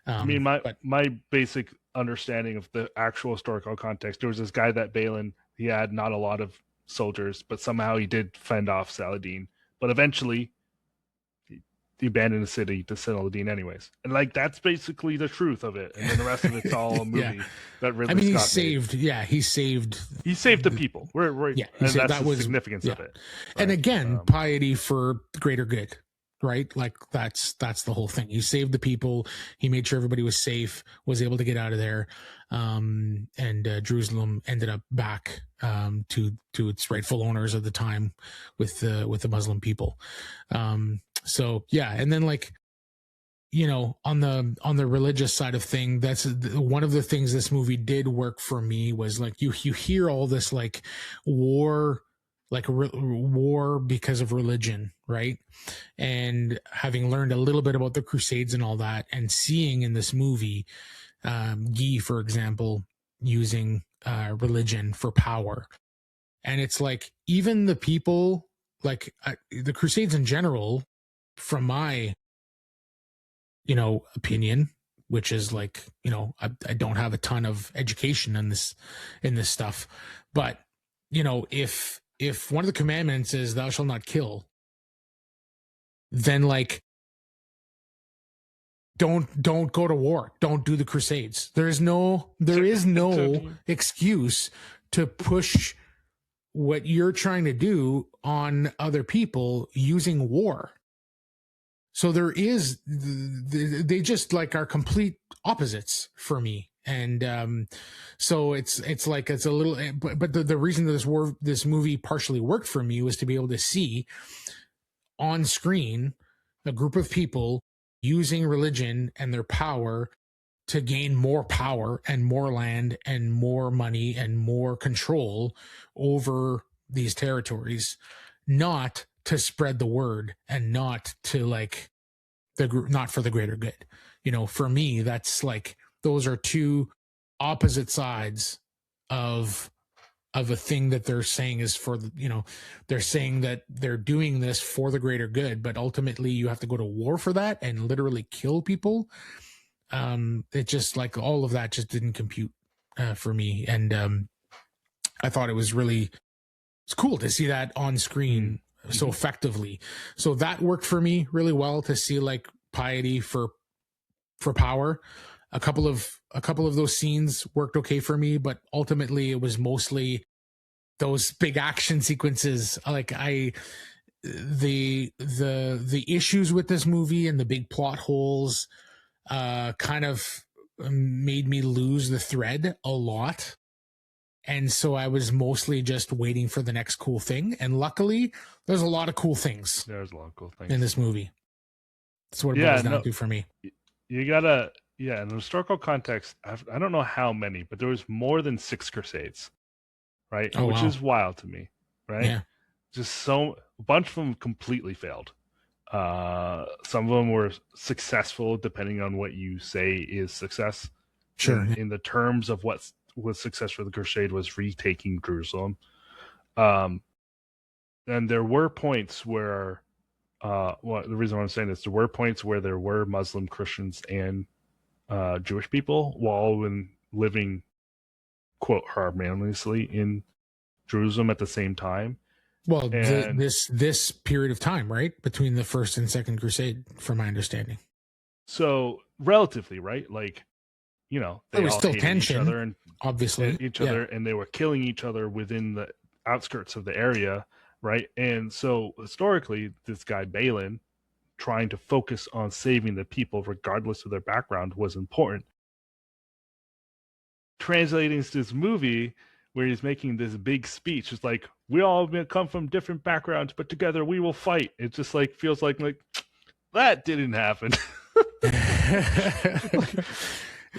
I mean, my basic understanding of the actual historical context, there was this guy that Balin, he had not a lot of soldiers, but somehow he did fend off Saladin. But eventually, he abandoned the city to Saladin anyways. And like, that's basically the truth of it. And then the rest of it's all a movie that Ridley Scott made. He saved the people. And that's the significance of it. Right? And again, piety for the greater good. Right? Like, that's the whole thing. He saved the people. He made sure everybody was safe, was able to get out of there. And Jerusalem ended up back to its rightful owners at the time with the Muslim people. So yeah. And then, like, on the religious side of thing, that's one of the things this movie did work for me, was like, you hear all this like war because of religion, right? And having learned a little bit about the Crusades and all that, and seeing in this movie, Guy, for example, using religion for power. And it's like, even the people, like the Crusades in general, from my, opinion, which is like, I don't have a ton of education in this stuff, but if one of the commandments is thou shalt not kill, then like, don't go to war. Don't do the Crusades. There is no excuse to push what you're trying to do on other people using war. So they just like are complete opposites for me. And so it's like it's a little, but the reason this movie partially worked for me was to be able to see on screen a group of people using religion and their power to gain more power and more land and more money and more control over these territories, not to spread the word and not to like not for the greater good. You know, for me, that's like, those are two opposite sides of a thing that they're saying is for the, you know, they're saying that they're doing this for the greater good, but ultimately you have to go to war for that and literally kill people. It just, like, all of that just didn't compute for me. And I thought it's cool to see that on screen so effectively. So that worked for me really well, to see like piety for power. A couple of those scenes worked okay for me, but ultimately it was mostly those big action sequences. Like the issues with this movie and the big plot holes kind of made me lose the thread a lot. And so I was mostly just waiting for the next cool thing. And luckily, there's a lot of cool things. There's a lot of cool things in this movie. That's what it boils down to for me. You gotta, in the historical context, I don't know how many, but there was more than 6 Crusades, right? Oh, which wow. is wild to me, right? Yeah. Just a bunch of them completely failed. Some of them were successful, depending on what you say is success. Sure. In the terms of what was success for the Crusade was retaking Jerusalem. And there were points where, the reason why I'm saying this, there were points where there were Muslim, Christians, and Jewish people while living, quote, harmoniously in Jerusalem at the same time. Well, this period of time, right, between the First and Second Crusade, from my understanding. So relatively, right? Like, you know, they there was all still hated tension, each other and obviously, each other, and they were killing each other within the outskirts of the area, right? And so historically, this guy Balin trying to focus on saving the people regardless of their background was important. Translating to this movie where he's making this big speech, it's like, we all come from different backgrounds, but together we will fight. It just like feels like that didn't happen.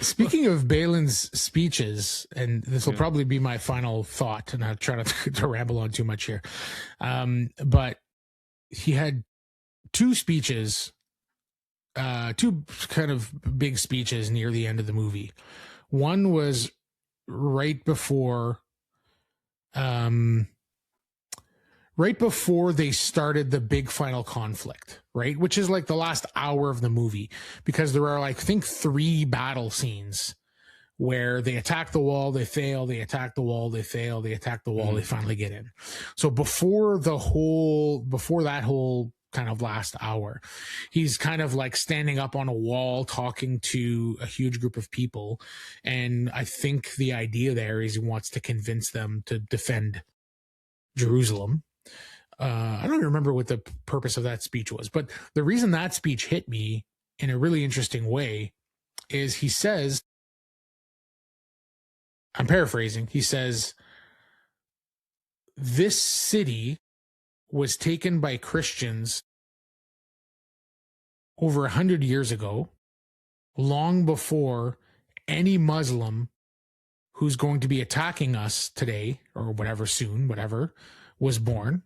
Speaking of Balin's speeches, and this will probably be my final thought, and I'll try not to ramble on too much here. But he had 2 speeches, 2 kind of big speeches near the end of the movie. One was right before they started the big final conflict, right? Which is like the last hour of the movie, because there are, like, I think 3 battle scenes where they attack the wall, they fail, they attack the wall, they fail, they attack the wall, they finally get in. So before that whole kind of last hour, he's kind of like standing up on a wall talking to a huge group of people. And I think the idea there is he wants to convince them to defend Jerusalem. I don't even remember what the purpose of that speech was, but the reason that speech hit me in a really interesting way is he says, I'm paraphrasing, he says, this city was taken by Christians over 100 years ago, long before any Muslim who's going to be attacking us today, or whatever soon, whatever, was born.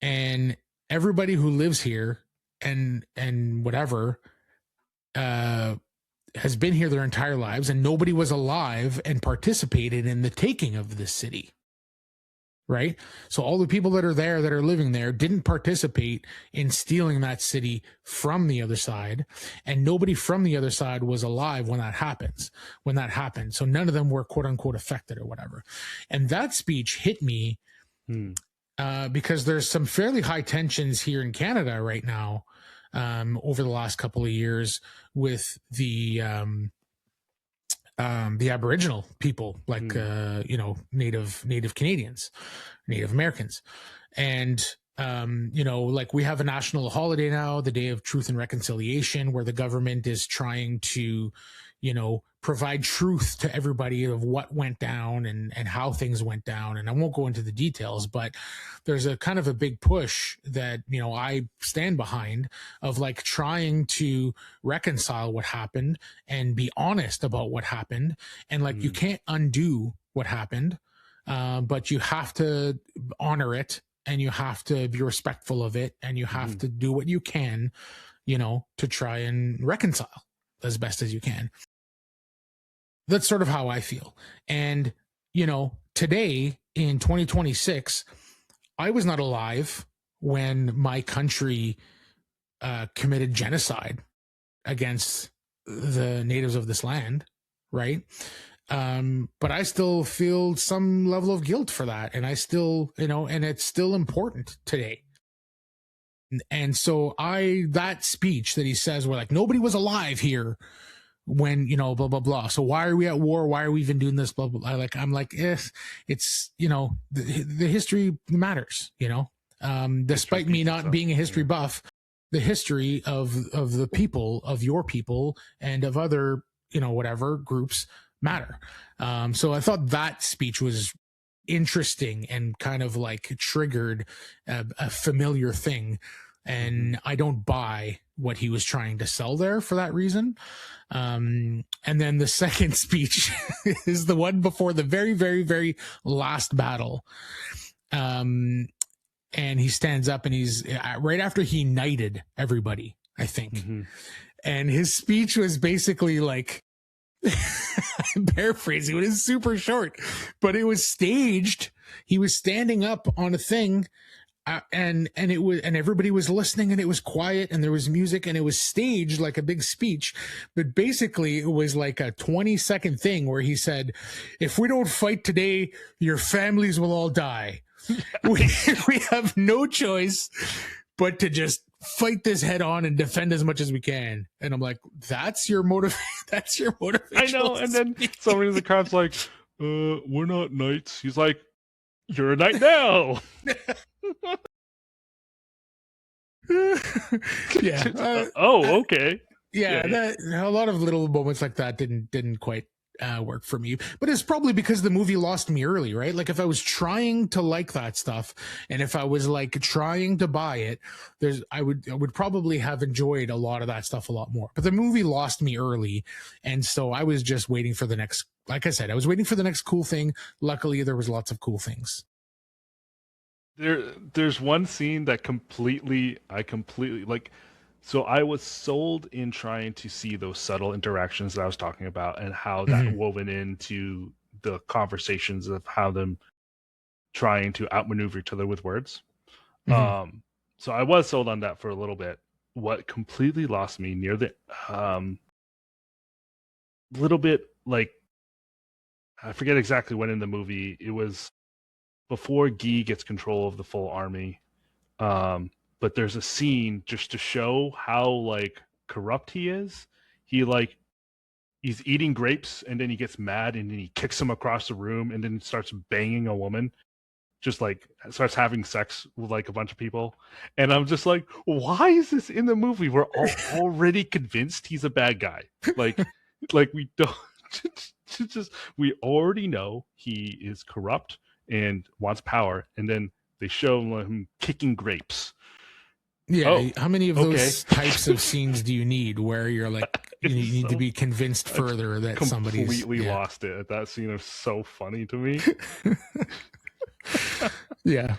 And everybody who lives here and whatever has been here their entire lives, and nobody was alive and participated in the taking of this city. Right? So all the people that are there, that are living there, didn't participate in stealing that city from the other side, and nobody from the other side was alive when that happened. So none of them were quote unquote affected or whatever. And that speech hit me because there's some fairly high tensions here in Canada right now over the last couple of years with the Aboriginal people, like Native Canadians, Native Americans, and like we have a national holiday now, the Day of Truth and Reconciliation, where the government is trying to, provide truth to everybody of what went down and how things went down. And I won't go into the details, but there's a kind of a big push that, I stand behind of like trying to reconcile what happened and be honest about what happened. And like, you can't undo what happened, but you have to honor it and you have to be respectful of it and you have to do what you can, to try and reconcile as best as you can. That's sort of how I feel. And, today in 2026, I was not alive when my country committed genocide against the natives of this land, right? But I still feel some level of guilt for that. And I still, and it's still important today. And so that speech that he says, where like, nobody was alive here when, blah, blah, blah. So why are we at war? Why are we even doing this? Blah, blah, blah. I'm like, it's, the history matters, despite me not being a history buff, the history of the people, of your people and of other, whatever groups matter. So I thought that speech was interesting and kind of like triggered a familiar thing. And I don't buy what he was trying to sell there for that reason. And then the second speech is the one before the very, very, very last battle. And he stands up and he's right after he knighted everybody, I think. And his speech was basically like, I'm paraphrasing, it is super short, but it was staged. He was standing up on a thing. And everybody was listening and it was quiet and there was music and it was staged like a big speech. But basically it was like a 20-second thing where he said, if we don't fight today, your families will all die. we have no choice but to just fight this head on and defend as much as we can. And I'm like, that's your motivation. I know. And then somebody in the crowd's like, we're not knights. He's like, you're a knight now. Yeah. Okay. Yeah. A lot of little moments like that didn't quite work for me, but it's probably because the movie lost me early, right? Like if I was trying to like that stuff and if I was like trying to buy it, I would probably have enjoyed a lot of that stuff a lot more, but the movie lost me early. And so I was just waiting for the next, like I said, I was waiting for the next cool thing. Luckily there was lots of cool things. There's one scene that I completely like. So I was sold in trying to see those subtle interactions that I was talking about and how that woven into the conversations of how them trying to outmaneuver each other with words. So I was sold on that for a little bit. What completely lost me near the little bit, like, I forget exactly when in the movie it was before Guy gets control of the full army. But there's a scene just to show how like corrupt he is. He's eating grapes and then he gets mad and then he kicks him across the room and then starts banging a woman, just like starts having sex with like a bunch of people. And I'm just like, why is this in the movie? We're already convinced he's a bad guy. Like we don't we already know he is corrupt and wants power, and then they show him kicking grapes. Yeah, how many of those types of scenes do you need where you're like, you need to be convinced further that somebody's completely lost it. That scene is so funny to me. Yeah.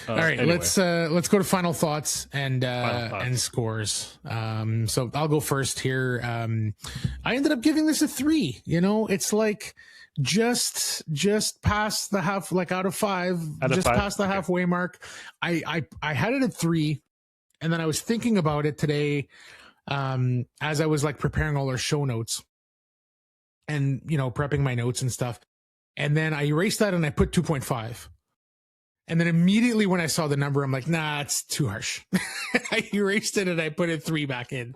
All right, anyway. let's go to final thoughts and scores. So I'll go first here. I ended up giving this a 3. It's like just past the half, like out of 5, past the halfway mark. I had it at 3, and then I was thinking about it today as I was like preparing all our show notes and prepping my notes and stuff. And then I erased that and I put 2.5. And then immediately when I saw the number, I'm like, nah, it's too harsh. I erased it and I put it 3 back in.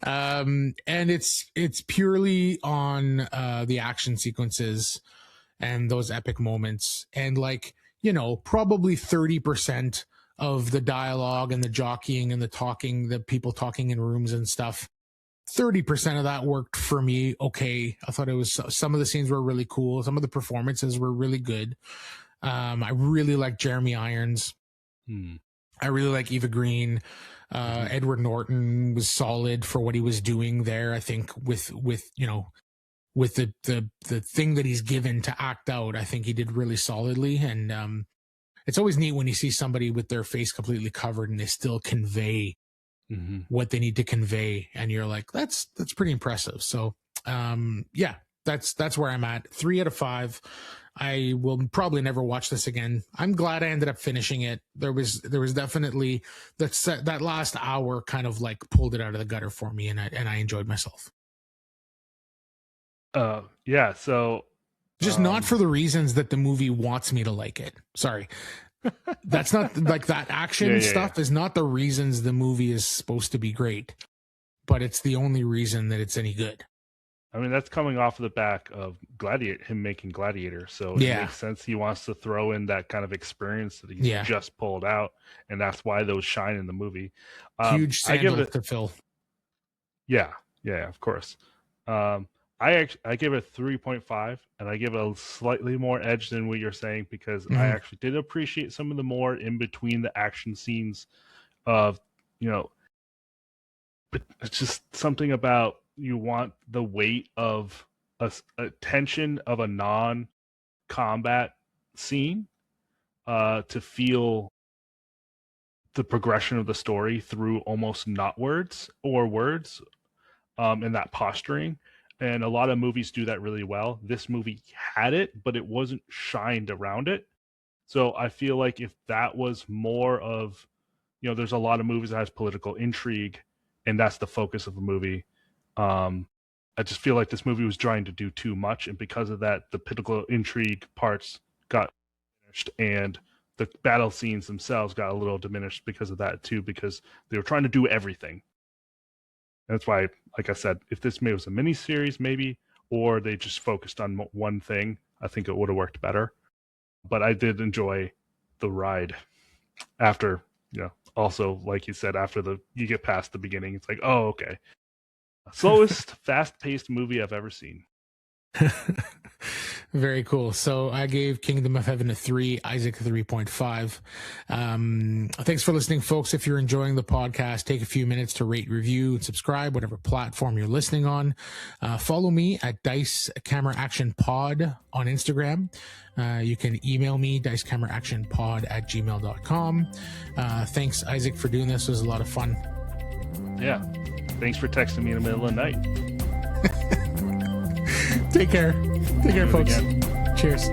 And it's purely on the action sequences and those epic moments. And like, probably 30% of the dialogue and the jockeying and the talking, the people talking in rooms and stuff 30% of that worked for me. Okay. I thought it was, some of the scenes were really cool. Some of the performances were really good. I really like Jeremy Irons. I really like Eva Green. Edward Norton was solid for what he was doing there. I think with the thing that he's given to act out, I think he did really solidly. And it's always neat when you see somebody with their face completely covered and they still convey what they need to convey, and you're like, that's pretty impressive. So yeah, that's where I'm at. 3 out of 5. I will probably never watch this again. I'm glad I ended up finishing it. There was definitely that last hour kind of like pulled it out of the gutter for me, and I enjoyed myself. Yeah, so just not for the reasons that the movie wants me to like it. Sorry. That's not like that action stuff is not the reasons the movie is supposed to be great, but it's the only reason that it's any good. I mean, that's coming off of the back of him making Gladiator. So it makes sense. He wants to throw in that kind of experience that he's just pulled out. And that's why those shine in the movie. Huge sandal to fill. Yeah, of course. I give it 3.5, and I give it a slightly more edge than what you're saying, because I actually did appreciate some of the more in between the action scenes of, but it's just something about, you want the weight of a tension of a non-combat scene to feel the progression of the story through almost not words or words, and that posturing. And a lot of movies do that really well. This movie had it, but it wasn't shined around it. So I feel like if that was more of, there's a lot of movies that has political intrigue, and that's the focus of a movie. I just feel like this movie was trying to do too much, and because of that, the political intrigue parts got diminished, and the battle scenes themselves got a little diminished because of that too, because they were trying to do everything. And that's why, like I said, if this was a miniseries maybe, or they just focused on one thing, I think it would have worked better. But I did enjoy the ride after, also, like you said, after you get past the beginning, it's like, oh, okay. Slowest, fast-paced movie I've ever seen. Very cool. So I gave Kingdom of Heaven a 3, Isaac a 3.5. Thanks for listening, folks. If you're enjoying the podcast, take a few minutes to rate, review, and subscribe, whatever platform you're listening on. Follow me at Dice Camera Action Pod on Instagram. You can email me, dicecameraactionpod@gmail.com. Thanks, Isaac, for doing this. It was a lot of fun. Yeah. Thanks for texting me in the middle of the night. Take care. Take care, folks. Cheers.